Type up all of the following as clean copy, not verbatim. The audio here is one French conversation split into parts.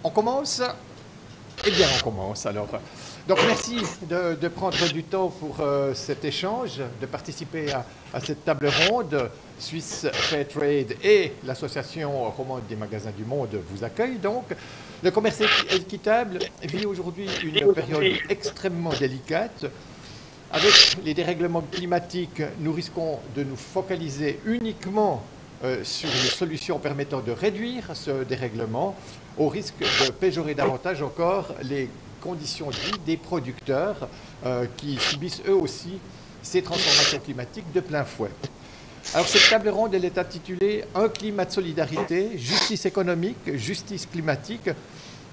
On commence? Eh bien, on commence alors. Donc, merci de prendre du temps pour cet échange, de participer à cette table ronde. Swiss Fair Trade et l'Association romande des magasins du monde vous accueillent donc. Le commerce équitable vit aujourd'hui une période extrêmement délicate. Avec les dérèglements climatiques, nous risquons de nous focaliser uniquement sur les solutions permettant de réduire ce dérèglement, au risque de péjorer davantage encore les conditions de vie des producteurs qui subissent eux aussi ces transformations climatiques de plein fouet. Alors cette table ronde, elle est intitulée « Un climat de solidarité, justice économique, justice climatique ».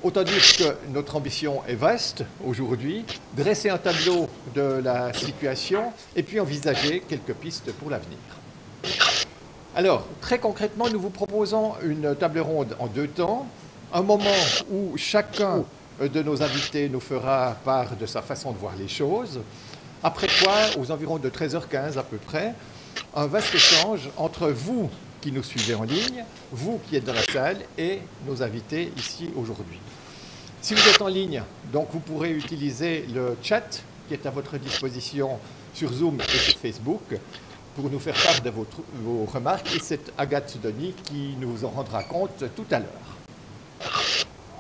Autant dire que notre ambition est vaste aujourd'hui, dresser un tableau de la situation et puis envisager quelques pistes pour l'avenir. Alors, très concrètement, nous vous proposons une table ronde en deux temps. Un moment où chacun de nos invités nous fera part de sa façon de voir les choses. Après quoi, aux environs de 13h15 à peu près, un vaste échange entre vous qui nous suivez en ligne, vous qui êtes dans la salle et nos invités ici aujourd'hui. Si vous êtes en ligne, donc vous pourrez utiliser le chat qui est à votre disposition sur Zoom et sur Facebook pour nous faire part de vos remarques et c'est Agathe Denis qui nous en rendra compte tout à l'heure.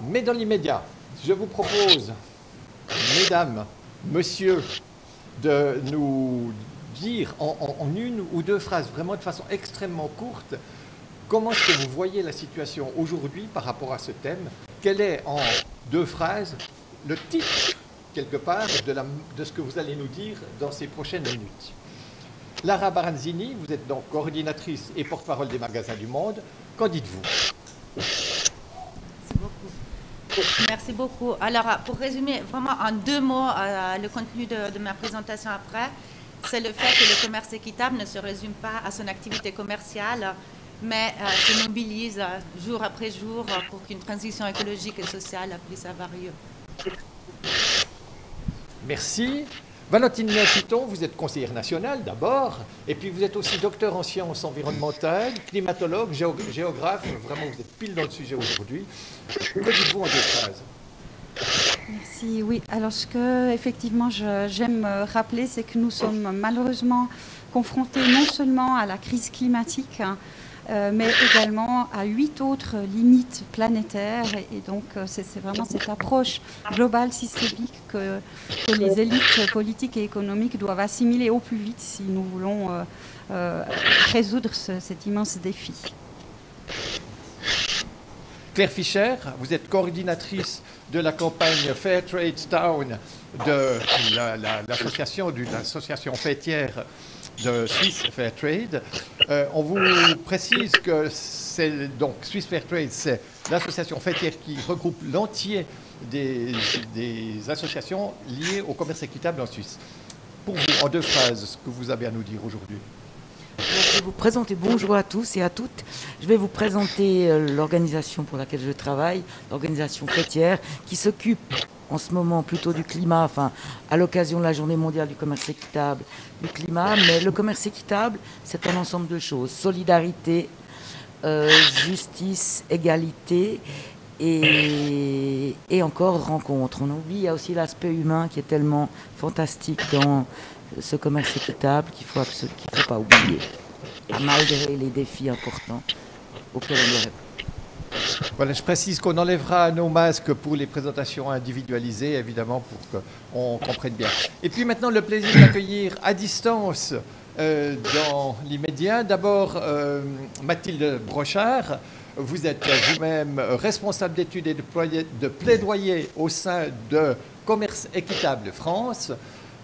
Mais dans l'immédiat, je vous propose, mesdames, messieurs, de nous dire en une ou deux phrases, vraiment de façon extrêmement courte, comment est-ce que vous voyez la situation aujourd'hui par rapport à ce thème? Quel est, en deux phrases, le titre, quelque part, de ce que vous allez nous dire dans ces prochaines minutes? Lara Baranzini, vous êtes donc coordinatrice et porte-parole des magasins du monde. Qu'en dites-vous? Merci beaucoup. Alors, pour résumer vraiment en deux mots le contenu de ma présentation après, c'est le fait que le commerce équitable ne se résume pas à son activité commerciale, mais se mobilise jour après jour pour qu'une transition écologique et sociale puisse avoir lieu. Merci. Valentine Piton, vous êtes conseillère nationale d'abord, et puis vous êtes aussi docteur en sciences environnementales, climatologue, géographe, vraiment vous êtes pile dans le sujet aujourd'hui. Que dites-vous en deux phrases? Merci. Oui, alors ce que effectivement j'aime rappeler, c'est que nous sommes malheureusement confrontés non seulement à la crise climatique, mais également à 8 autres limites planétaires. Et donc, c'est vraiment cette approche globale, systémique que les élites politiques et économiques doivent assimiler au plus vite si nous voulons résoudre cet immense défi. Claire Fischer, vous êtes coordinatrice de la campagne Fair Trade Town de l'association fêtière de Swiss Fair Trade. On vous précise que donc Swiss Fair Trade, c'est l'association fêtière qui regroupe l'entier des associations liées au commerce équitable en Suisse. Pour vous, en deux phrases, ce que vous avez à nous dire aujourd'hui. Je vais vous présenter, bonjour à tous et à toutes. Je vais vous présenter l'organisation pour laquelle je travaille, l'organisation fêtière, qui s'occupe en ce moment plutôt du climat, enfin à l'occasion de la journée mondiale du commerce équitable, du climat. Mais le commerce équitable, c'est un ensemble de choses. Solidarité, justice, égalité et encore rencontre. On oublie, il y a aussi l'aspect humain qui est tellement fantastique dans ce commerce équitable qu'il ne faut pas oublier, malgré les défis importants auxquels on doit répondre. Voilà, je précise qu'on enlèvera nos masques pour les présentations individualisées, évidemment, pour qu'on comprenne bien. Et puis maintenant, le plaisir d'accueillir à distance, dans l'immédiat, d'abord Mathilde Brochard. Vous êtes vous-même responsable d'études et de plaidoyer au sein de Commerce Équitable France.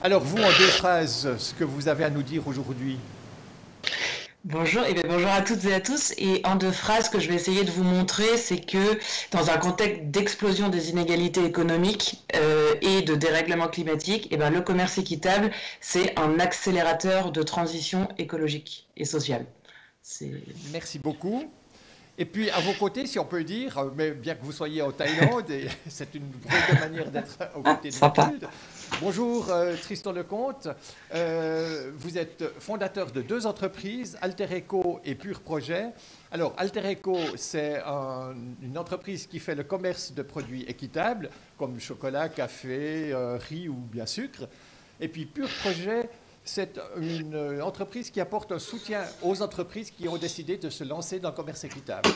Alors vous, en deux phrases, ce que vous avez à nous dire aujourd'hui? Bonjour, et bien bonjour à toutes et à tous. Et en deux phrases, ce que je vais essayer de vous montrer, c'est que dans un contexte d'explosion des inégalités économiques et de dérèglement climatique, et ben le commerce équitable, c'est un accélérateur de transition écologique et sociale. Merci beaucoup. Et puis, à vos côtés, si on peut dire, mais bien que vous soyez en Thaïlande, et c'est une vraie bonne manière d'être aux côtés de Mathilde. Bonjour, Tristan Lecomte. Vous êtes fondateur de 2 entreprises, Altereco et Pur Projet. Alors, Altereco, c'est une entreprise qui fait le commerce de produits équitables, comme chocolat, café, riz ou bien sucre. Et puis, Pur Projet, c'est une entreprise qui apporte un soutien aux entreprises qui ont décidé de se lancer dans le commerce équitable.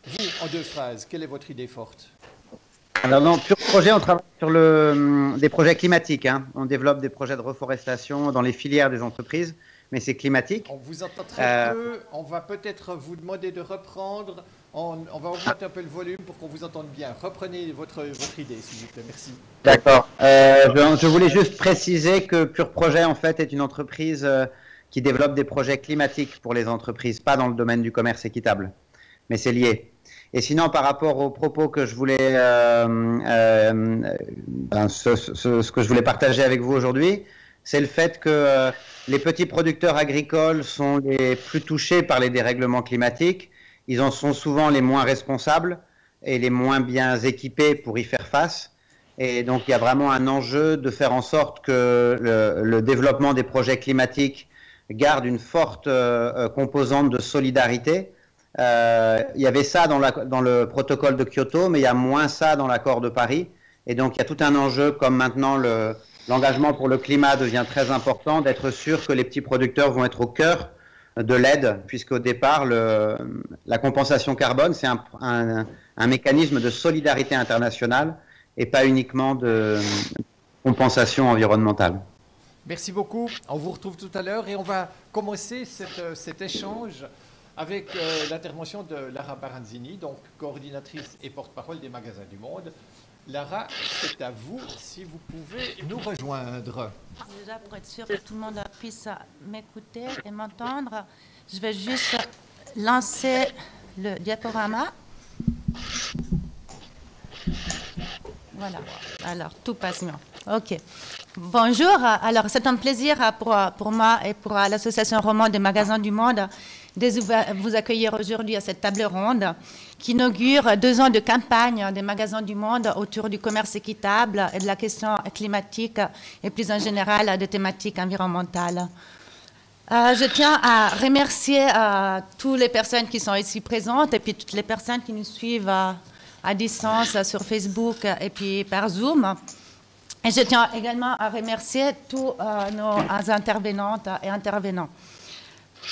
Vous, en 2 phrases, quelle est votre idée forte? Alors, dans Pur Projet, on travaille sur des projets climatiques. Hein. On développe des projets de reforestation dans les filières des entreprises, mais c'est climatique. On vous entend très peu. On va peut-être vous demander de reprendre. On va augmenter un peu le volume pour qu'on vous entende bien. Reprenez votre idée, s'il vous plaît. Merci. D'accord. Je voulais juste préciser que Pur Projet, en fait, est une entreprise qui développe des projets climatiques pour les entreprises, pas dans le domaine du commerce équitable, mais c'est lié. Et sinon, par rapport aux propos que je voulais, ce que je voulais partager avec vous aujourd'hui, c'est le fait que les petits producteurs agricoles sont les plus touchés par les dérèglements climatiques. Ils en sont souvent les moins responsables et les moins bien équipés pour y faire face. Et donc, il y a vraiment un enjeu de faire en sorte que le développement des projets climatiques garde une forte composante de solidarité. Il y avait ça dans le protocole de Kyoto, mais il y a moins ça dans l'accord de Paris. Et donc, il y a tout un enjeu, comme maintenant l'engagement pour le climat devient très important, d'être sûr que les petits producteurs vont être au cœur de l'aide, puisqu'au départ, la compensation carbone, c'est un mécanisme de solidarité internationale et pas uniquement de compensation environnementale. Merci beaucoup. On vous retrouve tout à l'heure et on va commencer cet échange avec l'intervention de Lara Baranzini, donc coordinatrice et porte-parole des Magasins du Monde. Lara, c'est à vous, si vous pouvez nous rejoindre. Déjà, pour être sûr que tout le monde puisse m'écouter et m'entendre, je vais juste lancer le diaporama. Voilà, alors tout passe bien. OK. Bonjour, alors c'est un plaisir pour moi et pour l'association romande des Magasins du Monde de vous accueillir aujourd'hui à cette table ronde qui inaugure 2 ans de campagne des Magasins du Monde autour du commerce équitable et de la question climatique et plus en général des thématiques environnementales. Je tiens à remercier toutes les personnes qui sont ici présentes et puis toutes les personnes qui nous suivent à distance sur Facebook et puis par Zoom. Et je tiens également à remercier tous nos intervenantes et intervenants.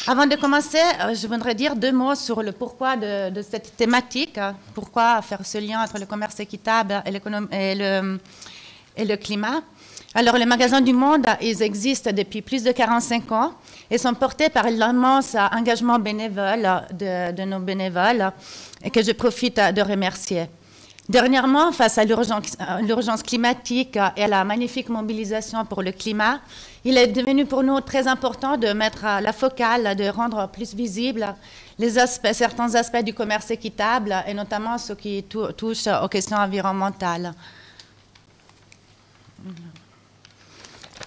Avant de commencer, je voudrais dire 2 mots sur le pourquoi de cette thématique, pourquoi faire ce lien entre le commerce équitable et le climat. Alors, les Magasins du Monde, ils existent depuis plus de 45 ans et sont portés par l'immense engagement bénévole de nos bénévoles et que je profite de remercier. Dernièrement, face à l'urgence climatique et à la magnifique mobilisation pour le climat, il est devenu pour nous très important de mettre la focale, de rendre plus visibles certains aspects du commerce équitable et notamment ce qui touche aux questions environnementales.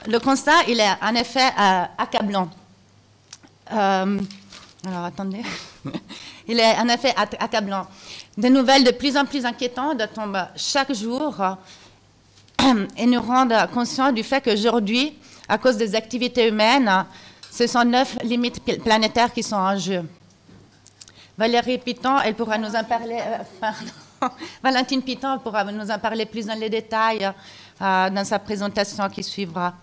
Le constat, il est en effet accablant. Alors, attendez. Il est en effet accablant. Des nouvelles de plus en plus inquiétantes tombent chaque jour et nous rendent conscients du fait qu'aujourd'hui, à cause des activités humaines, ce sont 9 limites planétaires qui sont en jeu. Valérie Piton, elle pourra nous en parler. Valentine Piton pourra nous en parler plus dans les détails dans sa présentation qui suivra.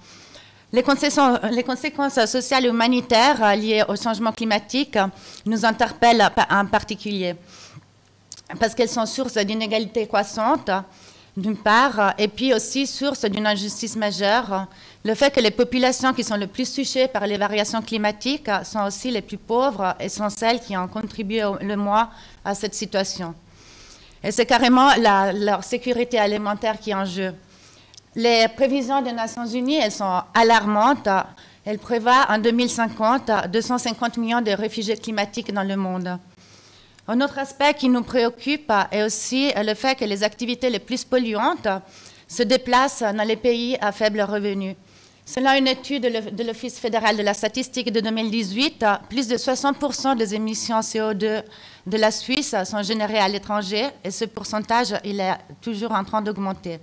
Les conséquences sociales et humanitaires liées au changement climatique nous interpellent en particulier parce qu'elles sont source d'inégalités croissantes, d'une part, et puis aussi source d'une injustice majeure. Le fait que les populations qui sont le plus touchées par les variations climatiques sont aussi les plus pauvres et sont celles qui ont contribué le moins à cette situation. Et c'est carrément leur sécurité alimentaire qui est en jeu. Les prévisions des Nations Unies, elles sont alarmantes. Elles prévoient en 2050 250 millions de réfugiés climatiques dans le monde. Un autre aspect qui nous préoccupe est aussi le fait que les activités les plus polluantes se déplacent dans les pays à faible revenu. Selon une étude de l'Office fédéral de la statistique de 2018, plus de 60% des émissions CO2 de la Suisse sont générées à l'étranger et ce pourcentage il est toujours en train d'augmenter.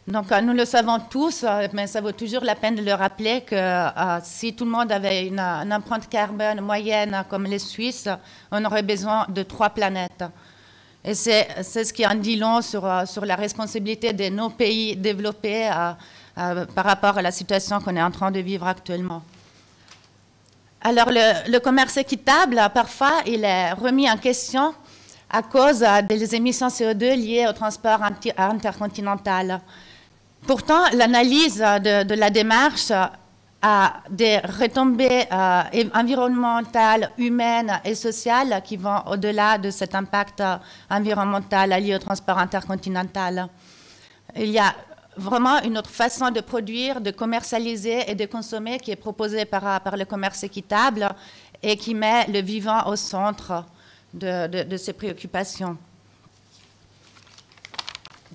Donc nous le savons tous, mais ça vaut toujours la peine de le rappeler que si tout le monde avait une empreinte carbone moyenne comme les Suisses, on aurait besoin de 3 planètes. Et c'est ce qui en dit long sur la responsabilité de nos pays développés par rapport à la situation qu'on est en train de vivre actuellement. Alors le commerce équitable, parfois, il est remis en question à cause des émissions CO2 liées au transport intercontinental. Pourtant, l'analyse de la démarche a des retombées environnementales, humaines et sociales qui vont au-delà de cet impact environnemental lié au transport intercontinental. Il y a vraiment une autre façon de produire, de commercialiser et de consommer qui est proposée par le commerce équitable et qui met le vivant au centre de ses préoccupations.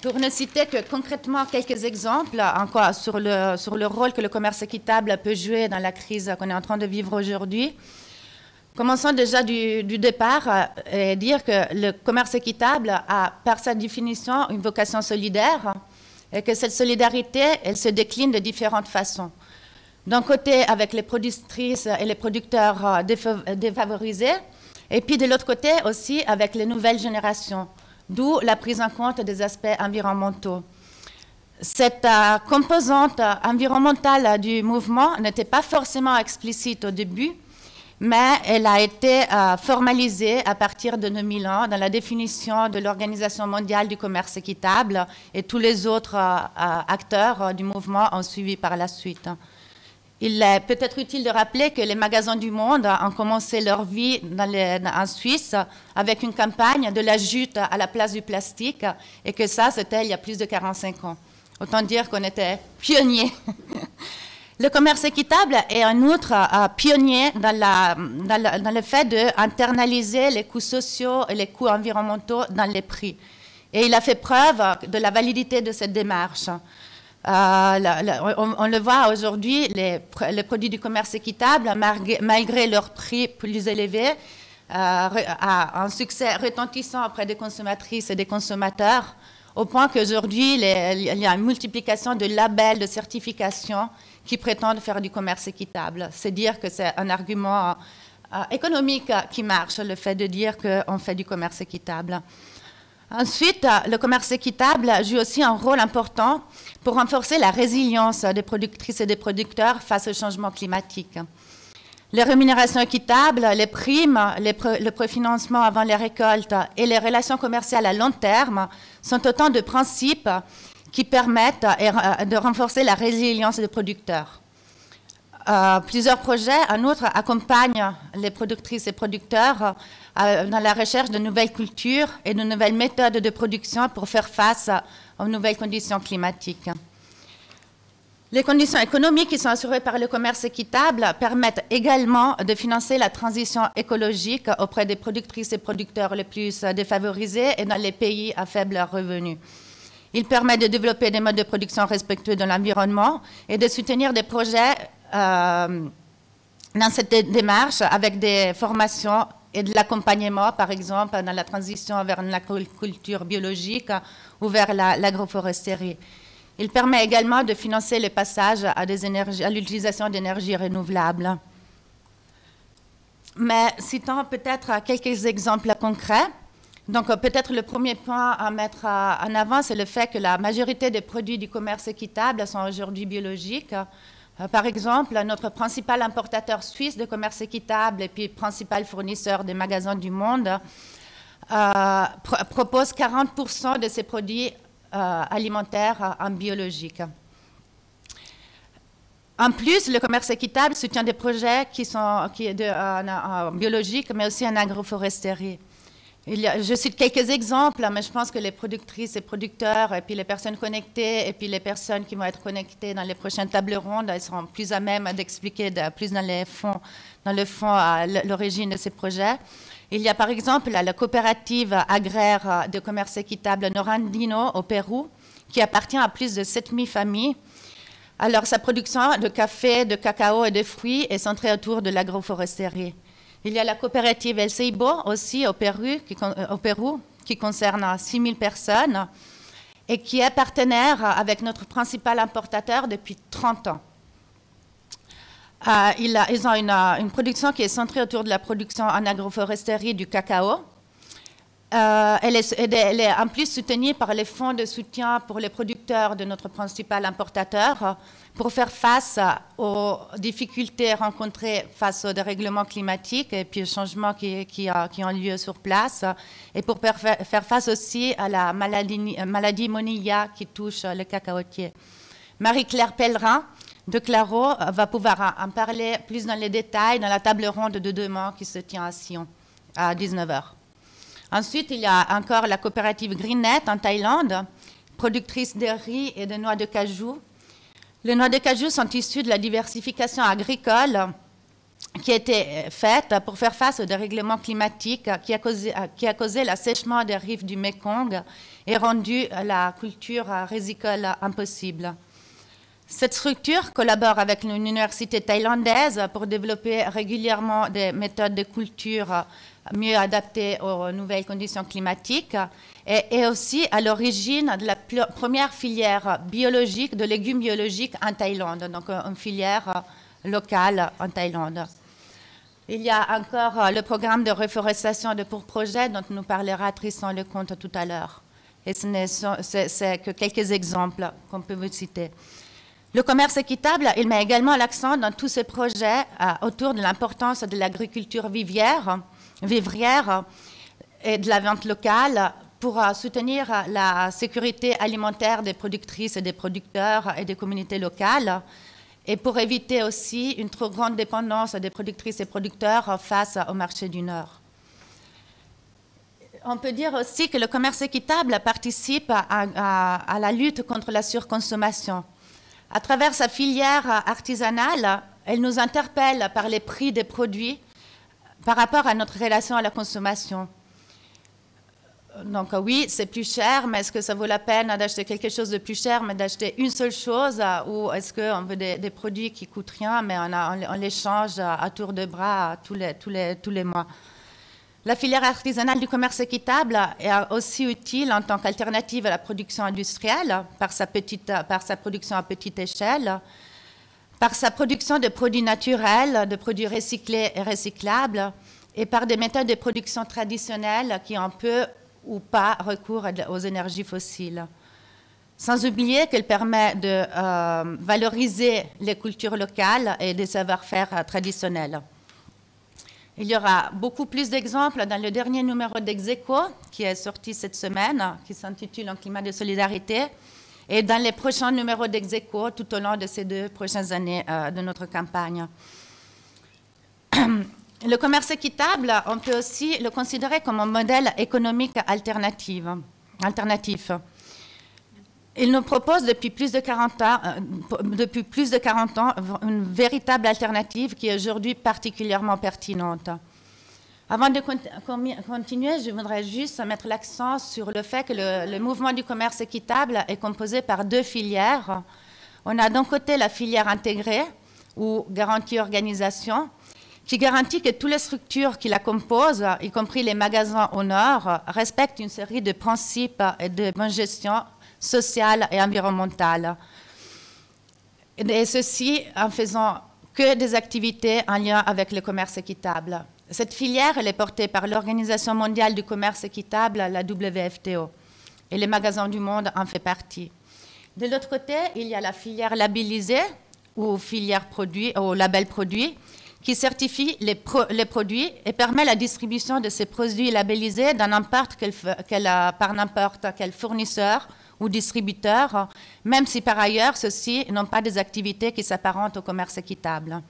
Pour ne citer que concrètement quelques exemples encore sur le rôle que le commerce équitable peut jouer dans la crise qu'on est en train de vivre aujourd'hui, commençons déjà du départ et dire que le commerce équitable a, par sa définition, une vocation solidaire et que cette solidarité, elle se décline de différentes façons. D'un côté, avec les productrices et les producteurs défavorisés, et puis de l'autre côté aussi avec les nouvelles générations. D'où la prise en compte des aspects environnementaux. Cette composante environnementale du mouvement n'était pas forcément explicite au début, mais elle a été formalisée à partir de 2001 dans la définition de l'Organisation mondiale du commerce équitable et tous les autres acteurs du mouvement ont suivi par la suite. Il est peut-être utile de rappeler que les magasins du monde ont commencé leur vie en Suisse avec une campagne de la jute à la place du plastique et que ça, c'était il y a plus de 45 ans. Autant dire qu'on était pionniers. Le commerce équitable est en outre pionnier dans le fait d'internaliser les coûts sociaux et les coûts environnementaux dans les prix. Et il a fait preuve de la validité de cette démarche. On le voit aujourd'hui, les produits du commerce équitable, malgré leur prix plus élevé, a un succès retentissant auprès des consommatrices et des consommateurs, au point qu'aujourd'hui, il y a une multiplication de labels, de certifications qui prétendent faire du commerce équitable. C'est dire que c'est un argument économique qui marche, le fait de dire qu'on fait du commerce équitable. Ensuite, le commerce équitable joue aussi un rôle important pour renforcer la résilience des productrices et des producteurs face au changement climatique. Les rémunérations équitables, les primes, le préfinancement avant les récoltes et les relations commerciales à long terme sont autant de principes qui permettent de renforcer la résilience des producteurs. Plusieurs projets, en outre, accompagnent les productrices et producteurs dans la recherche de nouvelles cultures et de nouvelles méthodes de production pour faire face aux nouvelles conditions climatiques. Les conditions économiques qui sont assurées par le commerce équitable permettent également de financer la transition écologique auprès des productrices et producteurs les plus défavorisés et dans les pays à faible revenu. Il permet de développer des modes de production respectueux de l'environnement et de soutenir des projets dans cette démarche avec des formations et de l'accompagnement, par exemple, dans la transition vers une agriculture biologique ou vers l'agroforesterie. Il permet également de financer le passage à l'utilisation d'énergies renouvelables. Mais citons peut-être quelques exemples concrets. Donc peut-être le premier point à mettre en avant, c'est le fait que la majorité des produits du commerce équitable sont aujourd'hui biologiques. Par exemple, notre principal importateur suisse de commerce équitable et puis principal fournisseur des magasins du monde propose 40% de ses produits alimentaires en biologique. En plus, le commerce équitable soutient des projets qui sont en biologique, mais aussi en agroforesterie. Je cite quelques exemples, mais je pense que les productrices et producteurs, et puis les personnes connectées, et puis les personnes qui vont être connectées dans les prochaines tables rondes, elles seront plus à même d'expliquer plus dans le fond l'origine de ces projets. Il y a par exemple la coopérative agraire de commerce équitable Norandino au Pérou, qui appartient à plus de 7000 familles, Alors, sa production de café, de cacao et de fruits est centrée autour de l'agroforesterie. Il y a la coopérative El Ceibo aussi au Pérou, qui concerne 6 000 personnes et qui est partenaire avec notre principal importateur depuis 30 ans. Ils ont une production qui est centrée autour de la production en agroforesterie du cacao. Elle est en plus soutenue par les fonds de soutien pour les producteurs de notre principal importateur pour faire face aux difficultés rencontrées face au dérèglement climatique et puis aux changements qui ont lieu sur place et pour faire face aussi à la maladie Monilla qui touche le cacaotier. Marie-Claire Pellerin de Claro va pouvoir en parler plus dans les détails dans la table ronde de demain qui se tient à Sion à 19h. Ensuite, il y a encore la coopérative Greennet en Thaïlande, productrice de riz et de noix de cajou. Les noix de cajou sont issues de la diversification agricole qui a été faite pour faire face au dérèglement climatique qui a causé l'assèchement des rives du Mekong et rendu la culture rizicole impossible. Cette structure collabore avec une université thaïlandaise pour développer régulièrement des méthodes de culture mieux adaptées aux nouvelles conditions climatiques et aussi à l'origine de la première filière biologique de légumes biologiques en Thaïlande, donc une filière locale en Thaïlande. Il y a encore le programme de reforestation de Pour Projet dont nous parlera Tristan Lecomte tout à l'heure. Et c'est que quelques exemples qu'on peut vous citer. Le commerce équitable, il met également l'accent dans tous ces projets autour de l'importance de l'agriculture vivrière et de la vente locale pour soutenir la sécurité alimentaire des productrices et des producteurs et des communautés locales et pour éviter aussi une trop grande dépendance des productrices et producteurs face au marché du Nord. On peut dire aussi que le commerce équitable participe à la lutte contre la surconsommation. À travers sa filière artisanale, elle nous interpelle par les prix des produits par rapport à notre relation à la consommation. Donc oui, c'est plus cher, mais est-ce que ça vaut la peine d'acheter quelque chose de plus cher, mais d'acheter une seule chose, ou est-ce qu'on veut des produits qui coûtent rien, mais on les change à tour de bras tous les mois. La filière artisanale du commerce équitable est aussi utile en tant qu'alternative à la production industrielle par sa production à petite échelle, par sa production de produits naturels, de produits recyclés et recyclables, et par des méthodes de production traditionnelles qui ont peu ou pas recours aux énergies fossiles. Sans oublier qu'elle permet de valoriser les cultures locales et des savoir-faire traditionnels. Il y aura beaucoup plus d'exemples dans le dernier numéro d'Execo qui est sorti cette semaine, qui s'intitule « Un climat de solidarité » et dans les prochains numéros d'Execo tout au long de ces 2 prochaines années de notre campagne. Le commerce équitable, on peut aussi le considérer comme un modèle économique alternatif. Il nous propose depuis plus de 40 ans une véritable alternative qui est aujourd'hui particulièrement pertinente. Avant de continuer, je voudrais juste mettre l'accent sur le fait que le mouvement du commerce équitable est composé par 2 filières. On a d'un côté la filière intégrée, ou garantie organisation, qui garantit que toutes les structures qui la composent, y compris les magasins au Nord, respectent une série de principes et de bonne gestion sociale et environnementale. Et ceci en faisant que des activités en lien avec le commerce équitable. Cette filière, elle est portée par l'Organisation mondiale du commerce équitable, la WFTO, et les magasins du monde en font partie. De l'autre côté, il y a la filière labellisée, ou filière produit, ou label produit, qui certifie les produits et permet la distribution de ces produits labellisés par n'importe quel fournisseur ou distributeur, même si par ailleurs ceux-ci n'ont pas des activités qui s'apparentent au commerce équitable.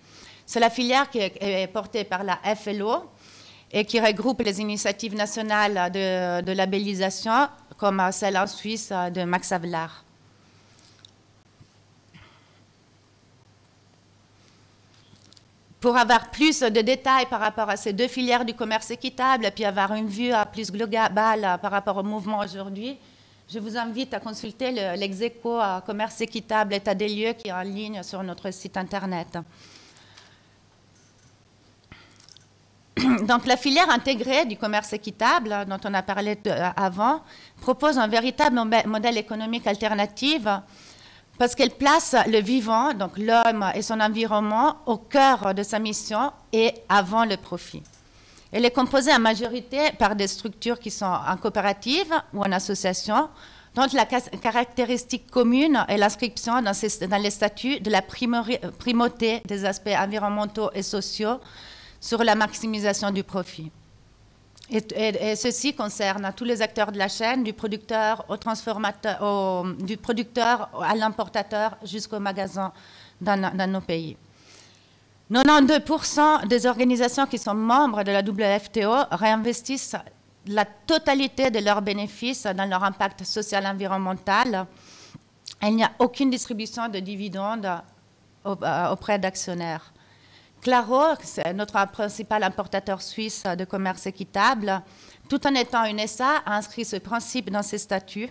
C'est la filière qui est portée par la FLO et qui regroupe les initiatives nationales de labellisation, comme celle en Suisse de Max Havelaar. Pour avoir plus de détails par rapport à ces 2 filières du commerce équitable et puis avoir une vue plus globale par rapport au mouvement aujourd'hui, Je vous invite à consulter l'Execo Commerce équitable état des lieux qui est en ligne sur notre site internet. Donc, la filière intégrée du commerce équitable, dont on a parlé avant, propose un véritable modèle économique alternatif parce qu'elle place le vivant, donc l'homme et son environnement, au cœur de sa mission et avant le profit. Elle est composée en majorité par des structures qui sont en coopérative ou en association, dont la caractéristique commune est l'inscription dans les statuts de la primauté des aspects environnementaux et sociaux sur la maximisation du profit. Et ceci concerne tous les acteurs de la chaîne, du producteur au transformateur, du producteur à l'importateur jusqu'au magasin dans nos pays. 92% des organisations qui sont membres de la WFTO réinvestissent la totalité de leurs bénéfices dans leur impact social et environnemental. Il n'y a aucune distribution de dividendes auprès d'actionnaires. Claro, c'est notre principal importateur suisse de commerce équitable, tout en étant une SA, a inscrit ce principe dans ses statuts.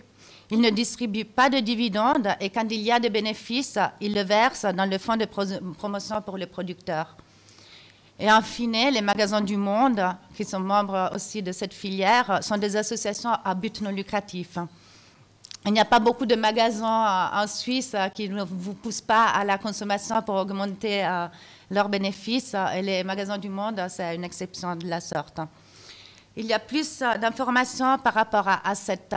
Il ne distribue pas de dividendes et quand il y a des bénéfices, il le verse dans le fonds de promotion pour les producteurs. Et en fine, les magasins du monde, qui sont membres aussi de cette filière, sont des associations à but non lucratif. Il n'y a pas beaucoup de magasins en Suisse qui ne vous poussent pas à la consommation pour augmenter leurs bénéfices. Et les magasins du monde, c'est une exception de la sorte. Il y a plus d'informations par rapport à cette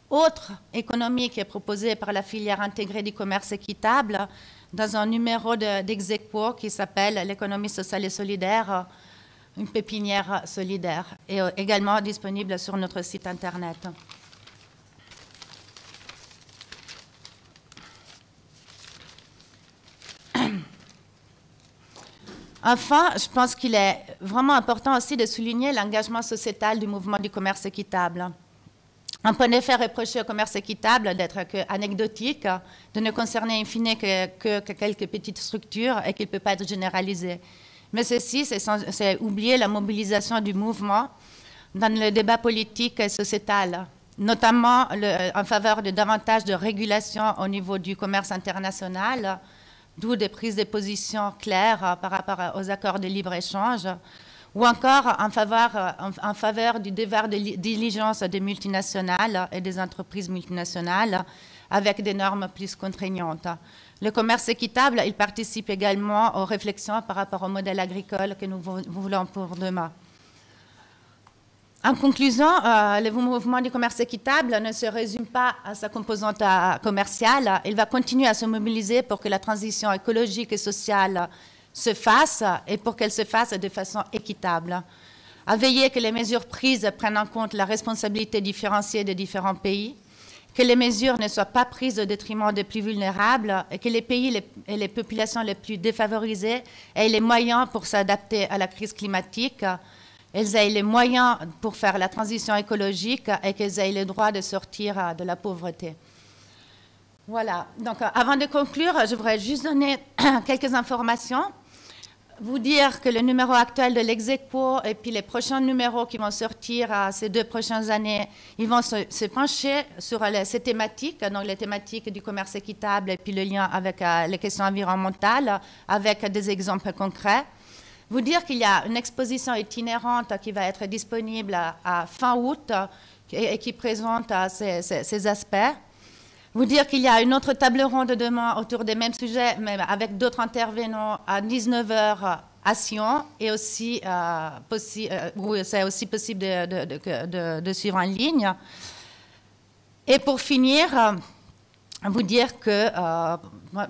autre économie qui est proposée par la filière intégrée du commerce équitable dans un numéro d'Exequo qui s'appelle l'économie sociale et solidaire, une pépinière solidaire, et également disponible sur notre site internet. Enfin, je pense qu'il est vraiment important aussi de souligner l'engagement sociétal du mouvement du commerce équitable. On peut en effet reprocher au commerce équitable d'être anecdotique, de ne concerner in fine que quelques petites structures et qu'il ne peut pas être généralisé. Mais ceci, c'est oublier la mobilisation du mouvement dans le débat politique et sociétal, notamment en faveur de davantage de régulation au niveau du commerce international, d'où des prises de position claires par rapport aux accords de libre-échange, ou encore en faveur du devoir de diligence des multinationales et des entreprises multinationales avec des normes plus contraignantes. Le commerce équitable, il participe également aux réflexions par rapport au modèle agricole que nous voulons pour demain. En conclusion, le mouvement du commerce équitable ne se résume pas à sa composante commerciale. Il va continuer à se mobiliser pour que la transition écologique et sociale se fasse et pour qu'elle se fasse de façon équitable. À veiller que les mesures prises prennent en compte la responsabilité différenciée des différents pays, que les mesures ne soient pas prises au détriment des plus vulnérables et que les pays et les populations les plus défavorisées aient les moyens pour s'adapter à la crise climatique. Elles aient les moyens pour faire la transition écologique et qu'elles aient le droit de sortir de la pauvreté. Voilà. Donc, avant de conclure, je voudrais juste donner quelques informations. Vous dire que le numéro actuel de l'Exequo et puis les prochains numéros qui vont sortir ces 2 prochaines années, ils vont se pencher sur ces thématiques, donc les thématiques du commerce équitable et puis le lien avec les questions environnementales, avec des exemples concrets. Vous dire qu'il y a une exposition itinérante qui va être disponible à fin août et qui présente ces aspects. Vous dire qu'il y a une autre table ronde demain autour des mêmes sujets, mais avec d'autres intervenants à 19h à Sion, et aussi, où c'est aussi possible de suivre en ligne. Et pour finir, vous dire que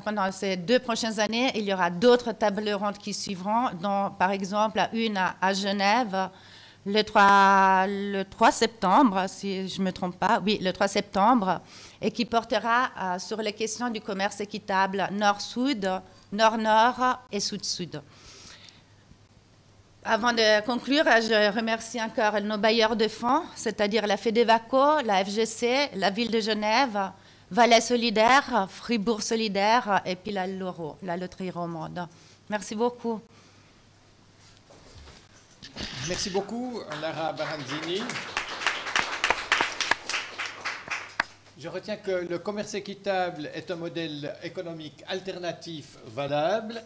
pendant ces 2 prochaines années, il y aura d'autres tables rondes qui suivront, dont par exemple une à Genève le 3 septembre, si je ne me trompe pas, oui, le 3 septembre, et qui portera sur les questions du commerce équitable nord-sud, nord-nord et sud-sud. Avant de conclure, je remercie encore nos bailleurs de fonds, c'est-à-dire la FEDEVACO, la FGC, la Ville de Genève, Valais Solidaire, Fribourg Solidaire et puis la LORO, la Loterie Romande. Merci beaucoup. Merci beaucoup, Lara Baranzini. Je retiens que le commerce équitable est un modèle économique alternatif valable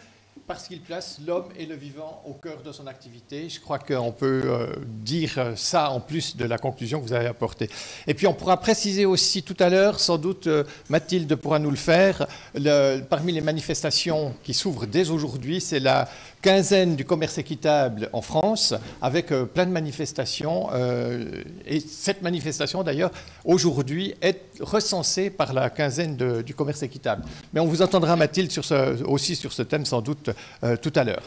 parce qu'il place l'homme et le vivant au cœur de son activité. Je crois qu'on peut dire ça en plus de la conclusion que vous avez apportée. Et puis on pourra préciser aussi tout à l'heure, sans doute Mathilde pourra nous le faire, parmi les manifestations qui s'ouvrent dès aujourd'hui, c'est la quinzaine du commerce équitable en France, avec plein de manifestations. Et cette manifestation, d'ailleurs, aujourd'hui, est recensée par la quinzaine du commerce équitable. Mais on vous entendra, Mathilde, aussi sur ce thème, sans doute, tout à l'heure.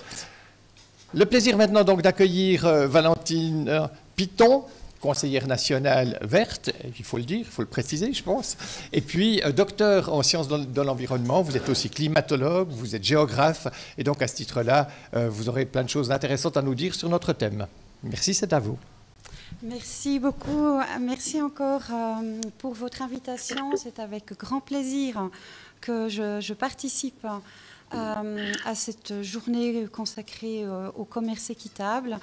Le plaisir maintenant donc d'accueillir Valentine Piton, conseillère nationale verte, il faut le dire, il faut le préciser, je pense. Et puis, docteur en sciences de l'environnement, vous êtes aussi climatologue, vous êtes géographe, et donc à ce titre-là, vous aurez plein de choses intéressantes à nous dire sur notre thème. Merci, c'est à vous. Merci beaucoup. Merci encore pour votre invitation. C'est avec grand plaisir que je participe à cette journée consacrée au commerce équitable.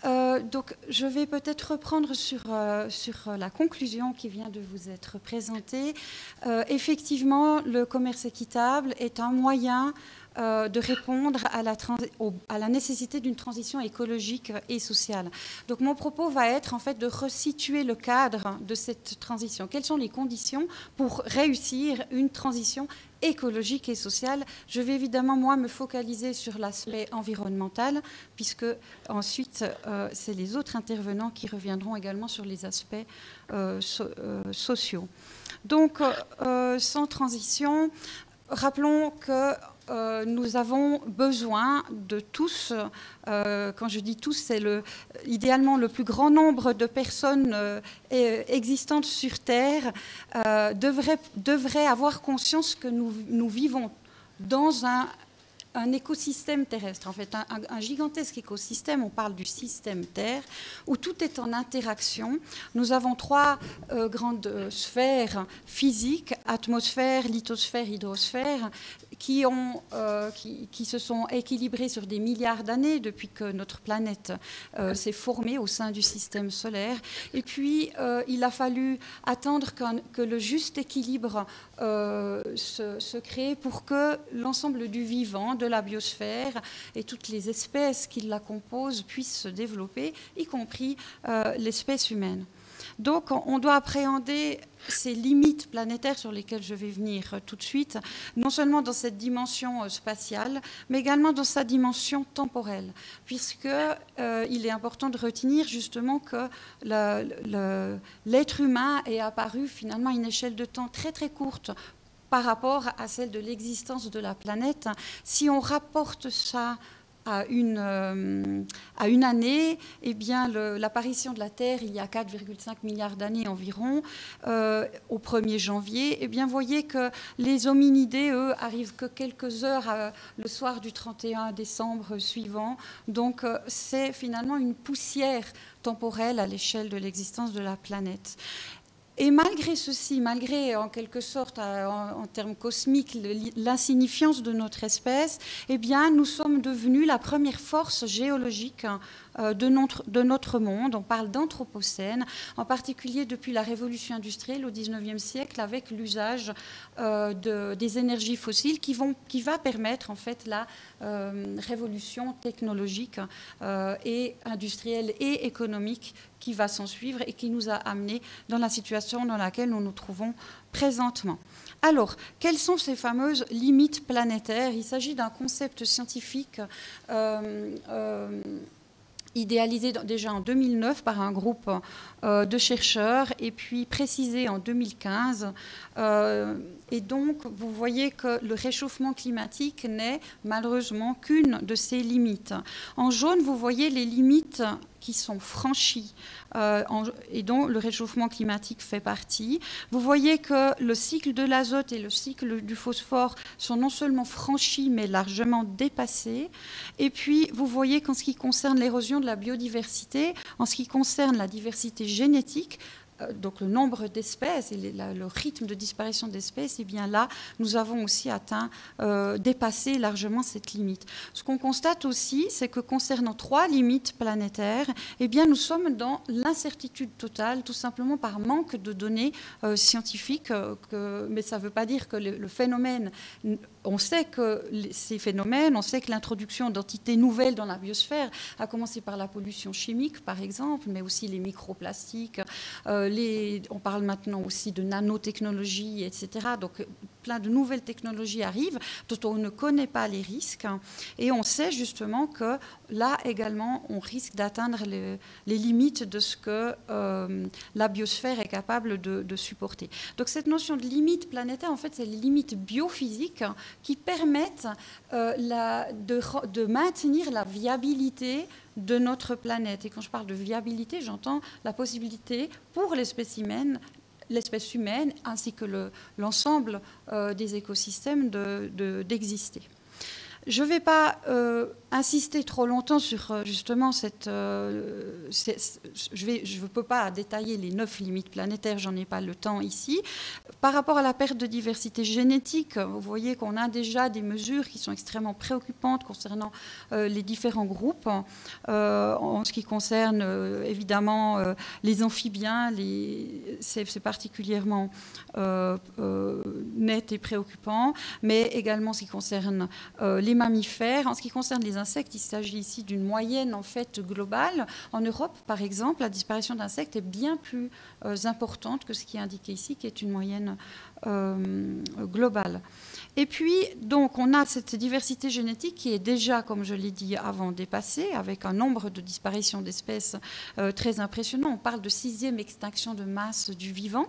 Donc, je vais peut-être reprendre sur la conclusion qui vient de vous être présentée. Effectivement, le commerce équitable est un moyen de répondre à la nécessité d'une transition écologique et sociale. Donc mon propos va être en fait de resituer le cadre de cette transition. Quelles sont les conditions pour réussir une transition écologique et sociale? Je vais évidemment, moi, me focaliser sur l'aspect environnemental, puisque ensuite, c'est les autres intervenants qui reviendront également sur les aspects sociaux. Donc, sans transition, rappelons que nous avons besoin de tous, quand je dis tous, c'est idéalement le plus grand nombre de personnes existantes sur Terre, devraient avoir conscience que nous vivons dans un écosystème terrestre, en fait, un gigantesque écosystème. On parle du système Terre, où tout est en interaction. Nous avons trois grandes sphères physiques, atmosphère, lithosphère, hydrosphère, qui se sont équilibrées sur des milliards d'années depuis que notre planète s'est formée au sein du système solaire. Et puis, il a fallu attendre que le juste équilibre se crée pour que l'ensemble du vivant, de la biosphère et toutes les espèces qui la composent puissent se développer, y compris l'espèce humaine. Donc, on doit appréhender ces limites planétaires sur lesquelles je vais venir tout de suite, non seulement dans cette dimension spatiale, mais également dans sa dimension temporelle, puisqu'il est important de retenir justement que l'être humain est apparu finalement à une échelle de temps très très courte par rapport à celle de l'existence de la planète. Si on rapporte ça à une année, eh bien l'apparition de la Terre il y a 4,5 milliards d'années environ, au 1er janvier, eh bien voyez que les hominidés, eux, arrivent que quelques heures le soir du 31 décembre suivant. Donc c'est finalement une poussière temporelle à l'échelle de l'existence de la planète. Et malgré ceci, malgré en quelque sorte, en termes cosmiques, l'insignifiance de notre espèce, eh bien, nous sommes devenus la première force géologique de notre monde. On parle d'anthropocène, en particulier depuis la révolution industrielle au XIXe siècle, avec l'usage des énergies fossiles qui va permettre en fait la révolution technologique et industrielle et économique qui va s'en suivre et qui nous a amenés dans la situation dans laquelle nous nous trouvons présentement. Alors, quelles sont ces fameuses limites planétaires? Il s'agit d'un concept scientifique idéalisé déjà en 2009 par un groupe de chercheurs et puis précisé en 2015. Et donc, vous voyez que le réchauffement climatique n'est malheureusement qu'une de ces limites. En jaune, vous voyez les limites qui sont franchies et dont le réchauffement climatique fait partie. Vous voyez que le cycle de l'azote et le cycle du phosphore sont non seulement franchis, mais largement dépassés. Et puis, vous voyez qu'en ce qui concerne l'érosion de la biodiversité, en ce qui concerne la diversité génétique, donc le nombre d'espèces et le rythme de disparition d'espèces, et bien là, nous avons aussi dépassé largement cette limite. Ce qu'on constate aussi, c'est que concernant 3 limites planétaires, eh bien, nous sommes dans l'incertitude totale, tout simplement par manque de données scientifiques, mais ça ne veut pas dire que le phénomène, on sait que ces phénomènes, on sait que l'introduction d'entités nouvelles dans la biosphère, à commencer par la pollution chimique, par exemple, mais aussi les microplastiques, on parle maintenant aussi de nanotechnologie, etc. Donc, plein de nouvelles technologies arrivent, dont on ne connaît pas les risques. Et on sait justement que là également, on risque d'atteindre les limites de ce que la biosphère est capable de supporter. Donc cette notion de limite planétaire, en fait, c'est les limites biophysiques qui permettent de maintenir la viabilité de notre planète. Et quand je parle de viabilité, j'entends la possibilité pour l'espèce humaine ainsi que l'ensemble des écosystèmes d'exister. Je ne vais pas insister trop longtemps sur justement je ne peux pas détailler les 9 limites planétaires, j'en ai pas le temps ici. Par rapport à la perte de diversité génétique, vous voyez qu'on a déjà des mesures qui sont extrêmement préoccupantes concernant les différents groupes. En ce qui concerne évidemment les amphibiens, c'est particulièrement net et préoccupant, mais également ce qui concerne les mammifères. En ce qui concerne les insectes, il s'agit ici d'une moyenne en fait globale. En Europe, par exemple, la disparition d'insectes est bien plus importante que ce qui est indiqué ici, qui est une moyenne globale. Et puis, donc, on a cette diversité génétique qui est déjà, comme je l'ai dit avant, dépassée, avec un nombre de disparitions d'espèces très impressionnant. On parle de 6e extinction de masse du vivant.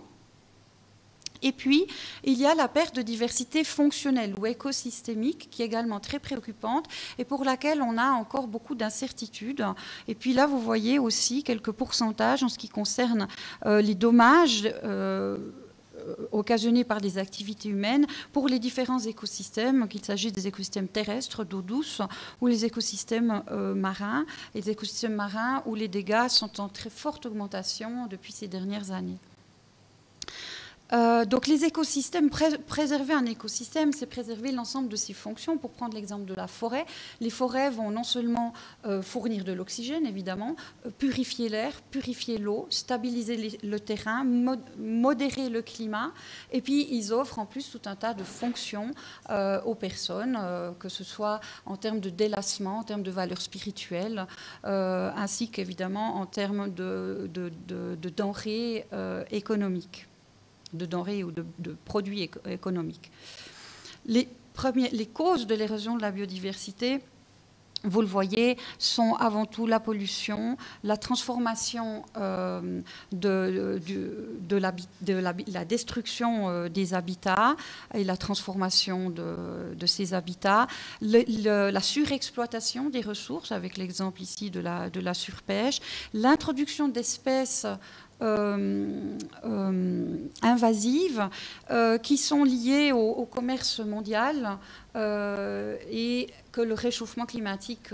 Et puis, il y a la perte de diversité fonctionnelle ou écosystémique qui est également très préoccupante et pour laquelle on a encore beaucoup d'incertitudes. Et puis là, vous voyez aussi quelques pourcentages en ce qui concerne les dommages occasionnés par des activités humaines pour les différents écosystèmes, qu'il s'agisse des écosystèmes terrestres, d'eau douce, ou les écosystèmes marins. Les écosystèmes marins où les dégâts sont en très forte augmentation depuis ces dernières années. Donc les écosystèmes, préserver un écosystème, c'est préserver l'ensemble de ses fonctions. Pour prendre l'exemple de la forêt, les forêts vont non seulement fournir de l'oxygène, évidemment, purifier l'air, purifier l'eau, stabiliser le terrain, modérer le climat, et puis ils offrent en plus tout un tas de fonctions aux personnes, que ce soit en termes de délassement, en termes de valeurs spirituelles, ainsi qu'évidemment en termes de denrées économiques. De denrées ou de produits économiques. Les causes de l'érosion de la biodiversité, vous le voyez, sont avant tout la pollution, la transformation de la destruction des habitats et la transformation de ces habitats, la surexploitation des ressources, avec l'exemple ici de la surpêche, l'introduction d'espèces invasives qui sont liées au commerce mondial et que le réchauffement climatique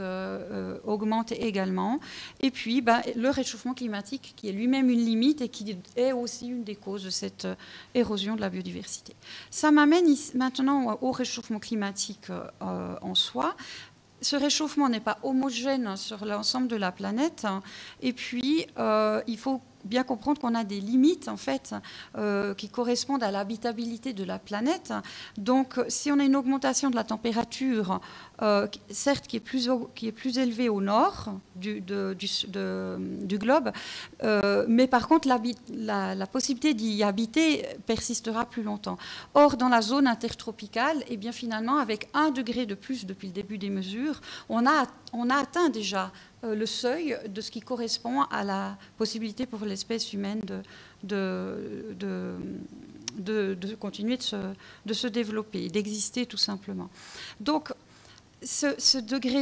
augmente également. Et puis le réchauffement climatique qui est lui-même une limite et qui est aussi une des causes de cette érosion de la biodiversité. Ça m'amène maintenant au réchauffement climatique en soi. Ce réchauffement n'est pas homogène sur l'ensemble de la planète. Et puis, il faut bien comprendre qu'on a des limites, en fait, qui correspondent à l'habitabilité de la planète. Donc, si on a une augmentation de la température, certes, qui est plus élevée au nord du globe, mais par contre, la possibilité d'y habiter persistera plus longtemps. Or, dans la zone intertropicale, eh bien, finalement, avec 1 degré de plus depuis le début des mesures, on a atteint déjà le seuil de ce qui correspond à la possibilité pour l'espèce humaine de continuer de se développer, d'exister tout simplement. Donc, ce degré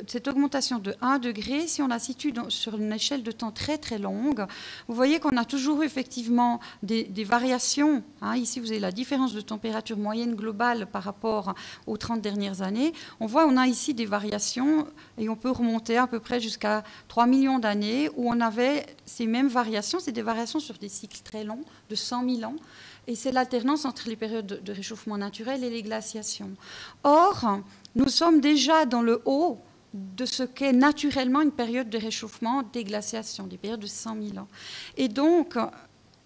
cette augmentation de 1 degré, si on la situe sur une échelle de temps très très longue, vous voyez qu'on a toujours eu effectivement des variations. Hein. Ici, vous avez la différence de température moyenne globale par rapport aux 30 dernières années. On a ici des variations et on peut remonter à peu près jusqu'à 3 millions d'années où on avait ces mêmes variations. C'est des variations sur des cycles très longs, de 100 000 ans. Et c'est l'alternance entre les périodes de réchauffement naturel et les glaciations. Or, nous sommes déjà dans le haut de ce qu'est naturellement une période de réchauffement, des glaciations, des périodes de 100 000 ans. Et donc,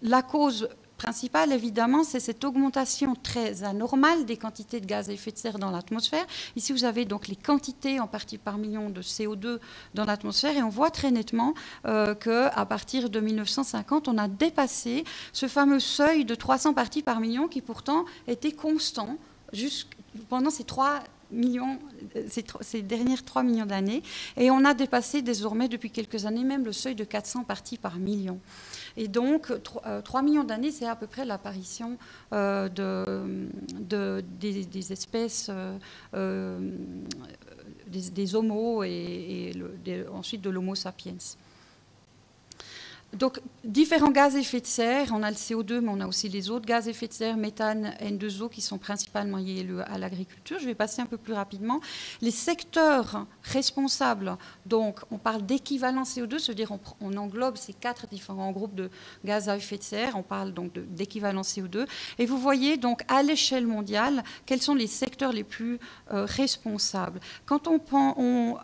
la cause principale, évidemment, c'est cette augmentation très anormale des quantités de gaz à effet de serre dans l'atmosphère. Ici, vous avez donc les quantités en partie par million de CO2 dans l'atmosphère et on voit très nettement qu'à partir de 1950, on a dépassé ce fameux seuil de 300 parties par million qui pourtant était constant pendant ces dernières 3 millions d'années. Et on a dépassé désormais depuis quelques années même le seuil de 400 parties par million. Et donc, 3 millions d'années, c'est à peu près l'apparition des espèces, des homos et ensuite de l'homo sapiens. Donc, différents gaz à effet de serre, on a le CO2, mais on a aussi les autres gaz à effet de serre, méthane, N2O, qui sont principalement liés à l'agriculture. Je vais passer un peu plus rapidement. Les secteurs responsables, donc on parle d'équivalent CO2, c'est-à-dire on englobe ces 4 différents groupes de gaz à effet de serre, on parle donc d'équivalent CO2. Et vous voyez donc à l'échelle mondiale, quels sont les secteurs les plus responsables. Quand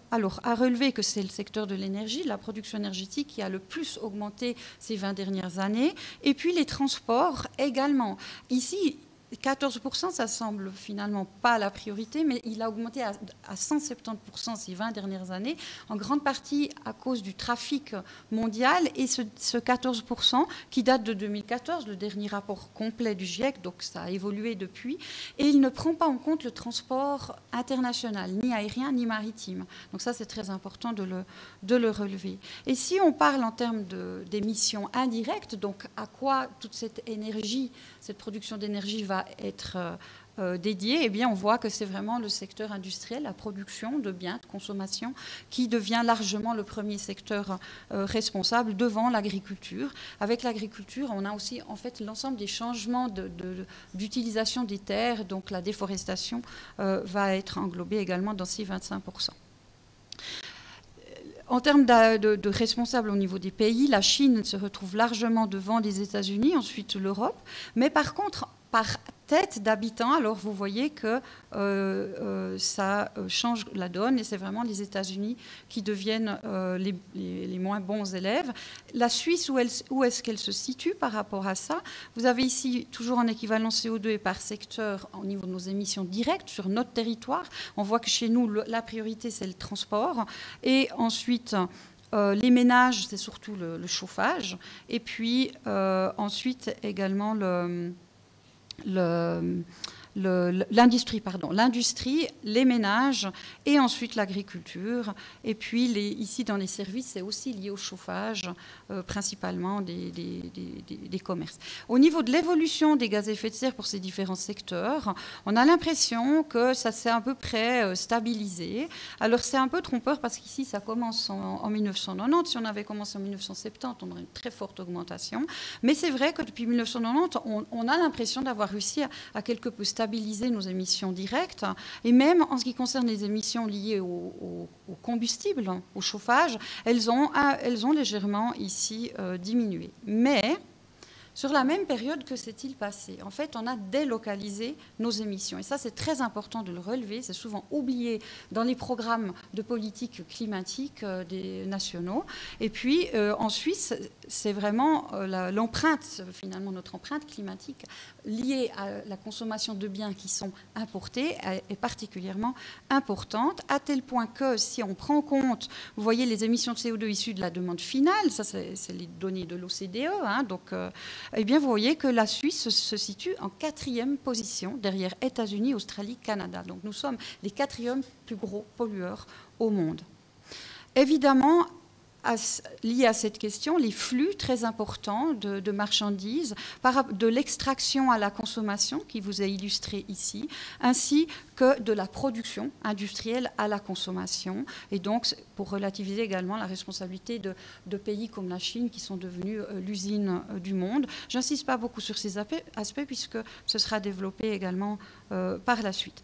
alors, à relever que c'est le secteur de l'énergie, la production énergétique qui a le plus augmenté ces 20 dernières années, et puis les transports également. Ici, 14%, ça semble finalement pas la priorité, mais il a augmenté à 170% ces 20 dernières années, en grande partie à cause du trafic mondial, et ce 14% qui date de 2014, le dernier rapport complet du GIEC, donc ça a évolué depuis, et il ne prend pas en compte le transport international, ni aérien, ni maritime. Donc ça, c'est très important de le relever. Et si on parle en termes d'émissions indirectes, donc à quoi toute cette énergie, cette production d'énergie va être dédiée, eh bien on voit que c'est vraiment le secteur industriel, la production de biens, de consommation, qui devient largement le premier secteur responsable devant l'agriculture. Avec l'agriculture, on a aussi en fait l'ensemble des changements d'utilisation des terres, donc la déforestation va être englobée également dans ces 25%. En termes de responsables au niveau des pays, la Chine se retrouve largement devant les États-Unis, ensuite l'Europe. Mais par contre, par tête d'habitants, alors vous voyez que ça change la donne et c'est vraiment les États-Unis qui deviennent les moins bons élèves. La Suisse, où est-ce qu'elle se situe par rapport à ça? Vous avez ici, toujours en équivalent CO2 et par secteur, au niveau de nos émissions directes sur notre territoire. On voit que chez nous, la priorité, c'est le transport. Et ensuite, les ménages, c'est surtout le chauffage. Et puis, ensuite, également l'industrie, les ménages et ensuite l'agriculture. Et puis ici dans les services, c'est aussi lié au chauffage, principalement des commerces. Au niveau de l'évolution des gaz à effet de serre pour ces différents secteurs, on a l'impression que ça s'est à peu près stabilisé. Alors c'est un peu trompeur parce qu'ici ça commence en 1990. Si on avait commencé en 1970, on aurait une très forte augmentation. Mais c'est vrai que depuis 1990, on a l'impression d'avoir réussi à quelque peu stabiliser nos émissions directes, et même en ce qui concerne les émissions liées au combustible, au chauffage, elles ont légèrement ici diminué. Mais sur la même période, que s'est-il passé? En fait, on a délocalisé nos émissions. Et ça, c'est très important de le relever. C'est souvent oublié dans les programmes de politique climatique des nationaux. Et puis, en Suisse, c'est vraiment l'empreinte, finalement, notre empreinte climatique liée à la consommation de biens qui sont importés est particulièrement importante, à tel point que si on prend en compte, vous voyez, les émissions de CO2 issues de la demande finale, ça, c'est les données de l'OCDE, hein, donc... eh bien, vous voyez que la Suisse se situe en 4e position, derrière États-Unis, Australie, Canada. Donc, nous sommes les 4e plus gros pollueurs au monde. Évidemment, liées à cette question les flux très importants de marchandises, de l'extraction à la consommation, qui vous est illustré ici, ainsi que de la production industrielle à la consommation. Et donc, pour relativiser également la responsabilité de pays comme la Chine, qui sont devenus l'usine du monde. Je n'insiste pas beaucoup sur ces aspects, puisque ce sera développé également par la suite.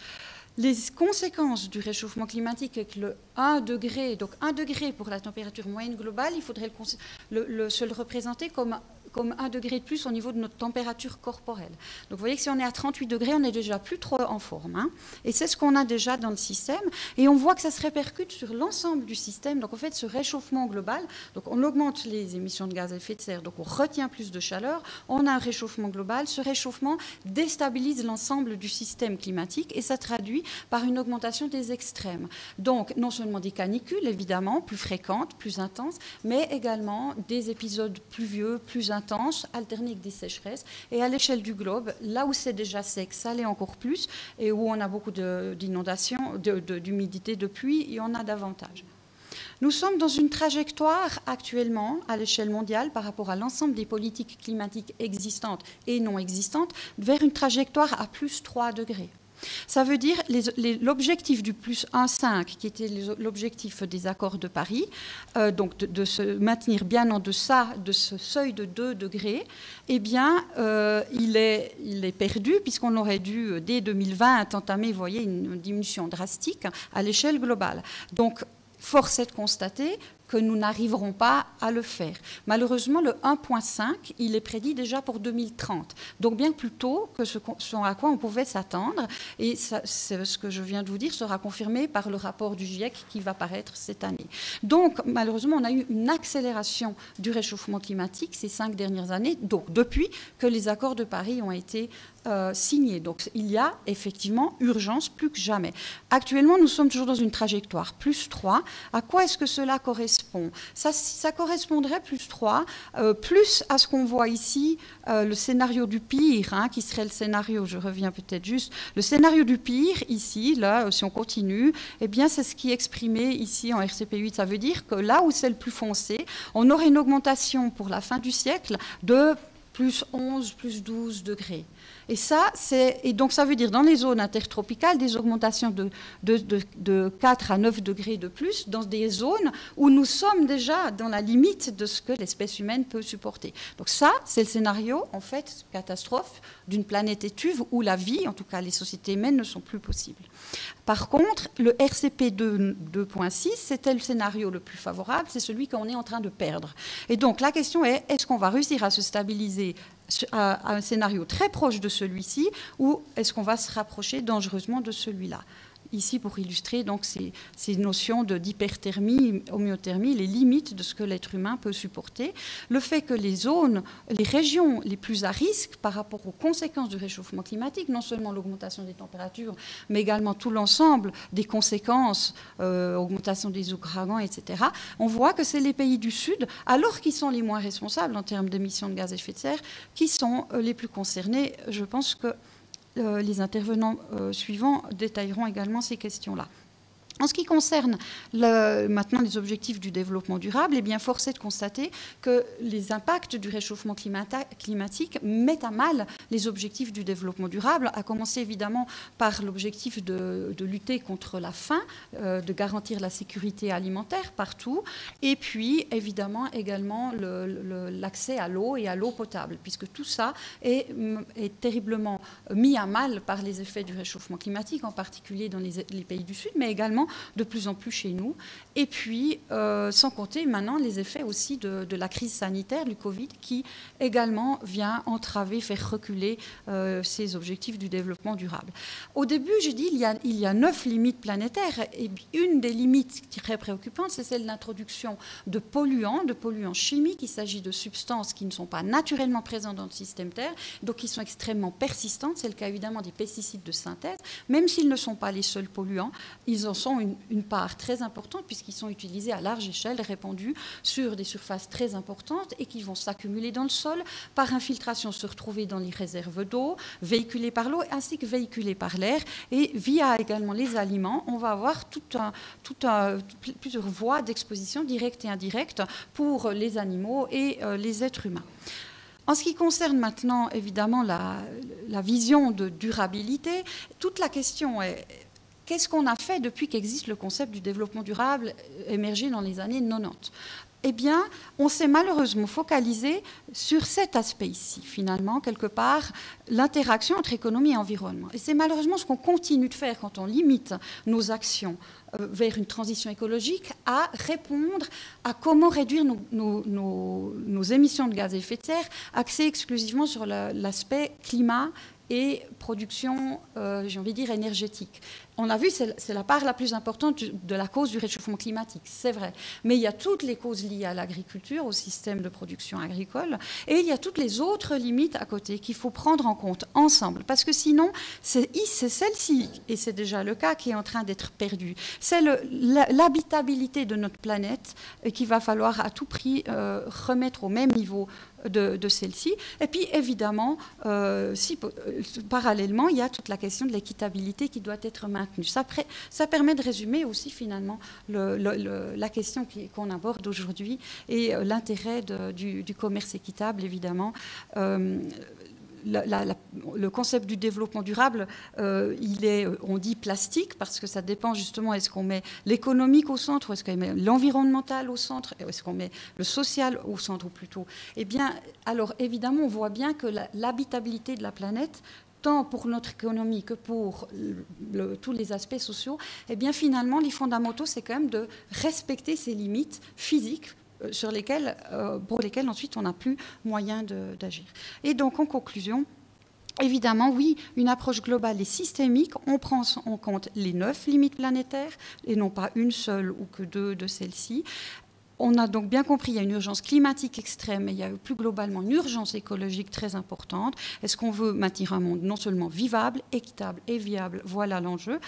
Les conséquences du réchauffement climatique avec le 1 degré, donc 1 degré pour la température moyenne globale, il faudrait se le représenter comme 1 degré de plus au niveau de notre température corporelle. Donc vous voyez que si on est à 38 degrés, on n'est déjà plus trop en forme. Hein. Et c'est ce qu'on a déjà dans le système. Et on voit que ça se répercute sur l'ensemble du système. Donc en fait, ce réchauffement global, donc on augmente les émissions de gaz à effet de serre, donc on retient plus de chaleur, on a un réchauffement global. Ce réchauffement déstabilise l'ensemble du système climatique et ça traduit par une augmentation des extrêmes. Donc non seulement des canicules, évidemment, plus fréquentes, plus intenses, mais également des épisodes pluvieux, plus intenses, alternés avec des sécheresses. Et à l'échelle du globe, là où c'est déjà sec, ça l'est encore plus, et où on a beaucoup d'inondations, d'humidité, de pluie, il y en a davantage. Nous sommes dans une trajectoire actuellement à l'échelle mondiale par rapport à l'ensemble des politiques climatiques existantes et non existantes vers une trajectoire à plus 3 degrés. Ça veut dire l'objectif du plus 1,5, qui était l'objectif des accords de Paris, donc de se maintenir bien en deçà de ce seuil de 2 degrés, eh bien, il est perdu, puisqu'on aurait dû, dès 2020, entamer, vous voyez, une diminution drastique à l'échelle globale. Donc, force est de constater que nous n'arriverons pas à le faire. Malheureusement, le 1,5, il est prédit déjà pour 2030. Donc bien plus tôt que ce à quoi on pouvait s'attendre. Et ce que je viens de vous dire sera confirmé par le rapport du GIEC qui va paraître cette année. Donc malheureusement, on a eu une accélération du réchauffement climatique ces 5 dernières années, donc depuis que les accords de Paris ont été signés. Donc il y a effectivement urgence plus que jamais. Actuellement, nous sommes toujours dans une trajectoire plus 3. À quoi est-ce que cela correspond ? Ça correspondrait plus 3, plus à ce qu'on voit ici, le scénario du pire, hein, qui serait le scénario, je reviens peut-être juste, le scénario du pire, ici, là, si on continue, eh bien, c'est ce qui est exprimé ici en RCP 8. Ça veut dire que là où c'est le plus foncé, on aurait une augmentation pour la fin du siècle de plus 11, plus 12 degrés. Et donc ça veut dire dans les zones intertropicales des augmentations de 4 à 9 degrés de plus dans des zones où nous sommes déjà dans la limite de ce que l'espèce humaine peut supporter. Donc ça, c'est le scénario, en fait, catastrophe d'une planète étuve où la vie, en tout cas les sociétés humaines, ne sont plus possibles. Par contre, le RCP 2.6, c'était le scénario le plus favorable, c'est celui qu'on est en train de perdre. Et donc la question est-ce qu'on va réussir à se stabiliser à un scénario très proche de celui-ci ou est-ce qu'on va se rapprocher dangereusement de celui-là ? Ici, pour illustrer donc, ces notions d'hyperthermie, homéothermie, les limites de ce que l'être humain peut supporter. Le fait que les régions les plus à risque par rapport aux conséquences du réchauffement climatique, non seulement l'augmentation des températures, mais également tout l'ensemble des conséquences, augmentation des ouragans, etc., on voit que c'est les pays du Sud, alors qu'ils sont les moins responsables en termes d'émissions de gaz à effet de serre, qui sont les plus concernés. Je pense que les intervenants suivants détailleront également ces questions-là. En ce qui concerne maintenant les objectifs du développement durable, eh bien, force est de constater que les impacts du réchauffement climatique mettent à mal les objectifs du développement durable, à commencer évidemment par l'objectif de lutter contre la faim, de garantir la sécurité alimentaire partout, et puis évidemment également l'accès à l'eau et à l'eau potable, puisque tout ça est terriblement mis à mal par les effets du réchauffement climatique, en particulier dans les pays du Sud, mais également de plus en plus chez nous. Et puis, sans compter maintenant les effets aussi de la crise sanitaire, du Covid, qui également vient entraver, faire reculer ces objectifs du développement durable. Au début, j'ai dit il y a 9 limites planétaires. Et une des limites très préoccupantes, c'est celle de l'introduction de polluants chimiques. Il s'agit de substances qui ne sont pas naturellement présentes dans le système Terre, donc qui sont extrêmement persistantes. C'est le cas évidemment des pesticides de synthèse. Même s'ils ne sont pas les seuls polluants, ils en sont ont une part très importante puisqu'ils sont utilisés à large échelle, répandus sur des surfaces très importantes et qui vont s'accumuler dans le sol, par infiltration se retrouver dans les réserves d'eau, véhiculés par l'eau ainsi que véhiculés par l'air. Et via également les aliments, on va avoir plusieurs voies d'exposition directe et indirecte pour les animaux et les êtres humains. En ce qui concerne maintenant, évidemment, la vision de durabilité, toute la question est qu'est-ce qu'on a fait depuis qu'existe le concept du développement durable émergé dans les années 90 ? Eh bien, on s'est malheureusement focalisé sur cet aspect ici, finalement, quelque part, l'interaction entre économie et environnement. Et c'est malheureusement ce qu'on continue de faire quand on limite nos actions vers une transition écologique, à répondre à comment réduire nos émissions de gaz à effet de serre, axées exclusivement sur l'aspect climat et production, j'ai envie de dire, énergétique. On l'a vu, c'est la part la plus importante de la cause du réchauffement climatique, c'est vrai. Mais il y a toutes les causes liées à l'agriculture, au système de production agricole, et il y a toutes les autres limites à côté qu'il faut prendre en compte ensemble. Parce que sinon, c'est celle-ci, et c'est déjà le cas, qui est en train d'être perdue. C'est l'habitabilité de notre planète qu'il va falloir à tout prix remettre au même niveau de celle-ci. Et puis, évidemment, parallèlement, il y a toute la question de l'équitabilité qui doit être maintenue. Ça permet de résumer aussi, finalement, la question qu'on aborde aujourd'hui et l'intérêt du commerce équitable, évidemment. Le concept du développement durable, on dit plastique parce que ça dépend justement, est-ce qu'on met l'économique au centre, ou est-ce qu'on met l'environnemental au centre, est-ce qu'on met le social au centre, ou plutôt. Eh bien, alors évidemment, on voit bien que l'habitabilité de la planète, tant pour notre économie que pour tous les aspects sociaux, eh bien finalement, les fondamentaux, c'est quand même de respecter ces limites physiques pour lesquelles ensuite on n'a plus moyen d'agir. Et donc en conclusion, évidemment, oui, une approche globale et systémique, on prend en compte les 9 limites planétaires et non pas une seule ou que 2 de celles-ci. On a donc bien compris, il y a une urgence climatique extrême, mais il y a plus globalement une urgence écologique très importante. Est-ce qu'on veut maintenir un monde non seulement vivable, équitable et viable? Voilà l'enjeu.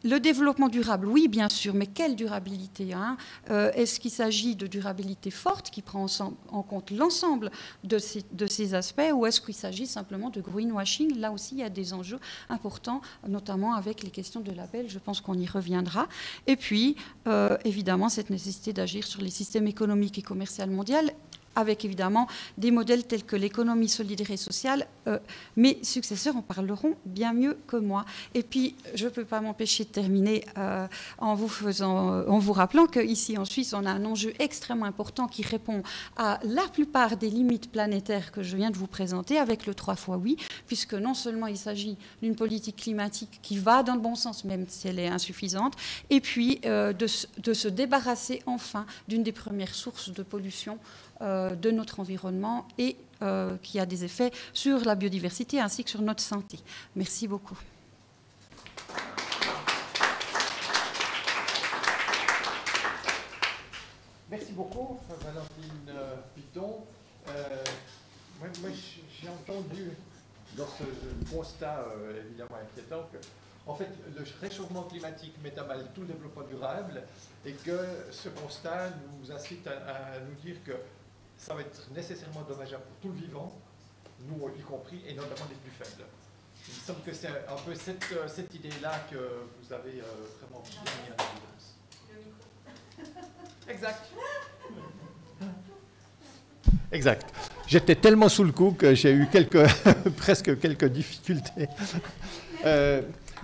Le développement durable, oui, bien sûr, mais quelle durabilité, hein? Est-ce qu'il s'agit de durabilité forte qui prend en compte l'ensemble de ces aspects, ou est-ce qu'il s'agit simplement de greenwashing? Là aussi, il y a des enjeux importants, notamment avec les questions de label. Je pense qu'on y reviendra. Et puis, évidemment, cette nécessité d'agir sur les systèmes économiques et commerciaux mondiaux, avec évidemment des modèles tels que l'économie solidaire et sociale. Mes successeurs en parleront bien mieux que moi. Et puis, je ne peux pas m'empêcher de terminer en vous rappelant qu'ici en Suisse, on a un enjeu extrêmement important qui répond à la plupart des limites planétaires que je viens de vous présenter avec le 3 fois oui, puisque non seulement il s'agit d'une politique climatique qui va dans le bon sens, même si elle est insuffisante, et puis de se débarrasser enfin d'une des premières sources de pollution de notre environnement et qui a des effets sur la biodiversité ainsi que sur notre santé. Merci beaucoup. Merci beaucoup, Valentine Piton. Moi j'ai entendu dans ce constat évidemment inquiétant que en fait, le réchauffement climatique met à mal tout le développement durable et que ce constat nous incite à nous dire que ça va être nécessairement dommageable pour tout le vivant, nous y compris, et notamment les plus faibles. Il me semble que c'est un peu cette idée-là que vous avez vraiment bien mis en évidence. Exact. Exact. J'étais tellement sous le coup que j'ai eu presque quelques difficultés.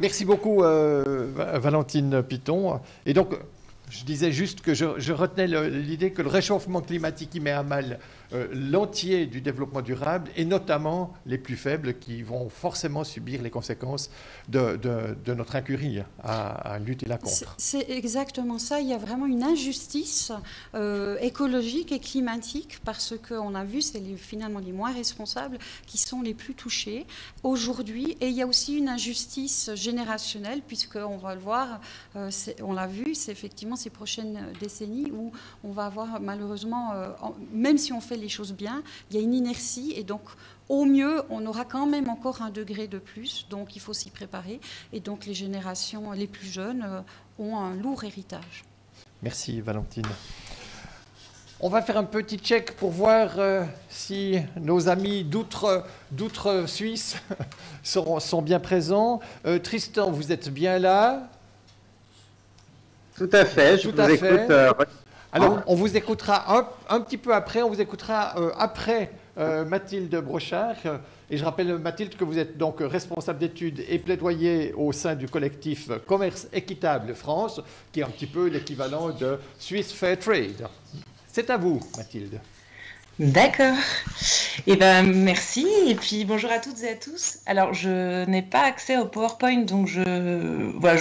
Merci beaucoup, Valentine Piton. Et donc, je disais juste que je retenais l'idée que le réchauffement climatique qui met à mal l'entier du développement durable, et notamment les plus faibles qui vont forcément subir les conséquences de notre incurie à lutter là contre. C'est exactement ça. Il y a vraiment une injustice écologique et climatique parce qu'on a vu, c'est finalement les moins responsables qui sont les plus touchés aujourd'hui. Et il y a aussi une injustice générationnelle puisqu'on va le voir, on l'a vu, c'est effectivement ces prochaines décennies où on va avoir malheureusement, même si on fait les choses bien, il y a une inertie et donc au mieux, on aura quand même encore 1 degré de plus, donc il faut s'y préparer. Et donc les générations les plus jeunes ont un lourd héritage. Merci Valentine. On va faire un petit check pour voir si nos amis d'outre-Suisse sont bien présents. Tristan, vous êtes bien là? Tout à fait, je vous écoute. Alors, on vous écoutera un petit peu après, on vous écoutera après Mathilde Brochard. Et je rappelle, Mathilde, que vous êtes donc responsable d'études et plaidoyer au sein du collectif Commerce Équitable France, qui est un petit peu l'équivalent de Swiss Fair Trade. C'est à vous, Mathilde. D'accord. Eh ben, merci. Et puis, bonjour à toutes et à tous. Alors, je n'ai pas accès au PowerPoint, donc je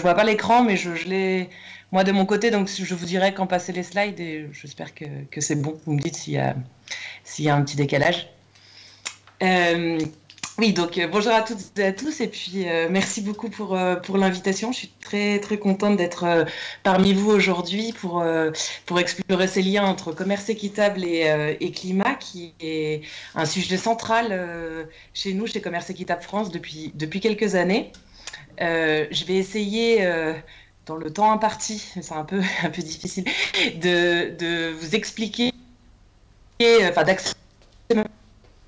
vois pas l'écran, mais je l'ai, moi, de mon côté. Donc, je vous dirai quand passer les slides et j'espère que c'est bon. Vous me dites s'il y a un petit décalage. Oui, donc bonjour à toutes et à tous et puis merci beaucoup pour l'invitation. Je suis très très contente d'être parmi vous aujourd'hui pour explorer ces liens entre commerce équitable et climat, qui est un sujet central chez nous, chez Commerce Équitable France, depuis quelques années. Je vais essayer, dans le temps imparti, c'est un peu difficile, de vous expliquer, d'accéder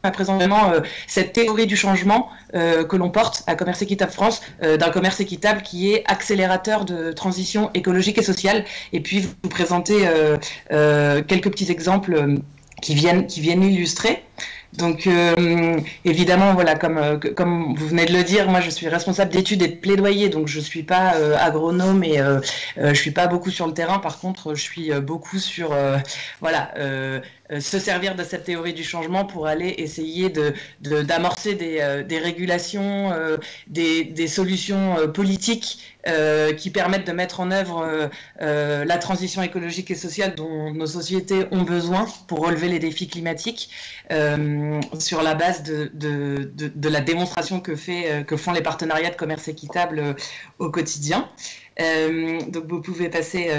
à présent vraiment cette théorie du changement que l'on porte à Commerce Équitable France, d'un commerce équitable qui est accélérateur de transition écologique et sociale, et puis vous présenter quelques petits exemples qui viennent illustrer. Donc évidemment, voilà, comme vous venez de le dire, moi je suis responsable d'études et de plaidoyer, donc je suis pas agronome et je suis pas beaucoup sur le terrain. Par contre, je suis beaucoup sur se servir de cette théorie du changement pour aller essayer d'amorcer des régulations, des solutions politiques qui permettent de mettre en œuvre la transition écologique et sociale dont nos sociétés ont besoin pour relever les défis climatiques, sur la base de la démonstration que font les partenariats de commerce équitable au quotidien. Donc vous pouvez passer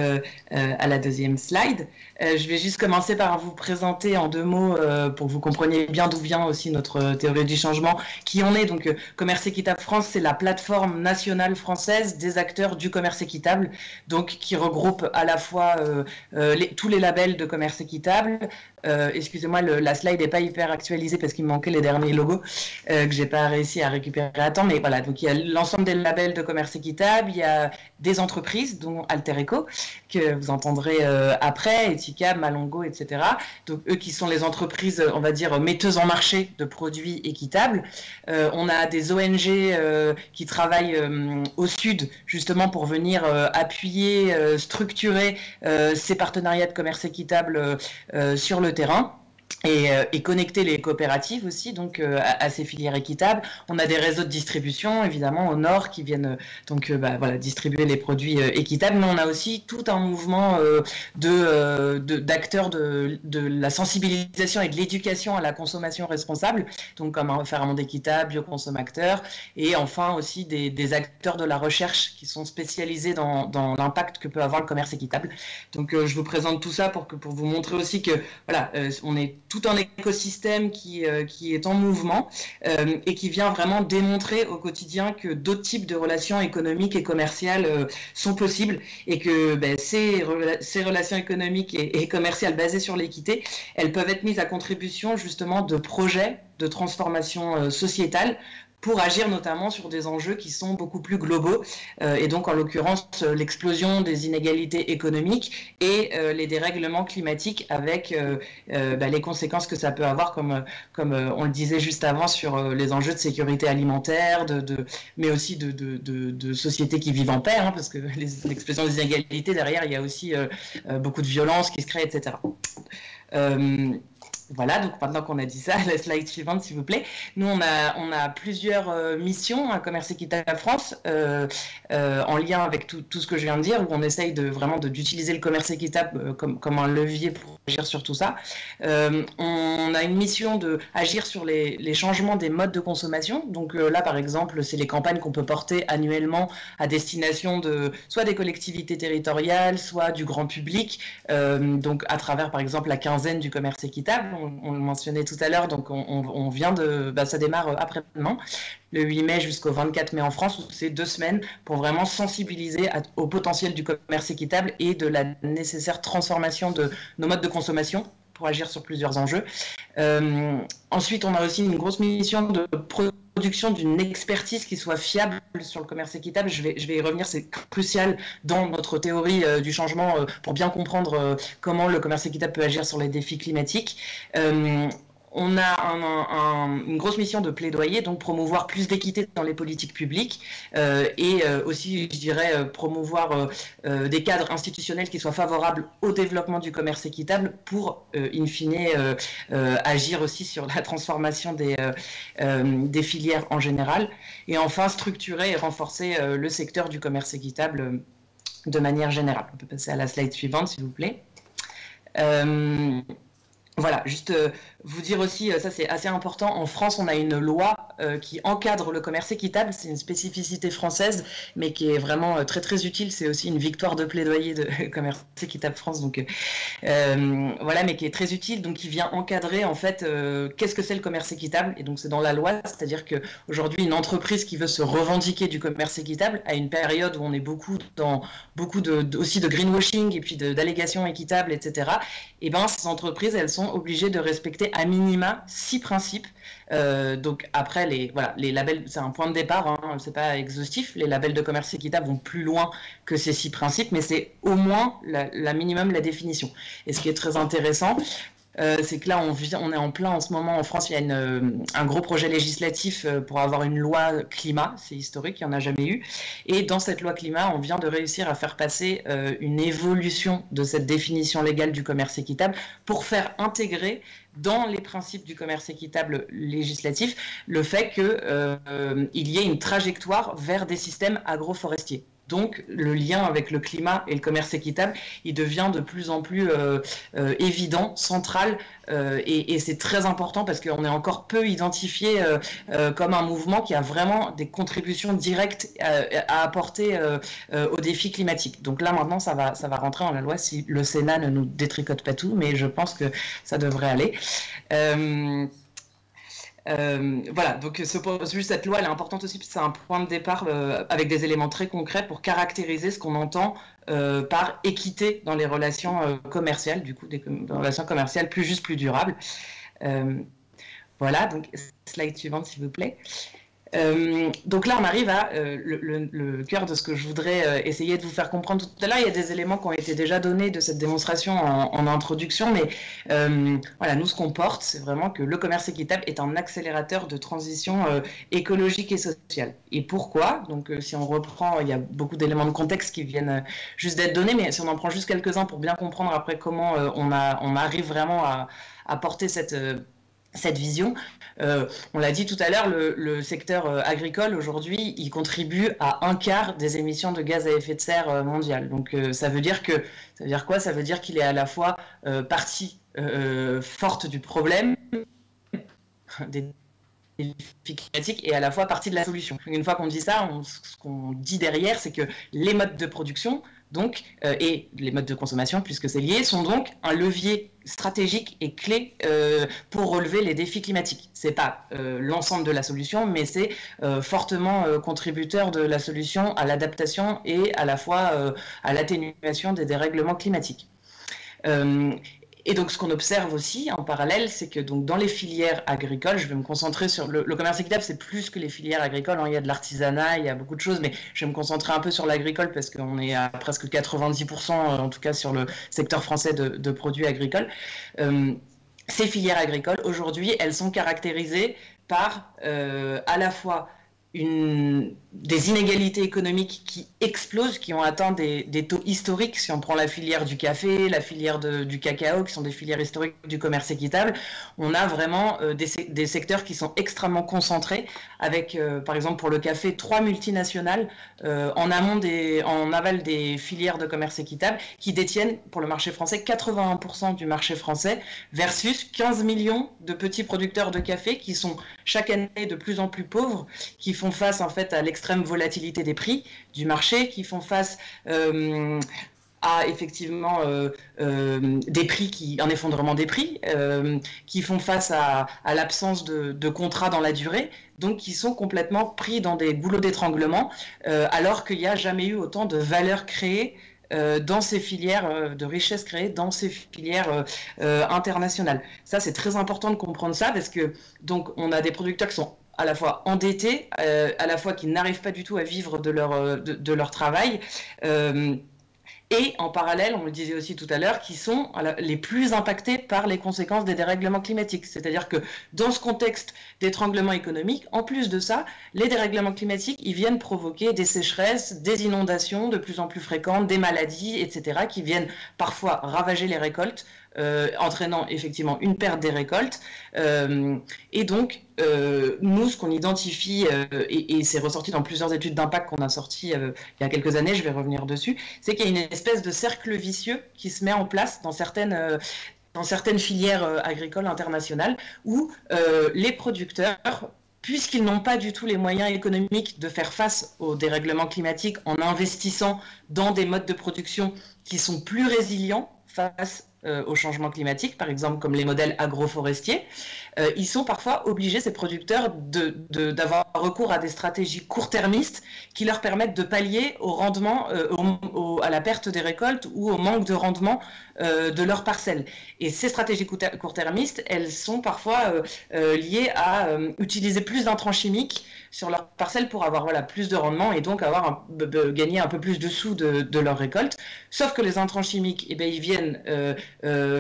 à la deuxième slide. Je vais juste commencer par vous présenter en 2 mots pour que vous compreniez bien d'où vient aussi notre théorie du changement, qui on est. Donc Commerce Équitable France, c'est la plateforme nationale française des acteurs du commerce équitable, donc qui regroupe à la fois tous les labels de commerce équitable. Excusez-moi, la slide n'est pas hyper actualisée parce qu'il me manquait les derniers logos que j'ai pas réussi à récupérer à temps, mais voilà, donc il y a l'ensemble des labels de commerce équitable, il y a des entreprises dont Alter Eco que vous entendrez après, Etika, Malongo, etc. Donc eux qui sont les entreprises, on va dire, metteuses en marché de produits équitables. On a des ONG qui travaillent au sud justement pour venir appuyer, structurer ces partenariats de commerce équitable sur le terrain. Et connecter les coopératives aussi donc à ces filières équitables. On a des réseaux de distribution évidemment au nord qui viennent donc distribuer les produits équitables, mais on a aussi tout un mouvement d'acteurs de la sensibilisation et de l'éducation à la consommation responsable, donc comme Faire un monde équitable, Bioconsomacteur, et enfin aussi des acteurs de la recherche qui sont spécialisés dans l'impact que peut avoir le commerce équitable. Donc je vous présente tout ça pour vous montrer aussi que voilà, on est tout un écosystème qui est en mouvement et qui vient vraiment démontrer au quotidien que d'autres types de relations économiques et commerciales sont possibles, et que ces relations économiques et commerciales basées sur l'équité, elles peuvent être mises à contribution justement de projets de transformation sociétale pour agir notamment sur des enjeux qui sont beaucoup plus globaux, et donc en l'occurrence l'explosion des inégalités économiques et les dérèglements climatiques avec les conséquences que ça peut avoir, comme on le disait juste avant, sur les enjeux de sécurité alimentaire, mais aussi de sociétés qui vivent en paix, hein, parce que l'explosion des inégalités, derrière, il y a aussi beaucoup de violence qui se crée, etc. Voilà, donc maintenant qu'on a dit ça, la slide suivante s'il vous plaît. Nous, on a plusieurs missions à Commerce Équitable France, en lien avec tout ce que je viens de dire, où on essaye d'utiliser le commerce équitable comme un levier pour agir sur tout ça. On a une mission d'agir sur les changements des modes de consommation. Donc là, par exemple, c'est les campagnes qu'on peut porter annuellement à destination soit des collectivités territoriales, soit du grand public, donc à travers, par exemple, la quinzaine du commerce équitable. on le mentionnait tout à l'heure, donc on vient de... ça démarre après-demain, le 8 mai jusqu'au 24 mai en France, où c'est 2 semaines pour vraiment sensibiliser au potentiel du commerce équitable et de la nécessaire transformation de nos modes de consommation pour agir sur plusieurs enjeux. Ensuite, on a aussi une grosse mission de production d'une expertise qui soit fiable sur le commerce équitable. Je vais y revenir, c'est crucial dans notre théorie du changement pour bien comprendre comment le commerce équitable peut agir sur les défis climatiques. On a une grosse mission de plaidoyer, donc promouvoir plus d'équité dans les politiques publiques et aussi, je dirais, promouvoir des cadres institutionnels qui soient favorables au développement du commerce équitable pour, in fine, agir aussi sur la transformation des filières en général. Et enfin, structurer et renforcer le secteur du commerce équitable de manière générale. On peut passer à la slide suivante, s'il vous plaît. Voilà, juste vous dire aussi, ça c'est assez important, en France on a une loi qui encadre le commerce équitable, c'est une spécificité française, mais qui est vraiment très très utile, c'est aussi une victoire de plaidoyer de commerce équitable France, donc voilà, mais qui est très utile, donc qui vient encadrer en fait qu'est-ce que c'est le commerce équitable, et donc c'est dans la loi, c'est-à-dire qu'aujourd'hui une entreprise qui veut se revendiquer du commerce équitable, à une période où on est aussi de greenwashing et puis d'allégations équitables, etc., et ben ces entreprises elles sont obligés de respecter à minima 6 principes. Donc après, les labels, c'est un point de départ, hein, c'est pas exhaustif. Les labels de commerce équitable vont plus loin que ces 6 principes, mais c'est au moins la minimum la définition. Et ce qui est très intéressant, c'est que là, on est en plein en ce moment en France, il y a un gros projet législatif pour avoir une loi climat, c'est historique, il n'y en a jamais eu. Et dans cette loi climat, on vient de réussir à faire passer une évolution de cette définition légale du commerce équitable pour faire intégrer dans les principes du commerce équitable législatif le fait qu'il y ait une trajectoire vers des systèmes agroforestiers. Donc, le lien avec le climat et le commerce équitable, il devient de plus en plus évident, central, et c'est très important parce qu'on est encore peu identifié comme un mouvement qui a vraiment des contributions directes à apporter aux défis climatiques. Donc là, maintenant, ça va rentrer dans la loi si le Sénat ne nous détricote pas tout, mais je pense que ça devrait aller. Voilà, donc juste cette loi elle est importante aussi parce que c'est un point de départ avec des éléments très concrets pour caractériser ce qu'on entend par équité dans les relations commerciales, du coup des relations commerciales plus justes, plus durables. Voilà, donc slide suivante s'il vous plaît. Donc là, on arrive à le cœur de ce que je voudrais essayer de vous faire comprendre tout à l'heure. Il y a des éléments qui ont été déjà donnés de cette démonstration en introduction, mais voilà, nous, ce qu'on porte, c'est vraiment que le commerce équitable est un accélérateur de transition écologique et sociale. Et pourquoi? Donc, si on reprend, il y a beaucoup d'éléments de contexte qui viennent juste d'être donnés, mais si on en prend juste quelques-uns pour bien comprendre après comment on arrive vraiment à porter cette vision. On l'a dit tout à l'heure, le secteur agricole aujourd'hui, il contribue à 1/4 des émissions de gaz à effet de serre mondiales. Donc ça veut dire quoi? Ça veut dire qu'il est à la fois partie forte du problème des défis climatiques et à la fois partie de la solution. Une fois qu'on dit ça, ce qu'on dit derrière, c'est que les modes de production donc, et les modes de consommation, puisque c'est lié, sont donc un levier stratégique et clé pour relever les défis climatiques. Ce n'est pas l'ensemble de la solution, mais c'est fortement contributeur de la solution à l'adaptation et à la fois à l'atténuation des dérèglements climatiques. Et donc, ce qu'on observe aussi en parallèle, c'est que donc, dans les filières agricoles, je vais me concentrer sur le commerce équitable, c'est plus que les filières agricoles, hein, il y a de l'artisanat, il y a beaucoup de choses, mais je vais me concentrer un peu sur l'agricole parce qu'on est à presque 90%, en tout cas sur le secteur français de produits agricoles. Ces filières agricoles, aujourd'hui, elles sont caractérisées par à la fois des inégalités économiques qui explosent, qui ont atteint des taux historiques. Si on prend la filière du café, la filière du cacao, qui sont des filières historiques du commerce équitable, on a vraiment des secteurs qui sont extrêmement concentrés, avec, par exemple, pour le café, 3 multinationales en aval des filières de commerce équitable, qui détiennent, pour le marché français, 81% du marché français, versus 15 millions de petits producteurs de café qui sont chaque année de plus en plus pauvres, qui font face en fait à l'extrême volatilité des prix du marché, qui font face à effectivement des prix un effondrement des prix, qui font face à l'absence de contrats dans la durée, donc qui sont complètement pris dans des goulots d'étranglement, alors qu'il n'y a jamais eu autant de valeur créée dans ces filières, de richesse créée dans ces filières internationales. Ça, c'est très important de comprendre ça, parce que donc on a des producteurs qui sont à la fois endettés, à la fois qui n'arrivent pas du tout à vivre de leur travail, et en parallèle, on le disait aussi tout à l'heure, qui sont les plus impactés par les conséquences des dérèglements climatiques. C'est-à-dire que dans ce contexte d'étranglement économique, en plus de ça, les dérèglements climatiques, ils viennent provoquer des sécheresses, des inondations de plus en plus fréquentes, des maladies, etc., qui viennent parfois ravager les récoltes, entraînant effectivement une perte des récoltes. Et donc, nous, ce qu'on identifie, et c'est ressorti dans plusieurs études d'impact qu'on a sorties il y a quelques années, je vais revenir dessus, c'est qu'il y a une espèce de cercle vicieux qui se met en place dans certaines filières agricoles internationales, où les producteurs, puisqu'ils n'ont pas du tout les moyens économiques de faire face au dérèglement climatique en investissant dans des modes de production qui sont plus résilients face au changement climatique, par exemple comme les modèles agroforestiers, ils sont parfois obligés, ces producteurs, d'avoir recours à des stratégies court-termistes qui leur permettent de pallier au rendement, à la perte des récoltes ou au manque de rendement de leurs parcelles. Et ces stratégies court-termistes, elles sont parfois liées à utiliser plus d'intrants chimiques sur leurs parcelles pour avoir plus de rendement et donc gagner un peu plus de sous de leur récolte. Sauf que les intrants chimiques, ils viennent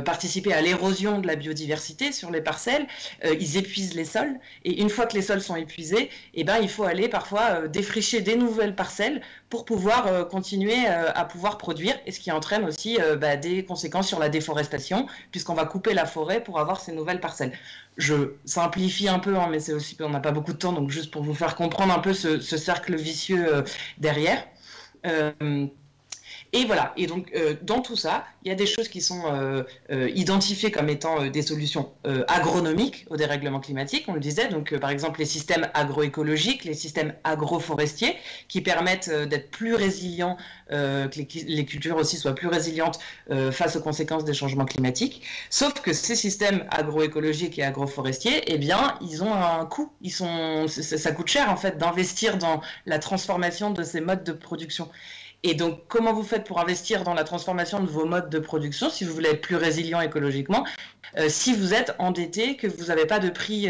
participer à l'érosion de la biodiversité sur les parcelles, ils épuisent les sols, et une fois que les sols sont épuisés, il faut aller parfois défricher des nouvelles parcelles pour pouvoir continuer à pouvoir produire, et ce qui entraîne aussi des conséquences sur la déforestation, puisqu'on va couper la forêt pour avoir ces nouvelles parcelles. Je simplifie un peu, mais c'est aussi on n'a pas beaucoup de temps, donc juste pour vous faire comprendre un peu ce cercle vicieux derrière. Et voilà, et donc dans tout ça, il y a des choses qui sont identifiées comme étant des solutions agronomiques au dérèglement climatique, on le disait, donc par exemple les systèmes agroécologiques, les systèmes agroforestiers, qui permettent d'être plus résilients, que les cultures aussi soient plus résilientes face aux conséquences des changements climatiques. Sauf que ces systèmes agroécologiques et agroforestiers, ils ont un coût, ça coûte cher en fait d'investir dans la transformation de ces modes de production. Et donc, comment vous faites pour investir dans la transformation de vos modes de production si vous voulez être plus résilient écologiquement, si vous êtes endetté, que vous n'avez pas de prix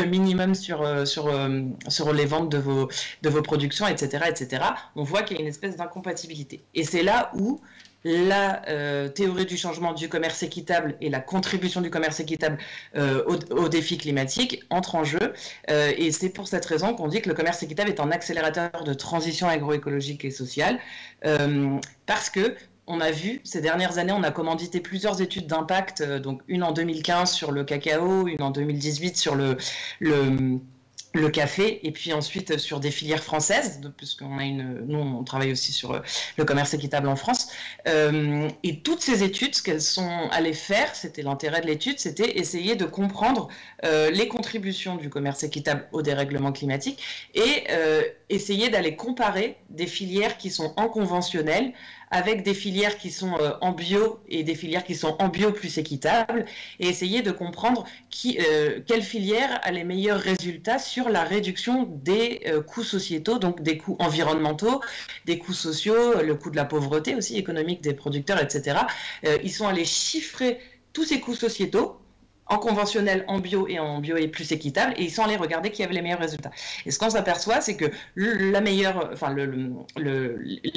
minimum sur les ventes de vos productions, etc., etc. On voit qu'il y a une espèce d'incompatibilité. Et c'est là où la théorie du changement du commerce équitable et la contribution du commerce équitable au défi climatique entrent en jeu. Et c'est pour cette raison qu'on dit que le commerce équitable est un accélérateur de transition agroécologique et sociale, parce que on a vu, ces dernières années, on a commandité plusieurs études d'impact, donc une en 2015 sur le cacao, une en 2018 sur le café, et puis ensuite sur des filières françaises, puisqu'on a nous on travaille aussi sur le commerce équitable en France, et toutes ces études, ce qu'elles sont allées faire, c'était l'intérêt de l'étude, c'était essayer de comprendre les contributions du commerce équitable au dérèglement climatique, et essayer d'aller comparer des filières qui sont en conventionnel avec des filières qui sont en bio et des filières qui sont en bio plus équitables, et essayer de comprendre quelle filière a les meilleurs résultats sur la réduction des coûts sociétaux, donc des coûts environnementaux, des coûts sociaux, le coût de la pauvreté aussi économique des producteurs, etc. Ils sont allés chiffrer tous ces coûts sociétaux en conventionnel, en bio et plus équitable, et ils sont allés regarder qui avait les meilleurs résultats. Et ce qu'on s'aperçoit, c'est que les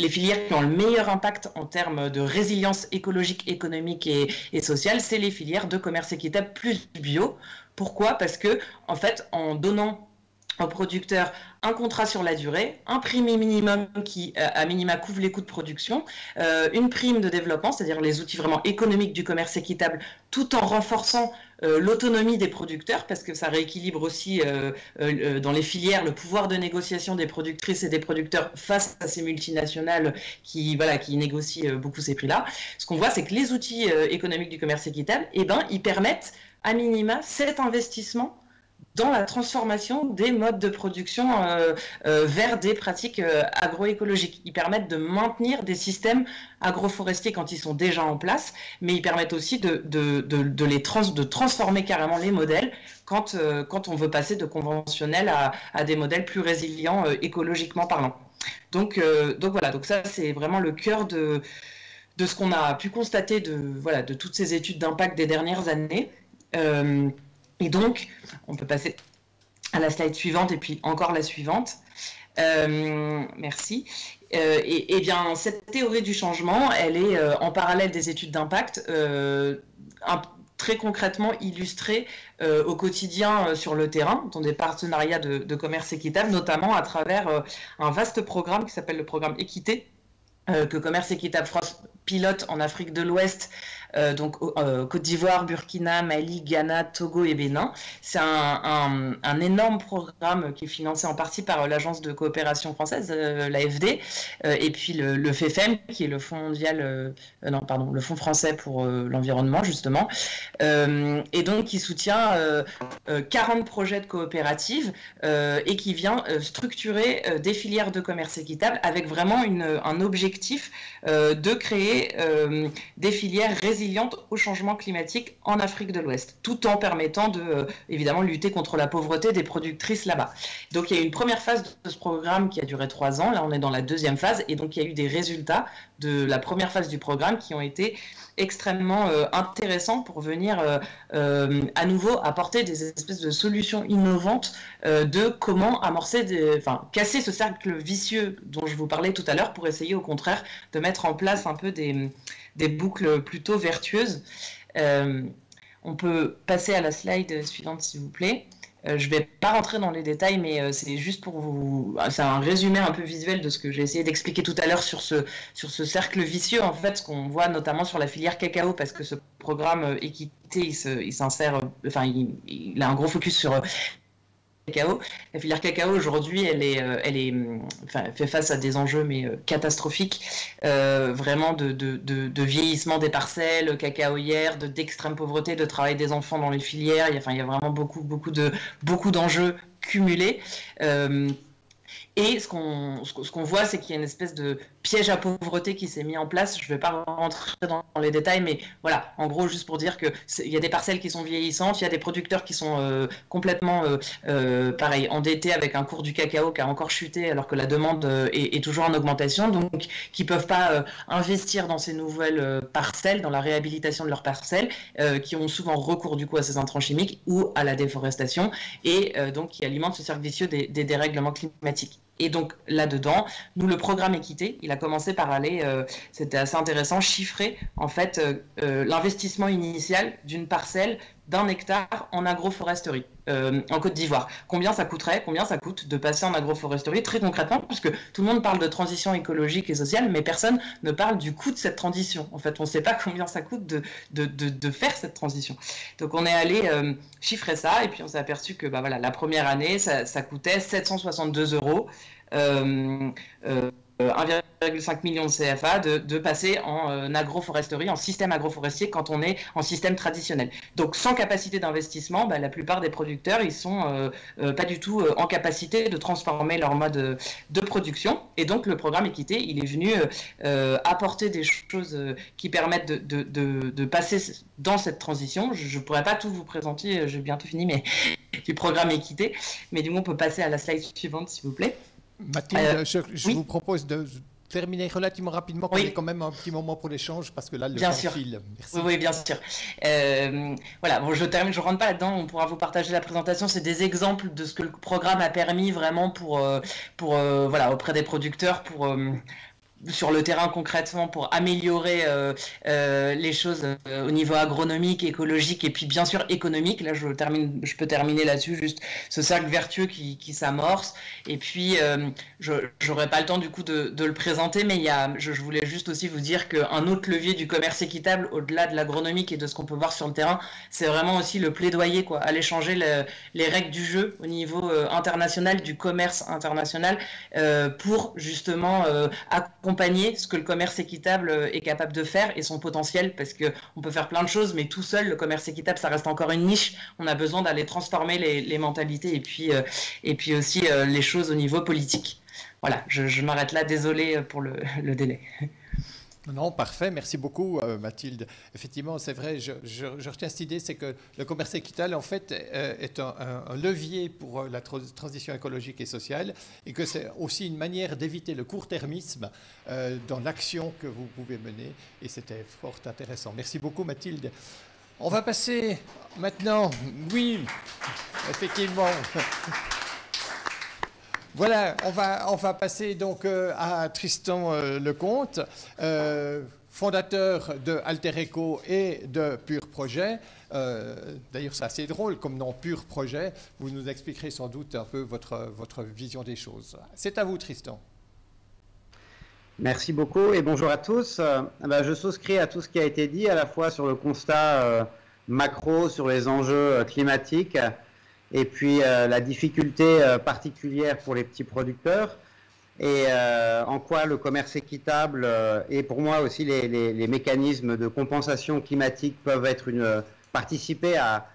filières qui ont le meilleur impact en termes de résilience écologique, économique et sociale, c'est les filières de commerce équitable plus bio. Pourquoi ? Parce que, en fait, en donnant aux producteurs un contrat sur la durée, un prix minimum qui, à minima, couvre les coûts de production, une prime de développement, c'est-à-dire les outils vraiment économiques du commerce équitable, tout en renforçant l'autonomie des producteurs, parce que ça rééquilibre aussi dans les filières le pouvoir de négociation des productrices et des producteurs face à ces multinationales qui négocient beaucoup ces prix-là. Ce qu'on voit, c'est que les outils économiques du commerce équitable, ils permettent à minima cet investissement dans la transformation des modes de production vers des pratiques agroécologiques. Ils permettent de maintenir des systèmes agroforestiers quand ils sont déjà en place, mais ils permettent aussi de transformer carrément les modèles quand on veut passer de conventionnel à des modèles plus résilients écologiquement parlant. Donc voilà, donc ça c'est vraiment le cœur de ce qu'on a pu constater de toutes ces études d'impact des dernières années. Et donc, on peut passer à la slide suivante et puis encore la suivante. Merci. Et bien, cette théorie du changement, elle est en parallèle des études d'impact, très concrètement illustrée au quotidien sur le terrain, dans des partenariats de commerce équitable, notamment à travers un vaste programme qui s'appelle le programme Équité, que Commerce Équitable France pilote en Afrique de l'Ouest, donc Côte d'Ivoire, Burkina, Mali, Ghana, Togo et Bénin. C'est un énorme programme qui est financé en partie par l'Agence de coopération française, l'AFD, et puis le FEFEM, qui est le Fonds mondial, le Fonds français pour l'environnement, justement, et donc qui soutient 40 projets de coopératives et qui vient structurer des filières de commerce équitable avec vraiment un objectif de créer des filières résilientes au changement climatique en Afrique de l'Ouest, tout en permettant de, évidemment, lutter contre la pauvreté des productrices là-bas. Donc il y a eu une première phase de ce programme qui a duré 3 ans, là on est dans la deuxième phase, et donc il y a eu des résultats de la première phase du programme qui ont été extrêmement intéressants pour venir à nouveau apporter des espèces de solutions innovantes de comment casser ce cercle vicieux dont je vous parlais tout à l'heure pour essayer au contraire de mettre en place un peu des boucles plutôt vertueuses. On peut passer à la slide suivante s'il vous plaît. Je ne vais pas rentrer dans les détails, mais c'est juste pour vous... C'est un résumé un peu visuel de ce que j'ai essayé d'expliquer tout à l'heure sur ce cercle vicieux, en fait, ce qu'on voit notamment sur la filière cacao, parce que ce programme Équité, il s'insère... il a un gros focus sur... cacao. La filière cacao aujourd'hui, elle fait face à des enjeux catastrophiques, vraiment de vieillissement des parcelles cacaoyères, d'extrême pauvreté, de travail des enfants dans les filières. Il y a vraiment beaucoup d'enjeux cumulés. Et ce qu'on voit, c'est qu'il y a une espèce de piège à pauvreté qui s'est mis en place. Je ne vais pas rentrer dans les détails, mais voilà, en gros, juste pour dire qu'il y a des parcelles qui sont vieillissantes, il y a des producteurs qui sont complètement, endettés avec un cours du cacao qui a encore chuté alors que la demande est toujours en augmentation, donc qui ne peuvent pas investir dans ces nouvelles parcelles, dans la réhabilitation de leurs parcelles, qui ont souvent recours du coup à ces intrants chimiques ou à la déforestation, et donc qui alimentent ce cercle vicieux des dérèglements climatiques. Et donc là-dedans, nous, le programme Équité, il a commencé par aller, c'était assez intéressant, chiffrer en fait l'investissement initial d'une parcelle d'1 hectare en agroforesterie en Côte d'Ivoire. Combien ça coûte de passer en agroforesterie très concrètement, puisque tout le monde parle de transition écologique et sociale, mais personne ne parle du coût de cette transition. En fait, on ne sait pas combien ça coûte de faire cette transition. Donc on est allé chiffrer ça, et puis on s'est aperçu que la première année, ça coûtait 762 €. 1,5 million de CFA de passer en agroforesterie, en système agroforestier quand on est en système traditionnel. Donc sans capacité d'investissement, la plupart des producteurs ils sont pas du tout en capacité de transformer leur mode de production, et donc le programme Équité il est venu apporter des choses qui permettent de passer dans cette transition. Je ne pourrais pas tout vous présenter, j'ai bientôt fini, mais du programme Équité, mais du coup on peut passer à la slide suivante s'il vous plaît. Mathilde, je oui. vous propose de terminer relativement rapidement, qu'on ait quand même un petit moment pour l'échange, parce que là, le temps file. Merci. Oui, bien sûr. Voilà, bon, je termine, je ne rentre pas là-dedans, on pourra vous partager la présentation. C'est des exemples de ce que le programme a permis vraiment pour auprès des producteurs, sur le terrain concrètement pour améliorer les choses au niveau agronomique, écologique et puis bien sûr économique. Là je peux terminer là-dessus, juste ce cercle vertueux qui s'amorce. Et puis j'aurais pas le temps du coup de le présenter, mais je voulais juste aussi vous dire qu'un autre levier du commerce équitable au-delà de l'agronomique et de ce qu'on peut voir sur le terrain, c'est vraiment aussi le plaidoyer, aller changer les règles du jeu au niveau international, du commerce international, pour justement accompagner accompagner ce que le commerce équitable est capable de faire et son potentiel, parce qu'on peut faire plein de choses, mais tout seul, le commerce équitable, ça reste encore une niche. On a besoin d'aller transformer les mentalités et puis aussi les choses au niveau politique. Voilà, je m'arrête là, désolé pour le délai. Non, parfait. Merci beaucoup, Mathilde. Effectivement, c'est vrai, je retiens cette idée, c'est que le commerce équitable, en fait, est un levier pour la transition écologique et sociale, et que c'est aussi une manière d'éviter le court-termisme dans l'action que vous pouvez mener, et c'était fort intéressant. Merci beaucoup, Mathilde. On va passer maintenant, oui, effectivement. Voilà, on va passer donc à Tristan Lecomte, fondateur de Altereco et de Pur Projet. D'ailleurs, c'est assez drôle comme nom, Pur Projet. Vous nous expliquerez sans doute un peu votre vision des choses. C'est à vous, Tristan. Merci beaucoup et bonjour à tous. Je souscris à tout ce qui a été dit, à la fois sur le constat macro, sur les enjeux climatiques, et puis la difficulté particulière pour les petits producteurs, et en quoi le commerce équitable et pour moi aussi les mécanismes de compensation climatique peuvent être participer à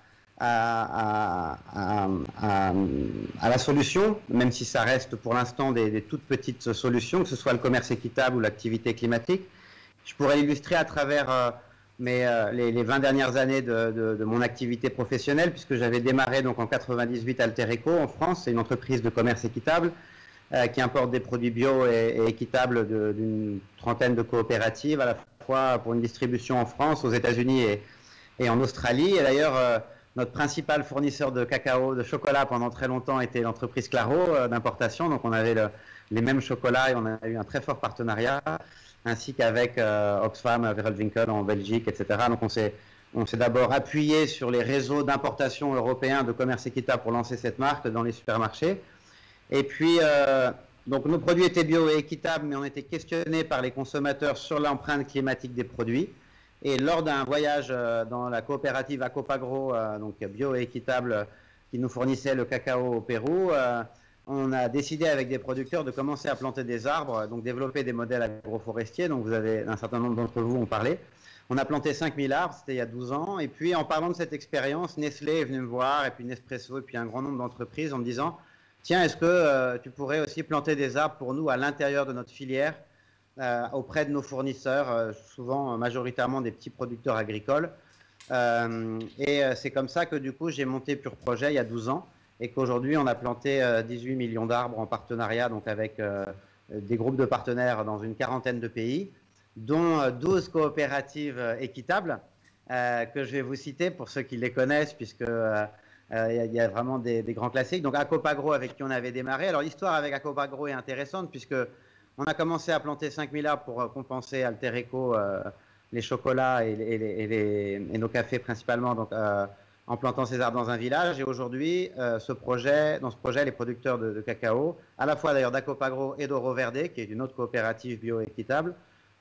la solution, même si ça reste pour l'instant des toutes petites solutions, que ce soit le commerce équitable ou l'activité climatique. Je pourrais l'illustrer à travers les 20 dernières années de mon activité professionnelle, puisque j'avais démarré donc en 98 Altereco en France. C'est une entreprise de commerce équitable qui importe des produits bio et équitables d'une trentaine de coopératives, à la fois pour une distribution en France, aux États-Unis et en Australie. Et d'ailleurs, notre principal fournisseur de cacao, de chocolat pendant très longtemps était l'entreprise Claro d'importation. Donc on avait les mêmes chocolats et on a eu un très fort partenariat, ainsi qu'avec Oxfam, Wereldwinkel en Belgique, etc. Donc on s'est d'abord appuyé sur les réseaux d'importation européens de commerce équitable pour lancer cette marque dans les supermarchés. Et puis, donc nos produits étaient bio et équitables, mais on était questionné par les consommateurs sur l'empreinte climatique des produits. Et lors d'un voyage dans la coopérative Acopagro, donc bio et équitable, qui nous fournissait le cacao au Pérou, on a décidé avec des producteurs de commencer à planter des arbres, donc développer des modèles agroforestiers. Donc vous avez, un certain nombre d'entre vous ont parlé. On a planté 5000 arbres, c'était il y a 12 ans. Et puis en parlant de cette expérience, Nestlé est venu me voir, et puis Nespresso, et puis un grand nombre d'entreprises en me disant « Tiens, est-ce que tu pourrais aussi planter des arbres pour nous à l'intérieur de notre filière auprès de nos fournisseurs, souvent majoritairement des petits producteurs agricoles ?» Et c'est comme ça que du coup j'ai monté Pur Projet il y a 12 ans. Et qu'aujourd'hui, on a planté 18 millions d'arbres en partenariat, donc avec des groupes de partenaires dans une quarantaine de pays, dont 12 coopératives équitables, que je vais vous citer pour ceux qui les connaissent, puisque y a vraiment des grands classiques. Donc Acopagro, avec qui on avait démarré. Alors l'histoire avec Acopagro est intéressante, puisque on a commencé à planter 5000 arbres pour compenser Altereco, les chocolats et nos cafés principalement, donc en plantant ces arbres dans un village. Et aujourd'hui, dans ce projet, les producteurs de cacao, à la fois d'ailleurs d'Acopagro et d'Oro Verde, qui est une autre coopérative bio-équitable,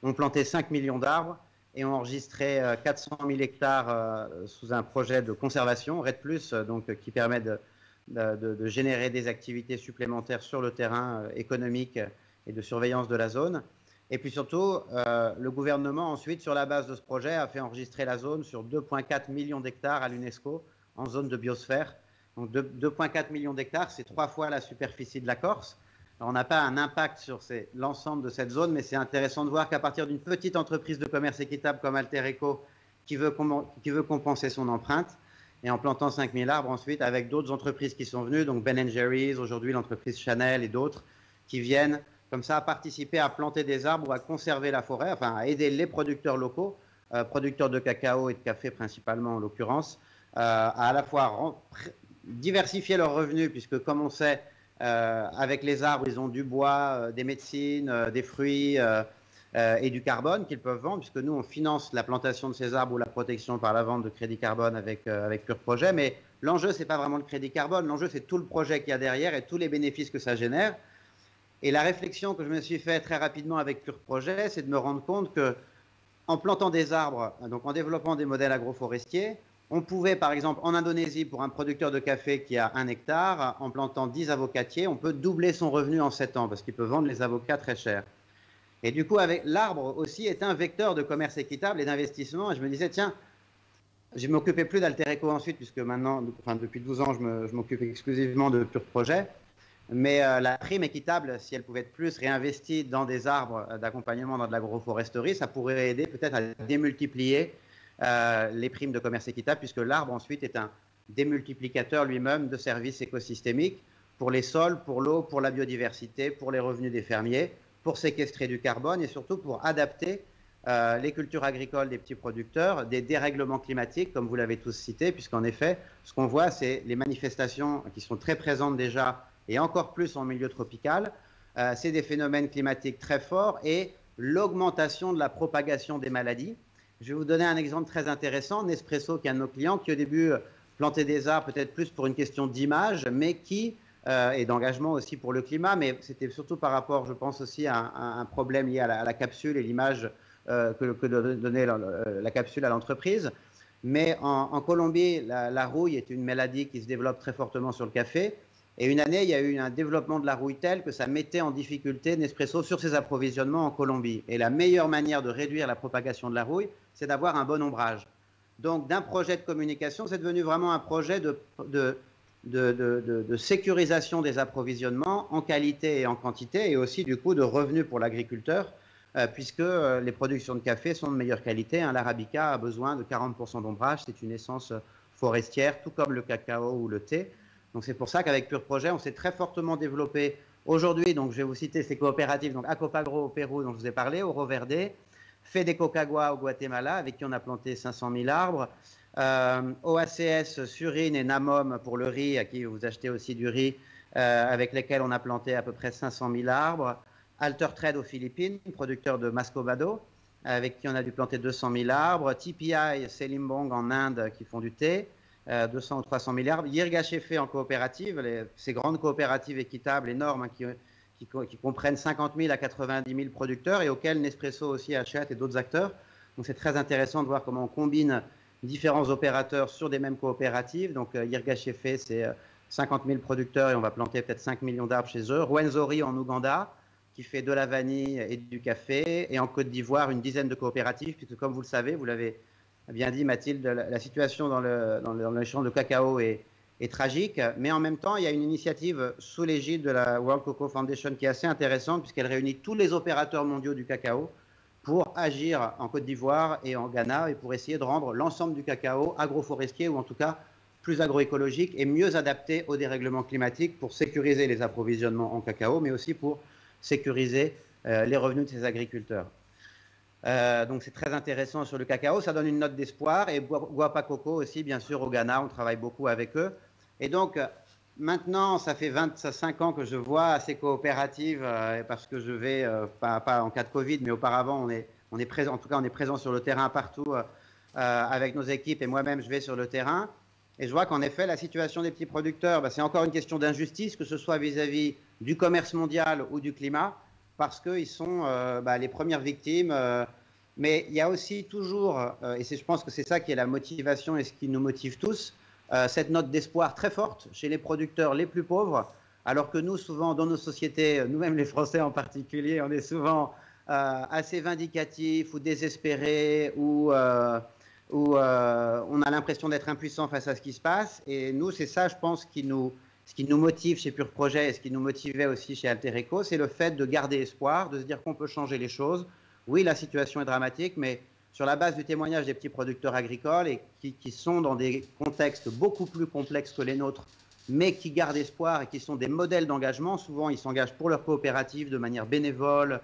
ont planté 5 millions d'arbres et ont enregistré 400 000 hectares sous un projet de conservation, REDD+, donc, qui permet de générer des activités supplémentaires sur le terrain économique et de surveillance de la zone. Et puis surtout, le gouvernement, ensuite, sur la base de ce projet, a fait enregistrer la zone sur 2,4 millions d'hectares à l'UNESCO en zone de biosphère. Donc 2,4 millions d'hectares, c'est 3 fois la superficie de la Corse. Alors, on n'a pas un impact sur l'ensemble de cette zone, mais c'est intéressant de voir qu'à partir d'une petite entreprise de commerce équitable comme Altereco, qui veut compenser son empreinte, et en plantant 5000 arbres ensuite, avec d'autres entreprises qui sont venues, donc Ben & Jerry's, aujourd'hui l'entreprise Chanel et d'autres, qui viennent comme ça à participer à planter des arbres ou à conserver la forêt, enfin à aider les producteurs locaux, producteurs de cacao et de café principalement en l'occurrence, à la fois diversifier leurs revenus, puisque comme on sait, avec les arbres, ils ont du bois, des médecines, des fruits et du carbone qu'ils peuvent vendre, puisque nous, on finance la plantation de ces arbres ou la protection par la vente de crédit carbone avec Pur Projet. Mais l'enjeu, ce n'est pas vraiment le crédit carbone, l'enjeu, c'est tout le projet qu'il y a derrière et tous les bénéfices que ça génère. Et la réflexion que je me suis faite très rapidement avec Pur Projet, c'est de me rendre compte que en plantant des arbres, donc en développant des modèles agroforestiers, on pouvait, par exemple, en Indonésie, pour un producteur de café qui a 1 hectare, en plantant 10 avocatiers, on peut doubler son revenu en 7 ans, parce qu'il peut vendre les avocats très cher. Et du coup, avec l'arbre aussi est un vecteur de commerce équitable et d'investissement. Et je me disais, tiens, je ne m'occupais plus d'Alter Eco ensuite, puisque maintenant, enfin, depuis 12 ans, je m'occupe exclusivement de Pur Projet. Mais la prime équitable, si elle pouvait être plus réinvestie dans des arbres d'accompagnement dans de l'agroforesterie, ça pourrait aider peut-être à démultiplier les primes de commerce équitable, puisque l'arbre ensuite est un démultiplicateur lui-même de services écosystémiques pour les sols, pour l'eau, pour la biodiversité, pour les revenus des fermiers, pour séquestrer du carbone et surtout pour adapter les cultures agricoles des petits producteurs, des dérèglements climatiques, comme vous l'avez tous cité, puisqu'en effet, ce qu'on voit, c'est les manifestations qui sont très présentes déjà, et encore plus en milieu tropical, c'est des phénomènes climatiques très forts et l'augmentation de la propagation des maladies. Je vais vous donner un exemple très intéressant. Nespresso, qui est un de nos clients, qui au début plantait des arbres peut-être plus pour une question d'image, mais qui, et d'engagement aussi pour le climat, mais c'était surtout par rapport, je pense aussi, à un problème lié à la capsule et l'image que donnait la capsule à l'entreprise. Mais en Colombie, la rouille est une maladie qui se développe très fortement sur le café. Et une année, il y a eu un développement de la rouille tel que ça mettait en difficulté Nespresso sur ses approvisionnements en Colombie. Et la meilleure manière de réduire la propagation de la rouille, c'est d'avoir un bon ombrage. Donc, d'un projet de communication, c'est devenu vraiment un projet de sécurisation des approvisionnements en qualité et en quantité, et aussi du coup de revenus pour l'agriculteur, puisque les productions de café sont de meilleure qualité. L'arabica a besoin de 40% d'ombrage, c'est une essence forestière, tout comme le cacao ou le thé. Donc c'est pour ça qu'avec Pur Projet, on s'est très fortement développé aujourd'hui. Donc je vais vous citer ces coopératives, donc Acopagro au Pérou, dont je vous ai parlé, Oro Verde, Fede Concagua au Guatemala, avec qui on a planté 500 000 arbres, OACS, Surine et Namom pour le riz, à qui vous achetez aussi du riz, avec lesquels on a planté à peu près 500 000 arbres, Alter Trade aux Philippines, producteur de Mascobado, avec qui on a dû planter 200 000 arbres, TPI, Selimbong en Inde, qui font du thé, 200 ou 300 000 arbres, Yirga Shefé en coopérative, ces grandes coopératives équitables énormes qui comprennent 50 000 à 90 000 producteurs et auxquels Nespresso aussi achète et d'autres acteurs. Donc c'est très intéressant de voir comment on combine différents opérateurs sur des mêmes coopératives. Donc Yirga Shefé, c'est 50 000 producteurs et on va planter peut-être 5 millions d'arbres chez eux. Rwenzori en Ouganda, qui fait de la vanille et du café, et en Côte d'Ivoire, une dizaine de coopératives, puisque comme vous le savez, vous l'avez bien dit Mathilde, la situation dans les champs de cacao est tragique, mais en même temps, il y a une initiative sous l'égide de la World Cocoa Foundation qui est assez intéressante, puisqu'elle réunit tous les opérateurs mondiaux du cacao pour agir en Côte d'Ivoire et en Ghana, et pour essayer de rendre l'ensemble du cacao agroforestier, ou en tout cas plus agroécologique et mieux adapté au dérèglement climatique, pour sécuriser les approvisionnements en cacao, mais aussi pour sécuriser les revenus de ces agriculteurs. Donc c'est très intéressant sur le cacao, ça donne une note d'espoir. Et Guapa Coco aussi, bien sûr, au Ghana, on travaille beaucoup avec eux. Et donc maintenant, ça fait 25 ans que je vois ces coopératives, parce que je vais, pas en cas de Covid, mais auparavant, on est présent, en tout cas on est présent sur le terrain partout avec nos équipes, et moi-même je vais sur le terrain. Et je vois qu'en effet, la situation des petits producteurs, c'est encore une question d'injustice, que ce soit vis-à-vis du commerce mondial ou du climat, parce qu'ils sont les premières victimes. Mais il y a aussi toujours, et je pense que c'est ça qui est la motivation et ce qui nous motive tous, cette note d'espoir très forte chez les producteurs les plus pauvres, alors que nous, souvent, dans nos sociétés, nous-mêmes les Français en particulier, on est souvent assez vindicatifs ou désespérés, ou on a l'impression d'être impuissant face à ce qui se passe. Et nous, c'est ça, je pense, ce qui nous motive chez Pur Projet, et ce qui nous motivait aussi chez Alter Eco, c'est le fait de garder espoir, de se dire qu'on peut changer les choses. Oui, la situation est dramatique, mais sur la base du témoignage des petits producteurs agricoles, et qui sont dans des contextes beaucoup plus complexes que les nôtres, mais qui gardent espoir et qui sont des modèles d'engagement. Souvent, ils s'engagent pour leur coopérative de manière bénévole.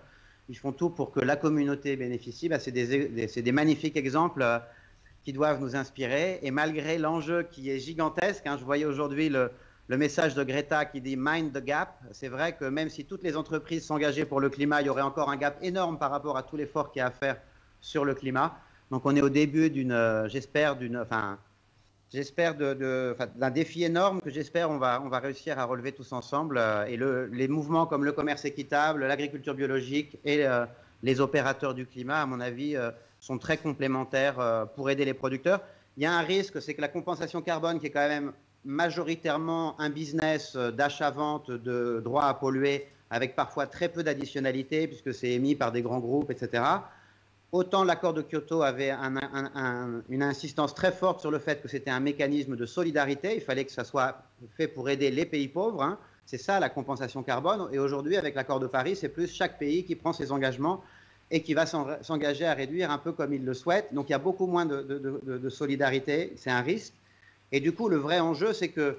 Ils font tout pour que la communauté bénéficie. C'est des magnifiques exemples qui doivent nous inspirer. Et malgré l'enjeu qui est gigantesque, je voyais aujourd'hui le message de Greta qui dit « Mind the gap ». C'est vrai que même si toutes les entreprises s'engageaient pour le climat, il y aurait encore un gap énorme par rapport à tout l'effort qu'il y a à faire sur le climat. Donc on est au début j'espère d'un défi énorme que j'espère on va réussir à relever tous ensemble. Et les mouvements comme le commerce équitable, l'agriculture biologique et les opérateurs du climat, à mon avis, sont très complémentaires pour aider les producteurs. Il y a un risque, c'est que la compensation carbone, qui est quand même majoritairement un business d'achat-vente de droits à polluer, avec parfois très peu d'additionnalité, puisque c'est émis par des grands groupes, etc. Autant l'accord de Kyoto avait une insistance très forte sur le fait que c'était un mécanisme de solidarité, il fallait que ça soit fait pour aider les pays pauvres, hein. C'est ça la compensation carbone. Et aujourd'hui, avec l'accord de Paris, c'est plus chaque pays qui prend ses engagements et qui va s'engager à réduire un peu comme il le souhaite. Donc il y a beaucoup moins de solidarité, c'est un risque. Et du coup, le vrai enjeu, c'est que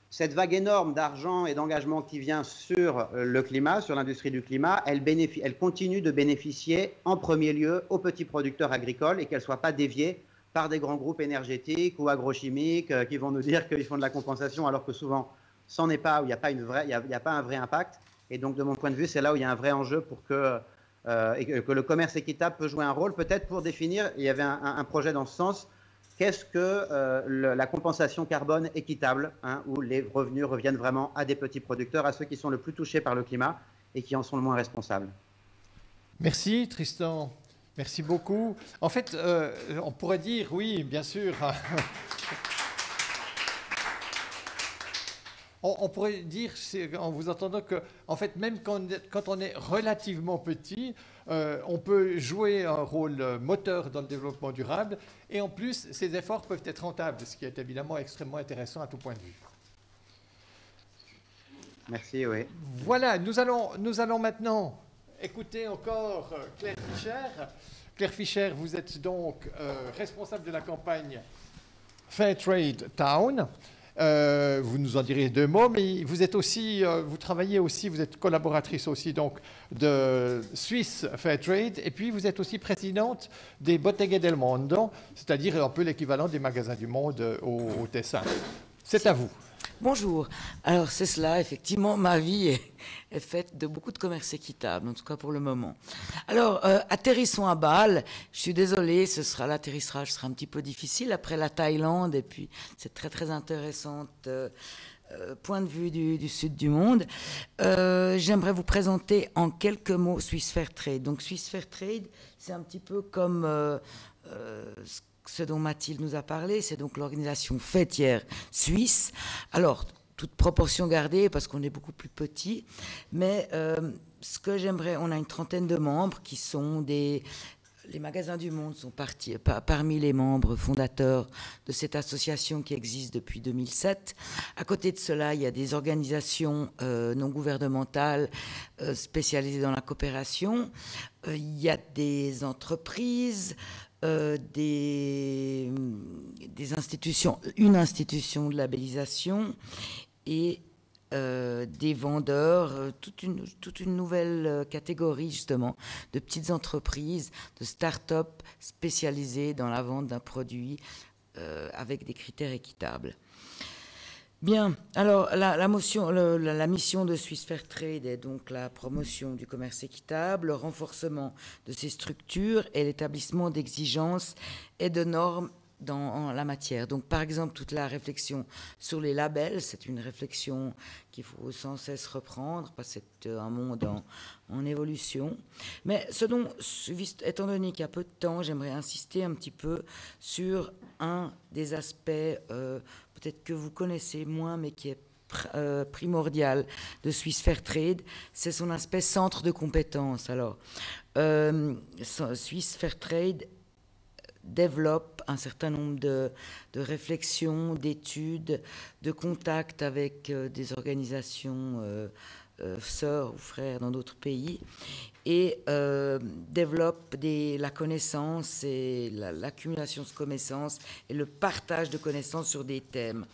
cette vague énorme d'argent et d'engagement qui vient sur le climat, sur l'industrie du climat, elle continue de bénéficier en premier lieu aux petits producteurs agricoles et qu'elle ne soit pas déviée par des grands groupes énergétiques ou agrochimiques qui vont nous dire qu'ils font de la compensation alors que souvent, c'en est pas, où il n'y a pas un vrai impact. Et donc, de mon point de vue, c'est là où il y a un vrai enjeu pour que le commerce équitable peut jouer un rôle. Peut-être pour définir, il y avait un projet dans ce sens, qu'est-ce que la compensation carbone équitable, hein, où les revenus reviennent vraiment à des petits producteurs, à ceux qui sont le plus touchés par le climat et qui en sont le moins responsables. Merci Tristan, merci beaucoup. En fait, on pourrait dire, oui, bien sûr... On pourrait dire, en vous entendant, que, en fait, même quand on est relativement petit, on peut jouer un rôle moteur dans le développement durable. Et en plus, ces efforts peuvent être rentables, ce qui est évidemment extrêmement intéressant à tout point de vue. Merci, oui. Voilà, nous allons maintenant écouter encore Claire Fischer. Claire Fischer, vous êtes donc responsable de la campagne Fairtrade Town. Vous nous en direz 2 mots, mais vous êtes aussi, vous travaillez aussi, vous êtes collaboratrice aussi donc de Swiss Fairtrade, et puis vous êtes aussi présidente des Botteghe del Mondo, c'est-à-dire un peu l'équivalent des magasins du monde au Tessin. C'est à vous. Bonjour. Alors c'est cela, effectivement, ma vie est faite de beaucoup de commerce équitable, en tout cas pour le moment. Alors, atterrissons à Bâle. Je suis désolée, l'atterrissage sera un petit peu difficile après la Thaïlande, et puis c'est très très intéressant. Point de vue du sud du monde. J'aimerais vous présenter en quelques mots Swiss Fairtrade. Donc Swiss Fairtrade, c'est un petit peu comme ce dont Mathilde nous a parlé, c'est donc l'organisation fêtière suisse. Alors, toute proportion gardée, parce qu'on est beaucoup plus petit, mais ce que j'aimerais, on a une trentaine de membres qui sont les magasins du monde sont parmi les membres fondateurs de cette association qui existe depuis 2007. À côté de cela, il y a des organisations non gouvernementales spécialisées dans la coopération. Il y a des entreprises, des institutions, une institution de labellisation et des vendeurs, toute une nouvelle catégorie justement de petites entreprises, de start-up spécialisées dans la vente d'un produit avec des critères équitables. Bien, alors la mission de Swiss Fairtrade est donc la promotion du commerce équitable, le renforcement de ses structures et l'établissement d'exigences et de normes en la matière. Donc, par exemple, toute la réflexion sur les labels, c'est une réflexion qu'il faut sans cesse reprendre, parce que c'est un monde en évolution. Mais étant donné qu'il y a peu de temps, j'aimerais insister un petit peu sur un des aspects, peut-être que vous connaissez moins, mais qui est primordial de Swiss Fairtrade, c'est son aspect centre de compétences. Alors, Swiss Fairtrade développe un certain nombre de réflexions, d'études, de contacts avec des organisations sœurs ou frères dans d'autres pays et développe la connaissance et l'accumulation de connaissances et le partage de connaissances sur des thèmes.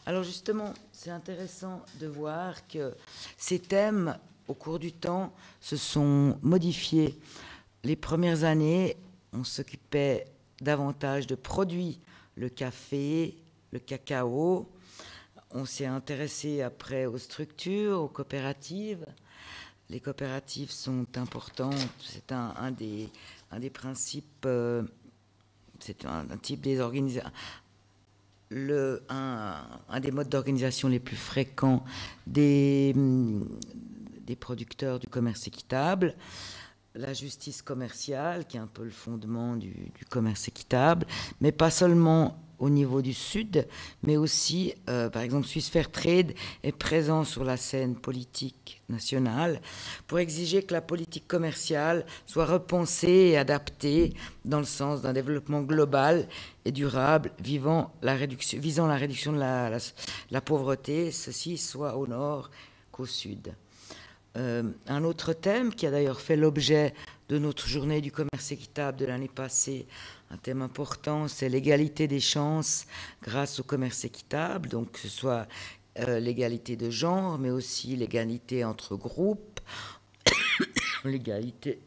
Alors justement, c'est intéressant de voir que ces thèmes, au cours du temps, se sont modifiés. Les premières années, on s'occupait davantage de produits, le café, le cacao. On s'est intéressé après aux structures, aux coopératives. Les coopératives sont importantes. C'est un des principes, c'est un type des organisations. Un des modes d'organisation les plus fréquents des producteurs du commerce équitable. La justice commerciale, qui est un peu le fondement du commerce équitable, mais pas seulement au niveau du Sud, mais aussi, par exemple, Swiss Fair Trade est présent sur la scène politique nationale pour exiger que la politique commerciale soit repensée et adaptée dans le sens d'un développement global et durable visant la réduction de la pauvreté, ceci soit au nord qu'au sud. Un autre thème qui a d'ailleurs fait l'objet de notre journée du commerce équitable de l'année passée, un thème important, c'est l'égalité des chances grâce au commerce équitable, donc que ce soit l'égalité de genre, mais aussi l'égalité entre groupes, l'égalité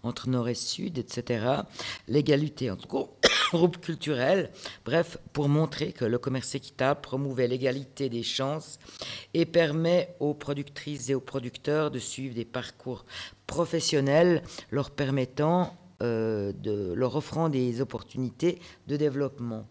entre nord et sud, etc., l'égalité entre groupes culturels, bref, pour montrer que le commerce équitable promouvait l'égalité des chances et permet aux productrices et aux producteurs de suivre des parcours professionnels leur permettant, leur offrant des opportunités de développement.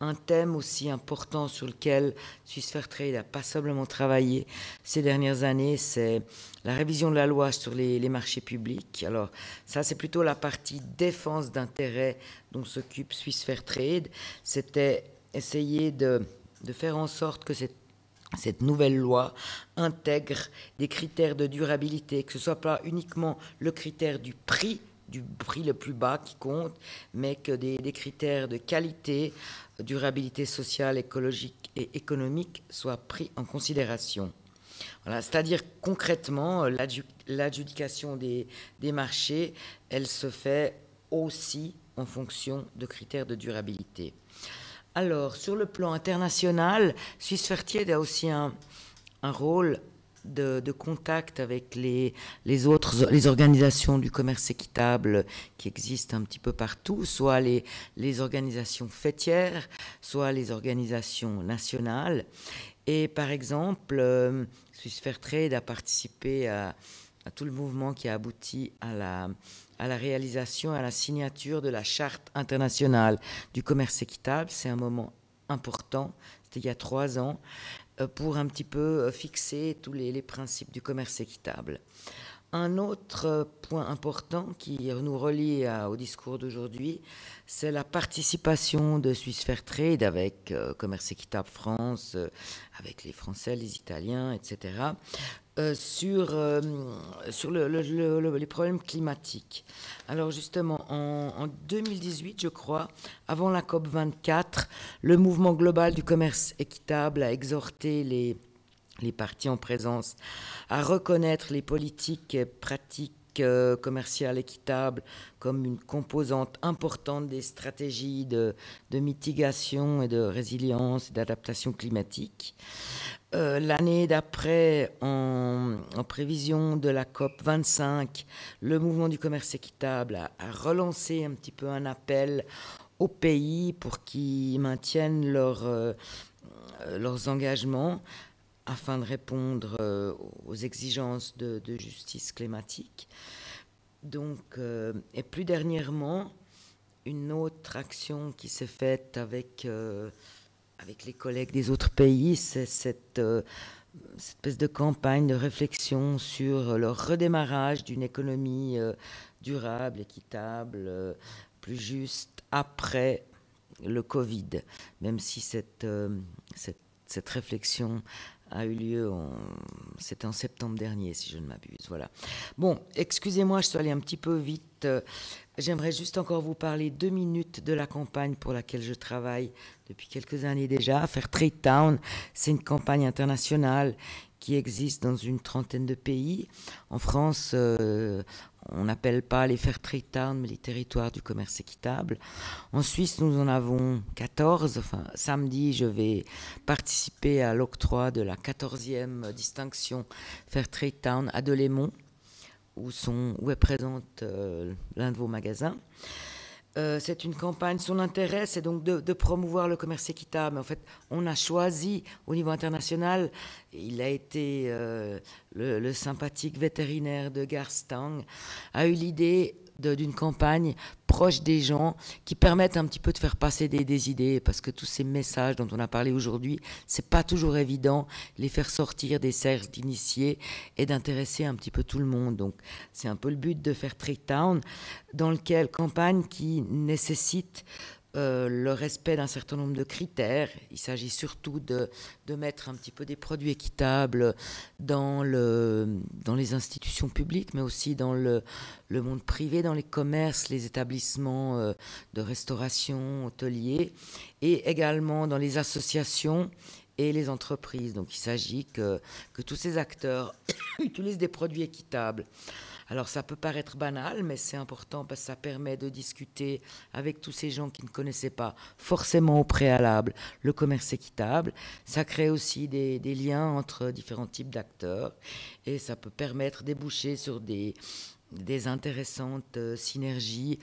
Un thème aussi important sur lequel Swiss Fair Trade a passablement travaillé ces dernières années, c'est la révision de la loi sur les marchés publics. Alors ça, c'est plutôt la partie défense d'intérêts dont s'occupe Swiss Fair Trade. C'était essayer de faire en sorte que cette nouvelle loi intègre des critères de durabilité, que ce ne soit pas uniquement le critère du prix le plus bas qui compte, mais que des critères de qualité, durabilité sociale, écologique et économique soient pris en considération. Voilà, c'est-à-dire concrètement, l'adjudication des marchés, elle se fait aussi en fonction de critères de durabilité. Alors, sur le plan international, Swiss Fair Trade a aussi un rôle de contact avec les organisations du commerce équitable qui existent un petit peu partout, soit les organisations fêtières, soit les organisations nationales. Et par exemple, Swiss Fair Trade a participé à tout le mouvement qui a abouti à la réalisation, à la signature de la Charte internationale du commerce équitable. C'est un moment important, c'était il y a 3 ans, pour un petit peu fixer tous les principes du commerce équitable. Un autre point important qui nous relie au discours d'aujourd'hui, c'est la participation de Swiss Fair Trade avec Commerce Équitable France, avec les Français, les Italiens, etc., sur les problèmes climatiques. Alors justement, en 2018, je crois, avant la COP24, le mouvement global du commerce équitable a exhorté les parties en présence à reconnaître les politiques et pratiques commerciales équitables comme une composante importante des stratégies de mitigation et de résilience et d'adaptation climatique. L'année d'après, en prévision de la COP 25, le mouvement du commerce équitable a relancé un petit peu un appel aux pays pour qu'ils maintiennent leurs engagements afin de répondre aux exigences de justice climatique. Donc, et plus dernièrement, une autre action qui s'est faite avec les collègues des autres pays, c'est cette espèce de campagne de réflexion sur le redémarrage d'une économie durable, équitable, plus juste après le Covid, même si cette réflexion a eu lieu, c'était en septembre dernier, si je ne m'abuse. Voilà. Bon, excusez-moi, je suis allée un petit peu vite. J'aimerais juste encore vous parler 2 minutes de la campagne pour laquelle je travaille depuis quelques années déjà. Fair Trade Town, c'est une campagne internationale qui existe dans une 30aine de pays. En France, on n'appelle pas les Fair Trade Town, mais les territoires du commerce équitable. En Suisse, nous en avons 14. Enfin, samedi, je vais participer à l'octroi de la 14e distinction Fair Trade Town à Delémont, où est présente l'un de vos magasins. C'est une campagne, son intérêt, c'est donc de promouvoir le commerce équitable. En fait, on a choisi au niveau international, il a été le sympathique vétérinaire de Garstang, a eu l'idée d'une campagne proche des gens qui permettent un petit peu de faire passer des idées, parce que tous ces messages dont on a parlé aujourd'hui, c'est pas toujours évident les faire sortir des cercles d'initiés et d'intéresser un petit peu tout le monde. Donc c'est un peu le but de Fair Trade Town, dans lequel campagne qui nécessite le respect d'un certain nombre de critères. Il s'agit surtout de mettre un petit peu des produits équitables dans les institutions publiques, mais aussi dans le monde privé, dans les commerces, les établissements de restauration, hôteliers, et également dans les associations et les entreprises. Donc il s'agit que tous ces acteurs utilisent des produits équitables. Alors ça peut paraître banal, mais c'est important parce que ça permet de discuter avec tous ces gens qui ne connaissaient pas forcément au préalable le commerce équitable. Ça crée aussi des liens entre différents types d'acteurs et ça peut permettre de déboucher sur des intéressantes synergies,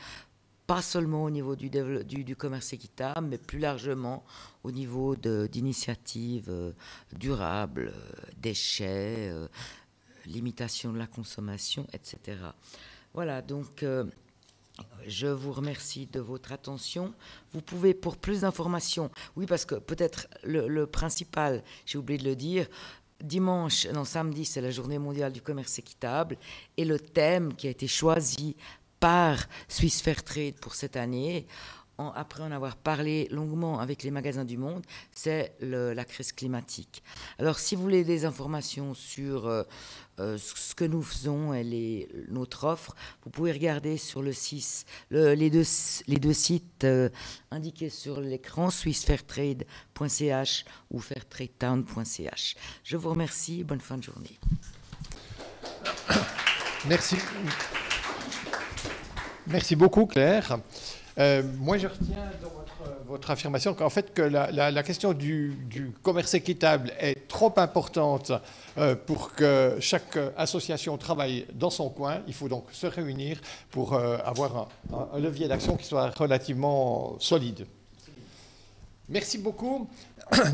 pas seulement au niveau du commerce équitable, mais plus largement au niveau d'initiatives durables, déchets, limitation de la consommation, etc. Voilà, donc je vous remercie de votre attention. Vous pouvez, pour plus d'informations, oui, parce que peut-être le principal, j'ai oublié de le dire, samedi, c'est la journée mondiale du commerce équitable, et le thème qui a été choisi par Swiss Fairtrade pour cette année, après en avoir parlé longuement avec les magasins du monde, c'est la crise climatique. Alors, si vous voulez des informations sur ce que nous faisons et notre offre, vous pouvez regarder sur le site, les deux sites indiqués sur l'écran, swissfairtrade.ch ou fairtradetown.ch. Je vous remercie, bonne fin de journée. Merci. Merci beaucoup, Claire. Moi, je retiens dans votre affirmation qu'en fait, que la question du commerce équitable est trop importante pour que chaque association travaille dans son coin. Il faut donc se réunir pour avoir un levier d'action qui soit relativement solide. Merci beaucoup.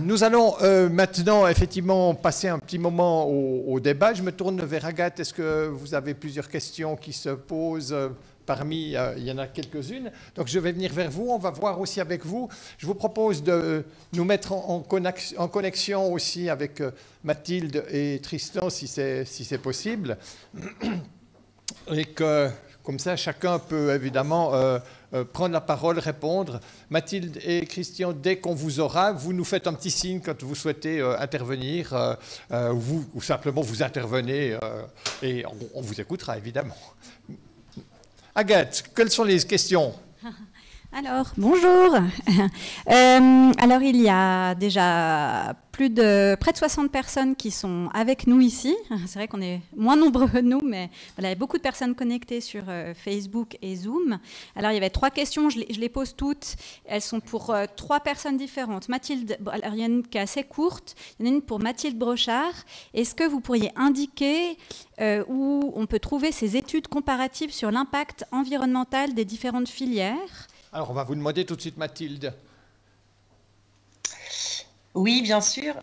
Nous allons maintenant effectivement passer un petit moment au débat. Je me tourne vers Agathe. Est-ce que vous avez plusieurs questions qui se posent? Parmi, il y en a quelques-unes. Donc, je vais venir vers vous. On va voir aussi avec vous. Je vous propose de nous mettre en connexion aussi avec Mathilde et Tristan, si c'est possible. Et que, comme ça, chacun peut évidemment prendre la parole, répondre. Mathilde et Christian, dès qu'on vous aura, vous nous faites un petit signe quand vous souhaitez intervenir, ou simplement vous intervenez, et on vous écoutera, évidemment. Agathe, quelles sont les questions? Alors, bonjour. Alors, il y a déjà près de 60 personnes qui sont avec nous ici. C'est vrai qu'on est moins nombreux, nous, mais voilà, il y a beaucoup de personnes connectées sur Facebook et Zoom. Alors, il y avait 3 questions, je les pose toutes. Elles sont pour 3 personnes différentes. Mathilde, alors, il y en a une qui est assez courte. Il y en a une pour Mathilde Brochard. Est-ce que vous pourriez indiquer où on peut trouver ces études comparatives sur l'impact environnemental des différentes filières ? Alors, on va vous demander tout de suite, Mathilde. Oui, bien sûr.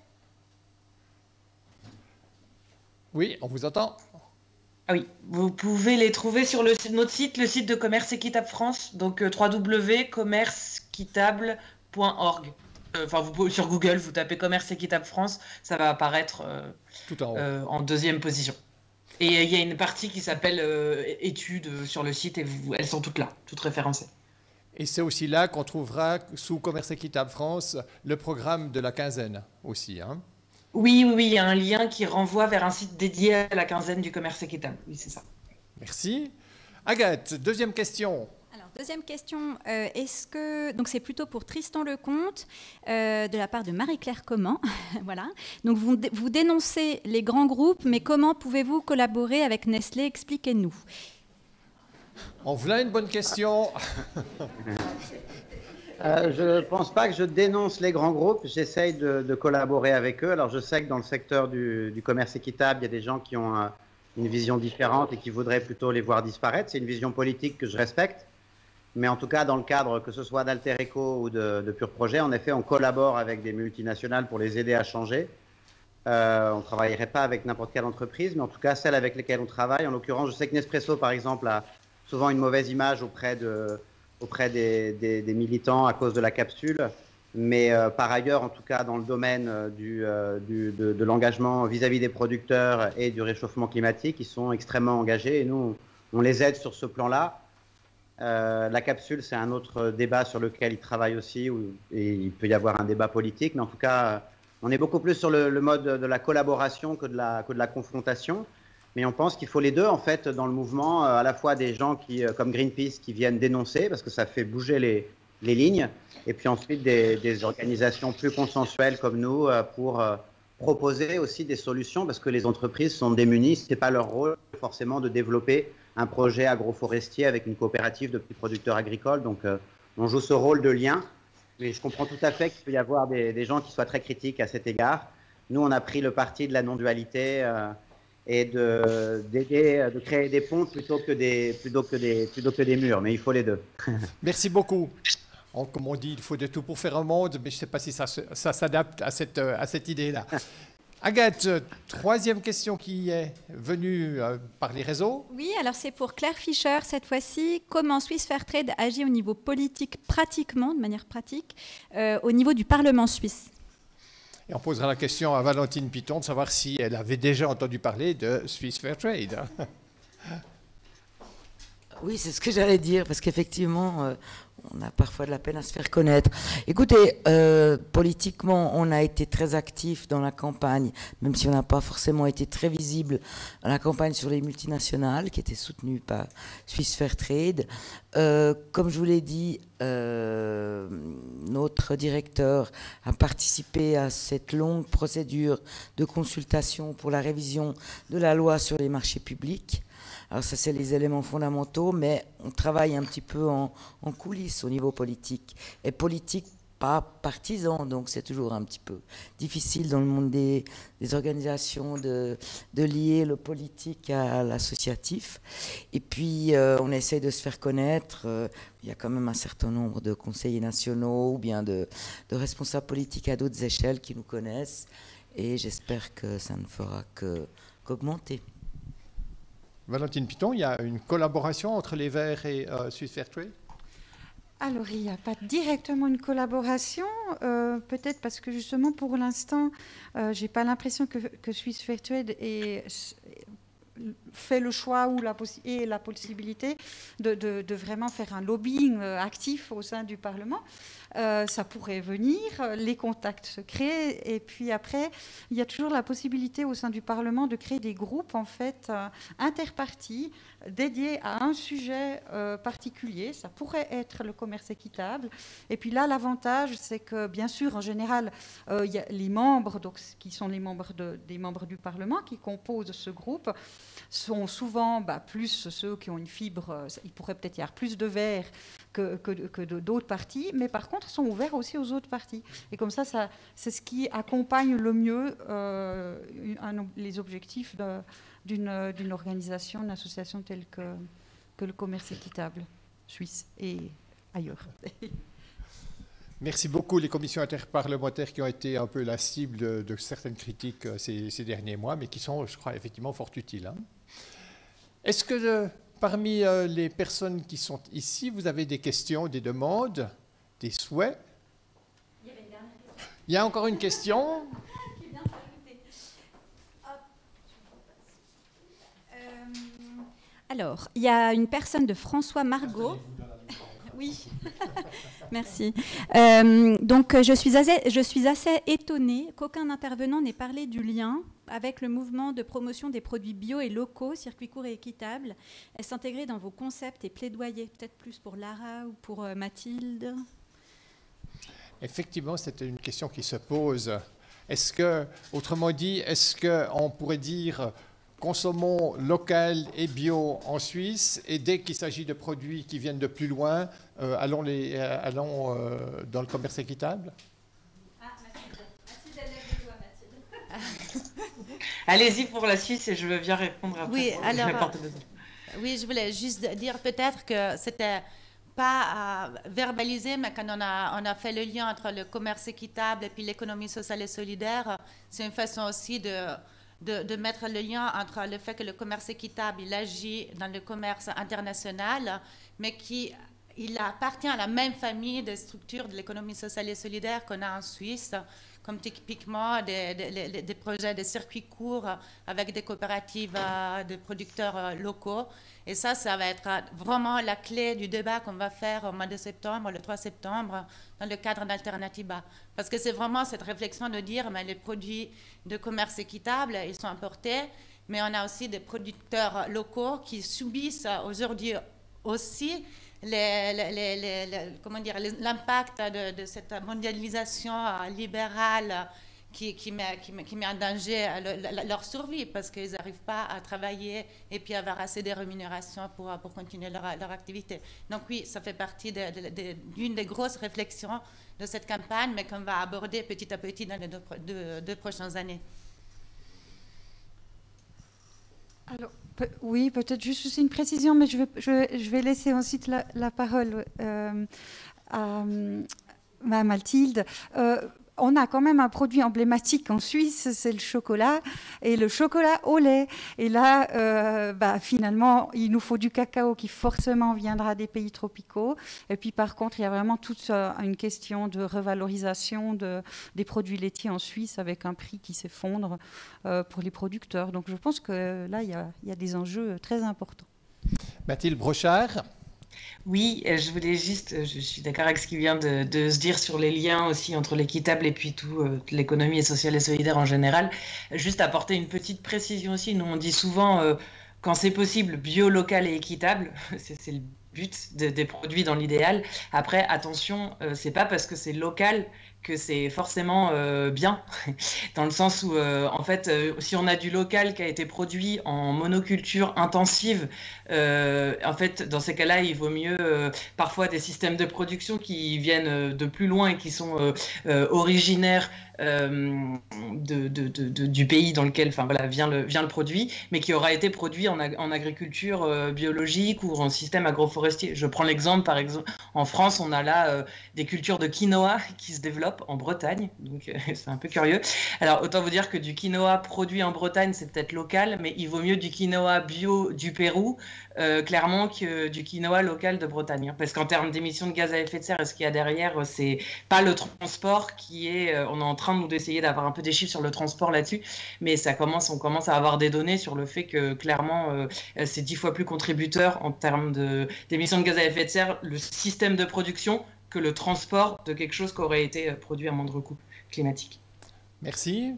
Oui, on vous entend. Ah oui, vous pouvez les trouver sur notre site, le site de Commerce Équitable France, donc www.commerceéquitable.org. Enfin, sur Google, vous tapez Commerce Équitable France, ça va apparaître tout en haut. En deuxième position. Et il y a une partie qui s'appelle études sur le site et elles sont toutes là, toutes référencées. Et c'est aussi là qu'on trouvera, sous Commerce Équitable France, le programme de la quinzaine aussi. Hein. Oui, il y a un lien qui renvoie vers un site dédié à la quinzaine du commerce équitable. Oui, c'est ça. Merci. Agathe, deuxième question. Alors, deuxième question, est-ce que, donc c'est plutôt pour Tristan Lecomte, de la part de Marie-Claire Comment, voilà. Donc vous dénoncez les grands groupes, mais comment pouvez-vous collaborer avec Nestlé? Expliquez-nous. On voilà une bonne question. Je ne pense pas que je dénonce les grands groupes, j'essaye de collaborer avec eux. Alors je sais que dans le secteur du commerce équitable, il y a des gens qui ont une vision différente et qui voudraient plutôt les voir disparaître. C'est une vision politique que je respecte. Mais en tout cas, dans le cadre, que ce soit d'Alter Eco ou de Pur Projet, en effet, on collabore avec des multinationales pour les aider à changer. On ne travaillerait pas avec n'importe quelle entreprise, mais en tout cas, celles avec lesquelles on travaille. En l'occurrence, je sais que Nespresso, par exemple, a souvent une mauvaise image auprès des militants à cause de la capsule. Mais par ailleurs, en tout cas, dans le domaine de l'engagement vis-à-vis des producteurs et du réchauffement climatique, ils sont extrêmement engagés et nous, on les aide sur ce plan-là. La capsule, c'est un autre débat sur lequel ils travaillent aussi, et il peut y avoir un débat politique, mais en tout cas, on est beaucoup plus sur le mode de la collaboration que de la confrontation. Mais on pense qu'il faut les deux, en fait, dans le mouvement, à la fois des gens comme Greenpeace qui viennent dénoncer, parce que ça fait bouger les lignes, et puis ensuite des organisations plus consensuelles comme nous pour proposer aussi des solutions, parce que les entreprises sont démunies, ce n'est pas leur rôle forcément de développer un projet agroforestier avec une coopérative de petits producteurs agricoles. Donc, on joue ce rôle de lien. Mais je comprends tout à fait qu'il peut y avoir des gens qui soient très critiques à cet égard. Nous, on a pris le parti de la non-dualité et d'aider, de créer des ponts plutôt que des murs. Mais il faut les deux. Merci beaucoup. Comme on dit, il faut de tout pour faire un monde, mais je ne sais pas si ça s'adapte à cette idée-là. Agathe, troisième question qui est venue par les réseaux. Oui, alors c'est pour Claire Fischer cette fois-ci. Comment Swiss Fairtrade agit au niveau politique, pratiquement, de manière pratique, au niveau du Parlement suisse? Et on posera la question à Valentine Piton de savoir si elle avait déjà entendu parler de Swiss Fairtrade. Oui, c'est ce que j'allais dire, parce qu'effectivement, on a parfois de la peine à se faire connaître. Écoutez, politiquement, on a été très actifs dans la campagne, même si on n'a pas forcément été très visible dans la campagne sur les multinationales, qui était soutenue par Swiss Fairtrade. Comme je vous l'ai dit, notre directeur a participé à cette longue procédure de consultation pour la révision de la loi sur les marchés publics. Alors ça, c'est les éléments fondamentaux, mais on travaille un petit peu en coulisses au niveau politique. Et politique, pas partisan, donc c'est toujours un petit peu difficile dans le monde des organisations de lier le politique à l'associatif. Et puis, on essaie de se faire connaître. Il y a quand même un certain nombre de conseillers nationaux ou bien de responsables politiques à d'autres échelles qui nous connaissent. Et j'espère que ça ne fera qu'augmenter. Valentine Piton, il y a une collaboration entre les Verts et Swiss Fairtrade? Alors, il n'y a pas directement une collaboration, peut-être parce que justement, pour l'instant, je n'ai pas l'impression que Swiss Fairtrade fait le choix ou la possibilité de vraiment faire un lobbying actif au sein du Parlement. Ça pourrait venir, les contacts se créent, et puis après, il y a toujours la possibilité au sein du Parlement de créer des groupes en fait interpartis dédiés à un sujet particulier. Ça pourrait être le commerce équitable. Et puis là, l'avantage, c'est que bien sûr, en général, il y a les membres, donc, qui sont les membres des membres du Parlement qui composent ce groupe, sont souvent plus ceux qui ont une fibre. Il pourrait peut-être y avoir plus de Verts que d'autres partis, mais par contre, sont ouverts aussi aux autres partis. Et comme ça, c'est ce qui accompagne le mieux les objectifs d'une organisation, d'une association telle que le commerce équitable suisse et ailleurs. Merci beaucoup les commissions interparlementaires qui ont été un peu la cible de certaines critiques ces derniers mois, mais qui sont, je crois, effectivement fort utiles. Est-ce que parmi les personnes qui sont ici, vous avez des questions, des demandes, des souhaits? Il y a encore une question. Alors, il y a une personne de François Margot. Oui, merci. Donc, je suis assez étonnée qu'aucun intervenant n'ait parlé du lien avec le mouvement de promotion des produits bio et locaux, circuits courts et équitables. Est-ce intégré dans vos concepts et plaidoyers, peut-être plus pour Lara ou pour Mathilde? Effectivement, c'est une question qui se pose. Autrement dit, est-ce qu'on pourrait dire consommons local et bio en Suisse, et dès qu'il s'agit de produits qui viennent de plus loin, allons dans le commerce équitable? Mathilde, lève-toi, Mathilde. Allez-y pour la Suisse et je veux bien répondre après. Oui, alors, oui, je voulais juste dire peut-être que c'était pas verbalisé, mais quand on a fait le lien entre le commerce équitable et puis l'économie sociale et solidaire, c'est une façon aussi de mettre le lien entre le fait que le commerce équitable, il agit dans le commerce international, mais il appartient à la même famille de structures de l'économie sociale et solidaire qu'on a en Suisse, comme typiquement des projets de circuits courts avec des coopératives de producteurs locaux. Et ça va être vraiment la clé du débat qu'on va faire au mois de septembre, le 3 septembre, dans le cadre d'Alternativa. Parce que c'est vraiment cette réflexion de dire, mais les produits de commerce équitable, ils sont importés, mais on a aussi des producteurs locaux qui subissent aujourd'hui aussi l'impact de cette mondialisation libérale qui met en danger leur survie parce qu'ils n'arrivent pas à travailler et puis avoir assez de rémunération pour continuer leur activité. Donc oui, ça fait partie d'une des grosses réflexions de cette campagne, mais qu'on va aborder petit à petit dans les deux prochaines années. Alors, oui, peut-être juste aussi une précision, mais je vais laisser ensuite la parole à Mathilde. On a quand même un produit emblématique en Suisse, c'est le chocolat, et le chocolat au lait. Et là, finalement, il nous faut du cacao qui forcément viendra des pays tropicaux. Et puis par contre, il y a vraiment toute une question de revalorisation des produits laitiers en Suisse avec un prix qui s'effondre pour les producteurs. Donc je pense que là, il y a des enjeux très importants. Mathilde Brochard. Oui, je voulais juste, je suis d'accord avec ce qui vient de se dire sur les liens aussi entre l'équitable et puis toute l'économie sociale et solidaire en général. Juste apporter une petite précision aussi. Nous, on dit souvent, quand c'est possible, bio, local et équitable. C'est le but des produits dans l'idéal. Après, attention, c'est pas parce que c'est local que c'est forcément bien, dans le sens où, en fait, si on a du local qui a été produit en monoculture intensive, en fait, dans ces cas-là, il vaut mieux parfois des systèmes de production qui viennent de plus loin et qui sont originaires du pays dans lequel vient le produit, mais qui aura été produit en agriculture biologique ou en système agroforestier. Je prends l'exemple, par exemple, en France, on a là des cultures de quinoa qui se développent en Bretagne, donc c'est un peu curieux. Alors, autant vous dire que du quinoa produit en Bretagne, c'est peut-être local, mais il vaut mieux du quinoa bio du Pérou, clairement, que du quinoa local de Bretagne. Parce qu'en termes d'émissions de gaz à effet de serre, ce qu'il y a derrière, c'est pas le transport qui est... on est en train d'essayer d'avoir un peu des chiffres sur le transport là-dessus, mais on commence à avoir des données sur le fait que, clairement, c'est 10 fois plus contributeur en termes d'émissions de gaz à effet de serre, le système de production, que le transport de quelque chose qui aurait été produit à moindre coût climatique. Merci.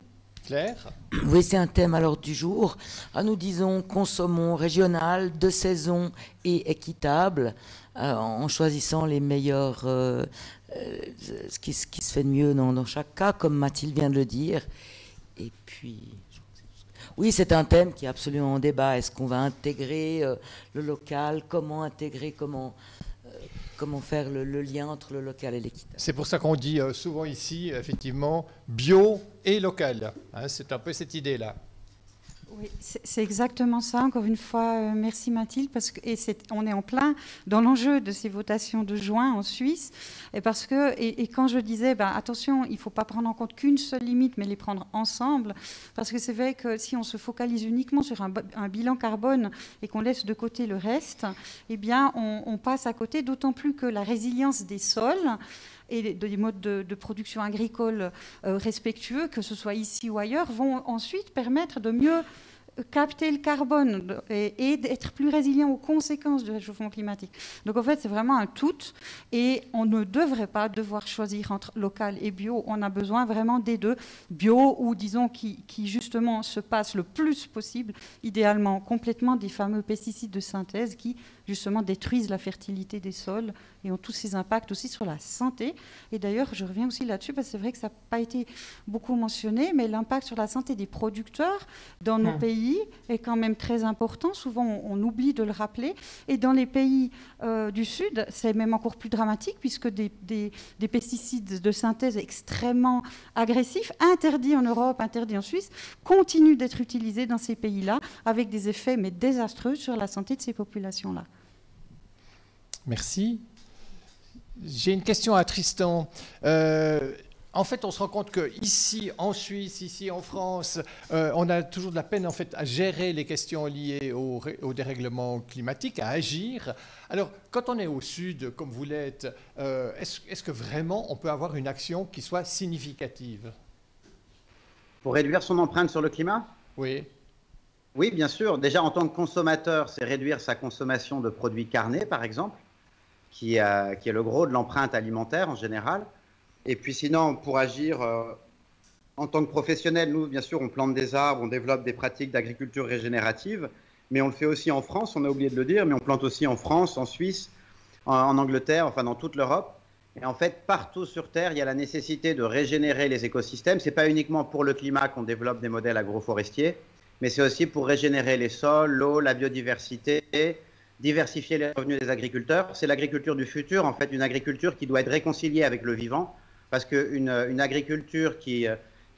Claire ? Oui, c'est un thème à l'ordre du jour. Nous disons consommons régional, de saison et équitable, en choisissant les meilleurs, ce qui se fait de mieux dans chaque cas, comme Mathilde vient de le dire. Et puis... Oui, c'est un thème qui est absolument en débat. Est-ce qu'on va intégrer le local ? Comment intégrer ? Comment faire le lien entre le local et l'équitable. C'est pour ça qu'on dit souvent ici, effectivement, bio et local. Hein, c'est un peu cette idée-là. Oui, c'est exactement ça. Encore une fois, merci Mathilde, parce que on est en plein dans l'enjeu de ces votations de juin en Suisse, et parce que quand je disais, attention, il ne faut pas prendre en compte qu'une seule limite, mais les prendre ensemble, parce que c'est vrai que si on se focalise uniquement sur un bilan carbone et qu'on laisse de côté le reste, eh bien, on passe à côté. D'autant plus que la résilience des sols et des modes de production agricole respectueux, que ce soit ici ou ailleurs, vont ensuite permettre de mieux capter le carbone et d'être plus résilient aux conséquences du réchauffement climatique. Donc en fait, c'est vraiment un tout, et on ne devrait pas devoir choisir entre local et bio. On a besoin vraiment des deux. Bio, ou disons qui justement se passe le plus possible, idéalement complètement, des fameux pesticides de synthèse qui justement détruisent la fertilité des sols et ont tous ces impacts aussi sur la santé. Et d'ailleurs, je reviens aussi là-dessus, parce que c'est vrai que ça n'a pas été beaucoup mentionné, mais l'impact sur la santé des producteurs dans nos pays est quand même très important. Souvent, on oublie de le rappeler. Et dans les pays du Sud, c'est même encore plus dramatique, puisque des pesticides de synthèse extrêmement agressifs, interdits en Europe, interdits en Suisse, continuent d'être utilisés dans ces pays-là, avec des effets mais désastreux sur la santé de ces populations-là. Merci. J'ai une question à Tristan. En fait, on se rend compte qu'ici, en Suisse, ici en France, on a toujours de la peine en fait, à gérer les questions liées au dérèglement climatique, à agir. Alors, quand on est au Sud, comme vous l'êtes, est-ce que vraiment on peut avoir une action qui soit significative ? Pour réduire son empreinte sur le climat? Oui. Oui, bien sûr. Déjà, en tant que consommateur, c'est réduire sa consommation de produits carnés, par exemple, qui est le gros de l'empreinte alimentaire en général. Et puis sinon, pour agir en tant que professionnel, nous, bien sûr, on plante des arbres, on développe des pratiques d'agriculture régénérative, mais on le fait aussi en France, on a oublié de le dire, mais on plante aussi en France, en Suisse, en Angleterre, enfin dans toute l'Europe. Et en fait, partout sur Terre, il y a la nécessité de régénérer les écosystèmes. Ce n'est pas uniquement pour le climat qu'on développe des modèles agroforestiers, mais c'est aussi pour régénérer les sols, l'eau, la biodiversité, et diversifier les revenus des agriculteurs. C'est l'agriculture du futur, en fait, une agriculture qui doit être réconciliée avec le vivant, parce qu'une agriculture qui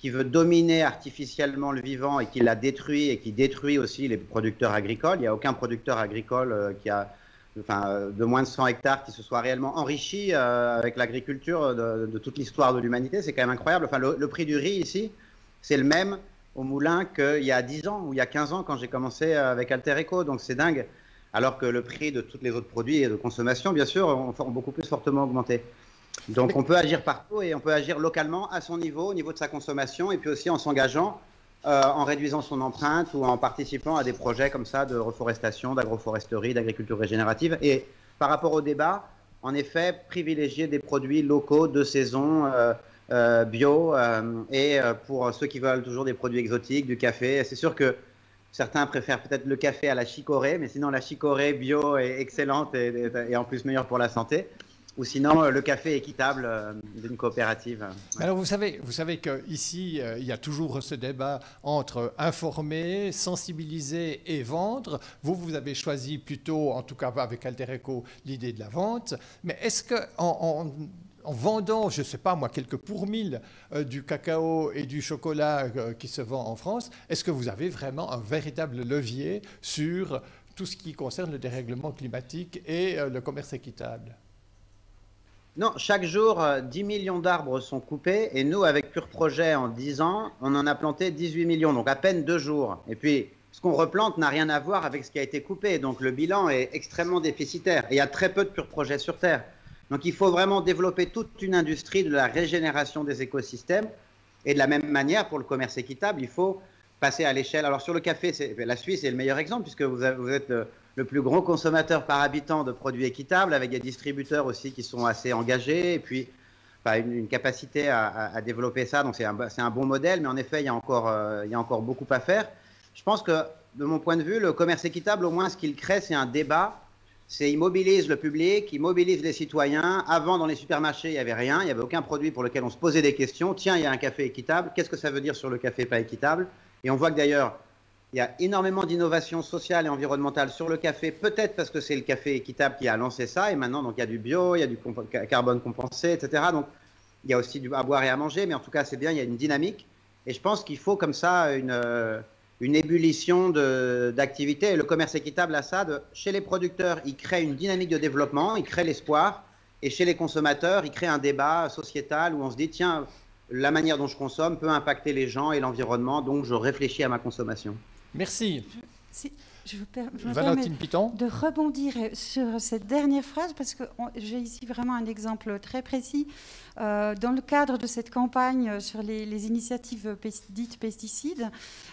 veut dominer artificiellement le vivant et qui la détruit et qui détruit aussi les producteurs agricoles. Il n'y a aucun producteur agricole qui a de moins de 100 hectares qui se soit réellement enrichi avec l'agriculture de toute l'histoire de l'humanité. C'est quand même incroyable. Enfin, le prix du riz ici, c'est le même au moulin qu'il y a 10 ans ou il y a 15 ans quand j'ai commencé avec Alter Eco. Donc c'est dingue. Alors que le prix de tous les autres produits de consommation, bien sûr, ont beaucoup plus fortement augmenté. Donc on peut agir partout et on peut agir localement à son niveau, au niveau de sa consommation, et puis aussi en s'engageant, en réduisant son empreinte ou en participant à des projets comme ça de reforestation, d'agroforesterie, d'agriculture régénérative. Et par rapport au débat, en effet, privilégier des produits locaux, de saison, bio, et pour ceux qui veulent toujours des produits exotiques, du café. C'est sûr que certains préfèrent peut-être le café à la chicorée, mais sinon la chicorée bio est excellente et en plus meilleure pour la santé. Ou sinon le café équitable d'une coopérative. Ouais. Alors vous savez qu'ici, il y a toujours ce débat entre informer, sensibiliser et vendre. Vous avez choisi plutôt, en tout cas avec Alter Eco, l'idée de la vente. Mais est-ce qu'en vendant, je ne sais pas moi, quelques pour mille du cacao et du chocolat qui se vend en France, est-ce que vous avez vraiment un véritable levier sur tout ce qui concerne le dérèglement climatique et le commerce équitable? Non, chaque jour, 10 millions d'arbres sont coupés et nous, avec Pur Projet, en 10 ans, on en a planté 18 millions, donc à peine 2 jours. Et puis, ce qu'on replante n'a rien à voir avec ce qui a été coupé, donc le bilan est extrêmement déficitaire. Et il y a très peu de Pur Projet sur Terre. Donc il faut vraiment développer toute une industrie de la régénération des écosystèmes. Et de la même manière, pour le commerce équitable, il faut passer à l'échelle. Alors sur le café, la Suisse est le meilleur exemple, puisque vous êtes le plus gros consommateur par habitant de produits équitables, avec des distributeurs aussi qui sont assez engagés, et puis une capacité à développer ça. Donc c'est un bon modèle, mais en effet, il y a encore beaucoup à faire. Je pense que, de mon point de vue, le commerce équitable, au moins, ce qu'il crée, c'est un débat. Il mobilise le public, il mobilise les citoyens. Avant, dans les supermarchés, il n'y avait rien, il n'y avait aucun produit pour lequel on se posait des questions. Tiens, il y a un café équitable, qu'est-ce que ça veut dire sur le café pas équitable? Et on voit que d'ailleurs, il y a énormément d'innovations sociales et environnementales sur le café, peut-être parce que c'est le café équitable qui a lancé ça, et maintenant, donc, il y a du bio, il y a du carbone compensé, etc. Donc, il y a aussi à boire et à manger, mais en tout cas, c'est bien, il y a une dynamique. Et je pense qu'il faut comme ça une ébullition d'activités. Et le commerce équitable a ça, chez les producteurs, il crée une dynamique de développement, il crée l'espoir, et chez les consommateurs, il crée un débat sociétal où on se dit, tiens, la manière dont je consomme peut impacter les gens et l'environnement, donc je réfléchis à ma consommation. Merci. Je me permets Piton de rebondir sur cette dernière phrase parce que j'ai ici vraiment un exemple très précis. Dans le cadre de cette campagne sur les initiatives dites pesticides,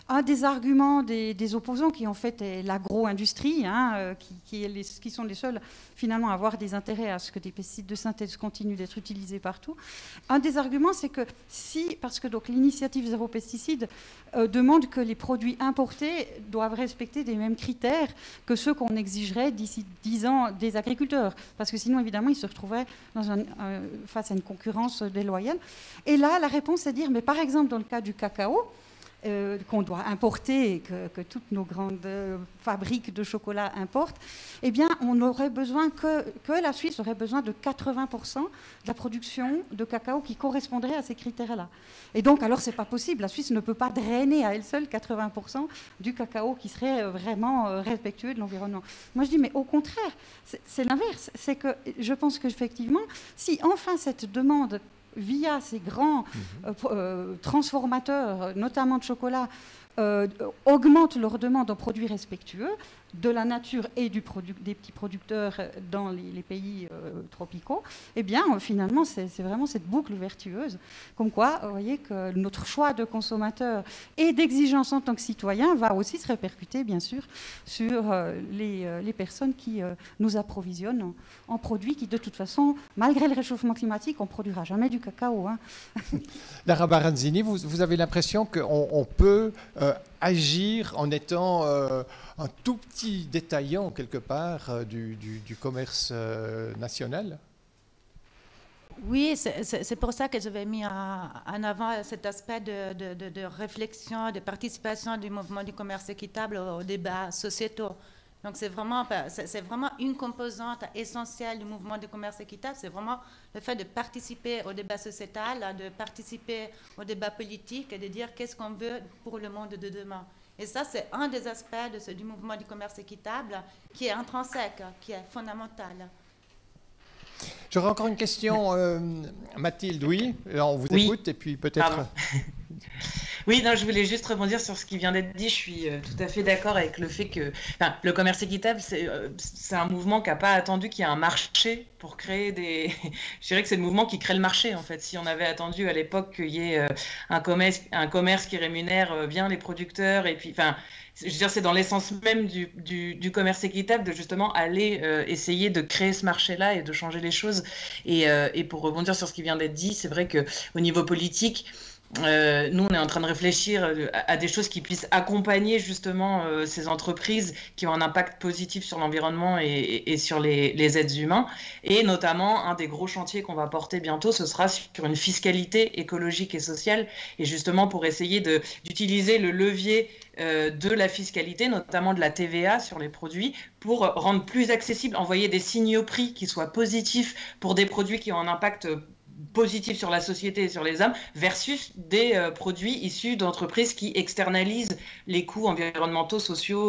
un des arguments des opposants, qui en fait est l'agro-industrie, qui sont les seuls finalement à avoir des intérêts à ce que des pesticides de synthèse continuent d'être utilisés partout, un des arguments c'est que parce que donc l'initiative zéro pesticide demande que les produits importés doivent respecter des mêmes critères que ceux qu'on exigerait d'ici 10 ans des agriculteurs, parce que sinon évidemment ils se retrouveraient face à une concurrence déloyale. Et là la réponse est de dire, mais par exemple dans le cas du cacao, qu'on doit importer, que toutes nos grandes fabriques de chocolat importent, eh bien, on aurait besoin que la Suisse aurait besoin de 80% de la production de cacao qui correspondrait à ces critères-là. Et donc, alors, c'est pas possible. La Suisse ne peut pas drainer à elle seule 80% du cacao qui serait vraiment respectueux de l'environnement. Moi, je dis, mais au contraire, c'est l'inverse. C'est que je pense qu'effectivement, si enfin cette demande via ces grands transformateurs, notamment de chocolat, augmentent leur demande en produits respectueux de la nature et des petits producteurs dans les pays tropicaux, eh bien, finalement, c'est vraiment cette boucle vertueuse. Comme quoi, vous voyez que notre choix de consommateur et d'exigence en tant que citoyen va aussi se répercuter, bien sûr, sur les personnes qui nous approvisionnent en produits qui, de toute façon, malgré le réchauffement climatique, on ne produira jamais du cacao. Hein. Lara Baranzini, vous avez l'impression qu'on peut agir en étant un tout petit détaillant, quelque part, du commerce national? Oui, c'est pour ça que j'avais mis en avant cet aspect de réflexion, de participation du mouvement du commerce équitable aux débats sociétaux. Donc c'est vraiment une composante essentielle du mouvement du commerce équitable, c'est vraiment le fait de participer au débat sociétal, de participer au débat politique et de dire qu'est-ce qu'on veut pour le monde de demain. Et ça, c'est un des aspects du mouvement du commerce équitable qui est intrinsèque, qui est fondamental. J'aurais encore une question, Mathilde, oui, on vous écoute et puis peut-être... Oui, non, je voulais juste rebondir sur ce qui vient d'être dit. Je suis tout à fait d'accord avec le fait que le commerce équitable, c'est un mouvement qui n'a pas attendu qu'il y ait un marché pour créer des... Je dirais que c'est le mouvement qui crée le marché, en fait. Si on avait attendu à l'époque qu'il y ait un commerce qui rémunère bien les producteurs, et puis, je veux dire, c'est dans l'essence même du commerce équitable de justement aller essayer de créer ce marché-là et de changer les choses. Et pour rebondir sur ce qui vient d'être dit, c'est vrai qu'au niveau politique, nous, on est en train de réfléchir à des choses qui puissent accompagner justement ces entreprises qui ont un impact positif sur l'environnement et sur les êtres humains. Et notamment, un des gros chantiers qu'on va porter bientôt, ce sera sur une fiscalité écologique et sociale. Et justement, pour essayer d'utiliser le levier de la fiscalité, notamment de la TVA sur les produits, pour rendre plus accessible, envoyer des signaux prix qui soient positifs pour des produits qui ont un impact positif sur la société et sur les hommes versus des produits issus d'entreprises qui externalisent les coûts environnementaux, sociaux.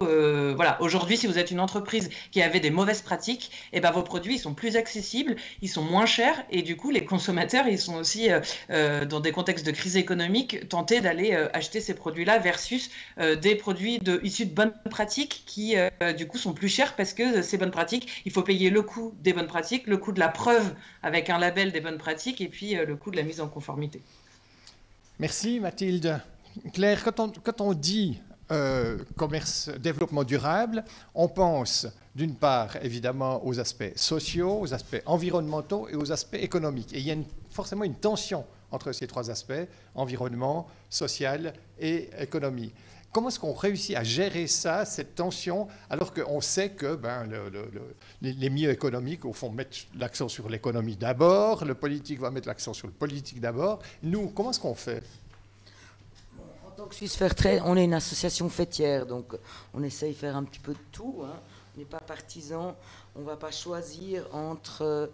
Voilà. Aujourd'hui, si vous êtes une entreprise qui avait des mauvaises pratiques, vos produits ils sont plus accessibles, ils sont moins chers et du coup les consommateurs ils sont aussi dans des contextes de crise économique tentés d'aller acheter ces produits-là versus des produits issus de bonnes pratiques qui du coup sont plus chers parce que ces bonnes pratiques, il faut payer le coût des bonnes pratiques, le coût de la preuve avec un label des bonnes pratiques et puis le coût de la mise en conformité. Merci Mathilde. Claire, quand on dit commerce, développement durable, on pense d'une part évidemment aux aspects sociaux, aux aspects environnementaux et aux aspects économiques. Et il y a forcément une tension entre ces trois aspects, environnement, social et économie. Comment est-ce qu'on réussit à gérer ça, cette tension, alors qu'on sait que les milieux économiques, au fond, mettent l'accent sur l'économie d'abord, le politique va mettre l'accent sur le politique d'abord. Nous, comment est-ce qu'on fait? En tant que Suisse Fairtrade, on est une association fêtière, donc on essaye de faire un petit peu de tout. Hein. On n'est pas partisan, on ne va pas choisir entre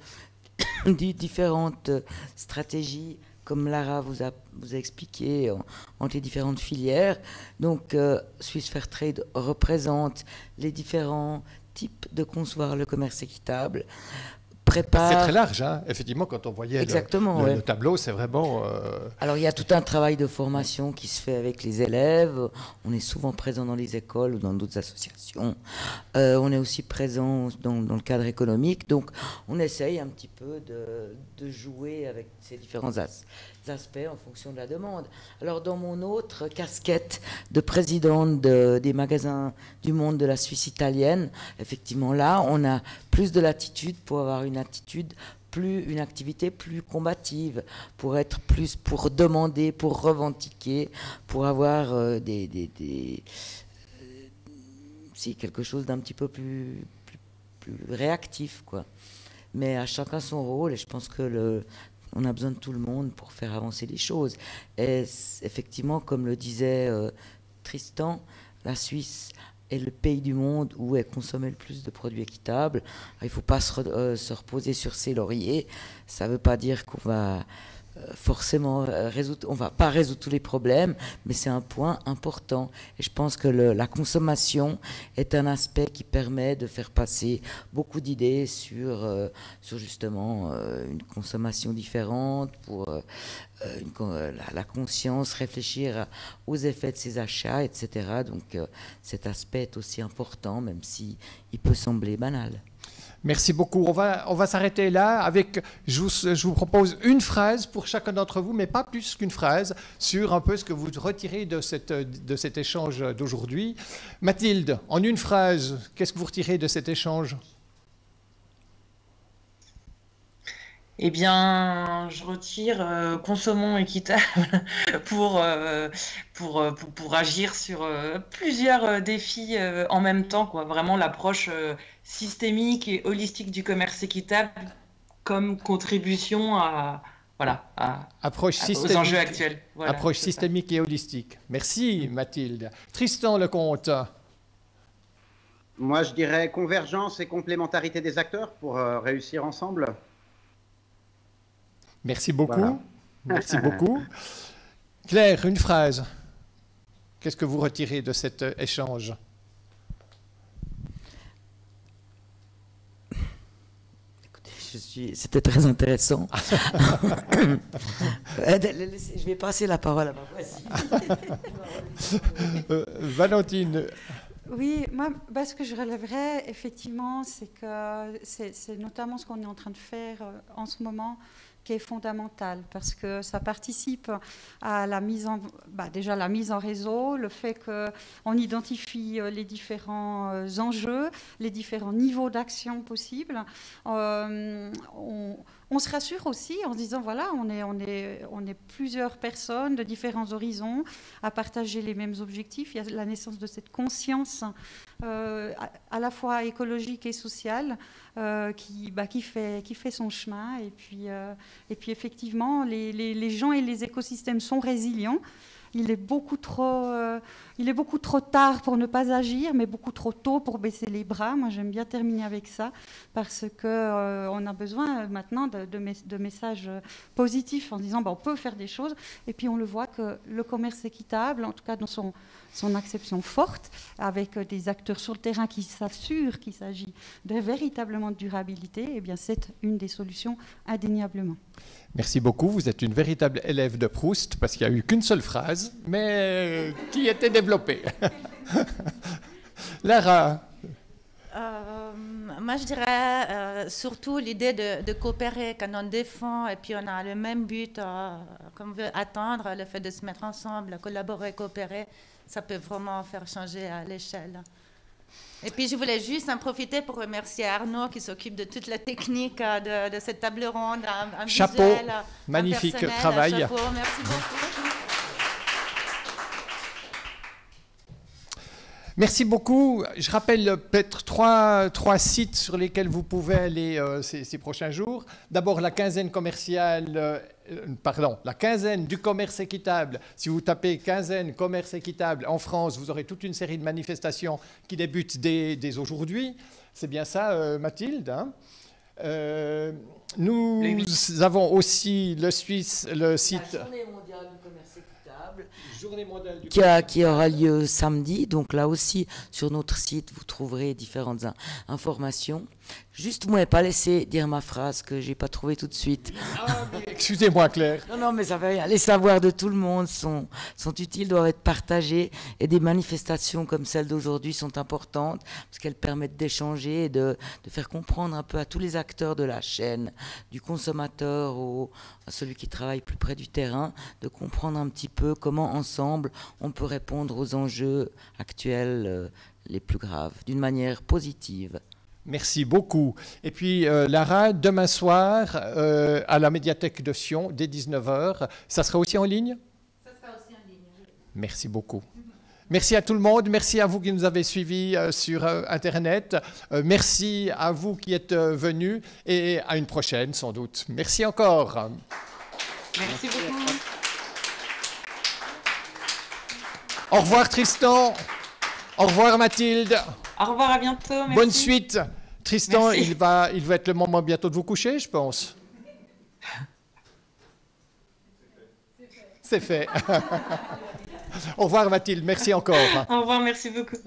différentes stratégies comme Lara vous a expliqué, entre les différentes filières. Donc, Suisse Fairtrade représente les différents types de concevoir le commerce équitable. C'est très large, hein. Effectivement, quand on voyait le tableau, c'est vraiment... Alors, il y a tout un travail de formation qui se fait avec les élèves. On est souvent présent dans les écoles ou dans d'autres associations. On est aussi présent dans le cadre économique. Donc, on essaye un petit peu de jouer avec ces différents aspects en fonction de la demande. Alors, dans mon autre casquette de présidente des magasins du monde de la Suisse italienne, effectivement, là, on a plus de latitude pour avoir une activité plus combative, pour être plus, pour demander, pour revendiquer, pour avoir c'est quelque chose d'un petit peu plus réactif, quoi. Mais à chacun son rôle, et je pense que on a besoin de tout le monde pour faire avancer les choses. Et effectivement, comme le disait Tristan, la Suisse est le pays du monde où est consommé le plus de produits équitables. Il ne faut pas se reposer sur ses lauriers. Ça ne veut pas dire qu'on va forcément on va pas résoudre tous les problèmes, mais c'est un point important. Et je pense que la consommation est un aspect qui permet de faire passer beaucoup d'idées sur justement une consommation différente, pour la conscience, réfléchir aux effets de ses achats, etc. Donc cet aspect est aussi important, même si il peut sembler banal. Merci beaucoup. On va s'arrêter là avec, je vous propose une phrase pour chacun d'entre vous, mais pas plus qu'une phrase, sur un peu ce que vous retirez de cet échange d'aujourd'hui. Mathilde, en une phrase, qu'est-ce que vous retirez de cet échange? Eh bien, je retire consommons équitable pour agir sur plusieurs défis en même temps, quoi. Vraiment l'approche systémique et holistique du commerce équitable comme contribution aux enjeux actuels. Voilà, approche systémique et holistique. Merci Mathilde. Tristan Lecomte. Moi, je dirais convergence et complémentarité des acteurs pour réussir ensemble. Merci beaucoup. Voilà. Merci beaucoup. Claire, une phrase. Qu'est-ce que vous retirez de cet échange? Écoutez, c'était très intéressant. Je vais passer la parole à ma voisine. Valentine. Oui, moi, ce que je relèverais, effectivement, c'est que c'est notamment ce qu'on est en train de faire en ce moment qui est fondamental, parce que ça participe à la mise en, déjà la mise en réseau, le fait qu'on identifie les différents enjeux, les différents niveaux d'action possibles. On se rassure aussi en se disant, voilà, on est plusieurs personnes de différents horizons à partager les mêmes objectifs. Il y a la naissance de cette conscience à la fois écologique et sociale qui fait son chemin. Et puis effectivement, les gens et les écosystèmes sont résilients. Il est beaucoup trop tard pour ne pas agir, mais beaucoup trop tôt pour baisser les bras. Moi, j'aime bien terminer avec ça, parce qu'on a besoin maintenant de messages positifs en disant on peut faire des choses. Et puis on le voit que le commerce équitable, en tout cas dans son acception forte, avec des acteurs sur le terrain qui s'assurent qu'il s'agit de véritablement de durabilité, eh bien c'est une des solutions indéniablement. Merci beaucoup. Vous êtes une véritable élève de Proust, parce qu'il n'y a eu qu'une seule phrase, mais qui était développée. Lara. Moi, je dirais surtout l'idée de coopérer quand on défend et puis on a le même but qu'on veut atteindre, le fait de se mettre ensemble, collaborer, coopérer, ça peut vraiment faire changer à l'échelle. Et puis, je voulais juste en profiter pour remercier Arnaud qui s'occupe de toute la technique de cette table ronde. Un chapeau, visuel, magnifique un travail. Chapeau, merci beaucoup. Merci beaucoup. Je rappelle peut-être trois sites sur lesquels vous pouvez aller ces prochains jours. D'abord, la quinzaine commerciale, la quinzaine du commerce équitable. Si vous tapez quinzaine commerce équitable en France, vous aurez toute une série de manifestations qui débutent dès aujourd'hui. C'est bien ça, Mathilde, hein? Nous avons aussi le site... La Journée mondiale du commerce équitable. Qui aura lieu samedi. Donc là aussi, sur notre site, vous trouverez différentes informations. Juste, moi, pas laisser dire ma phrase que j'ai pas trouvée tout de suite. Ah, excusez-moi, Claire. Non, mais ça fait rien. Les savoirs de tout le monde sont utiles, doivent être partagés. Et des manifestations comme celle d'aujourd'hui sont importantes parce qu'elles permettent d'échanger et de faire comprendre un peu à tous les acteurs de la chaîne, du consommateur à celui qui travaille plus près du terrain, de comprendre un petit peu comment ensemble on peut répondre aux enjeux actuels les plus graves d'une manière positive. Merci beaucoup. Et puis, Lara, demain soir, à la médiathèque de Sion, dès 19h, ça sera aussi en ligne? Ça sera aussi en ligne. Merci beaucoup. Merci à tout le monde. Merci à vous qui nous avez suivis sur Internet. Merci à vous qui êtes venus et à une prochaine, sans doute. Merci encore. Merci beaucoup. Au revoir, Tristan. Au revoir, Mathilde. Au revoir, à bientôt. Merci. Bonne suite. Tristan, merci. il va être le moment bientôt de vous coucher, je pense. C'est fait. Au revoir Mathilde, merci encore. Au revoir, merci beaucoup.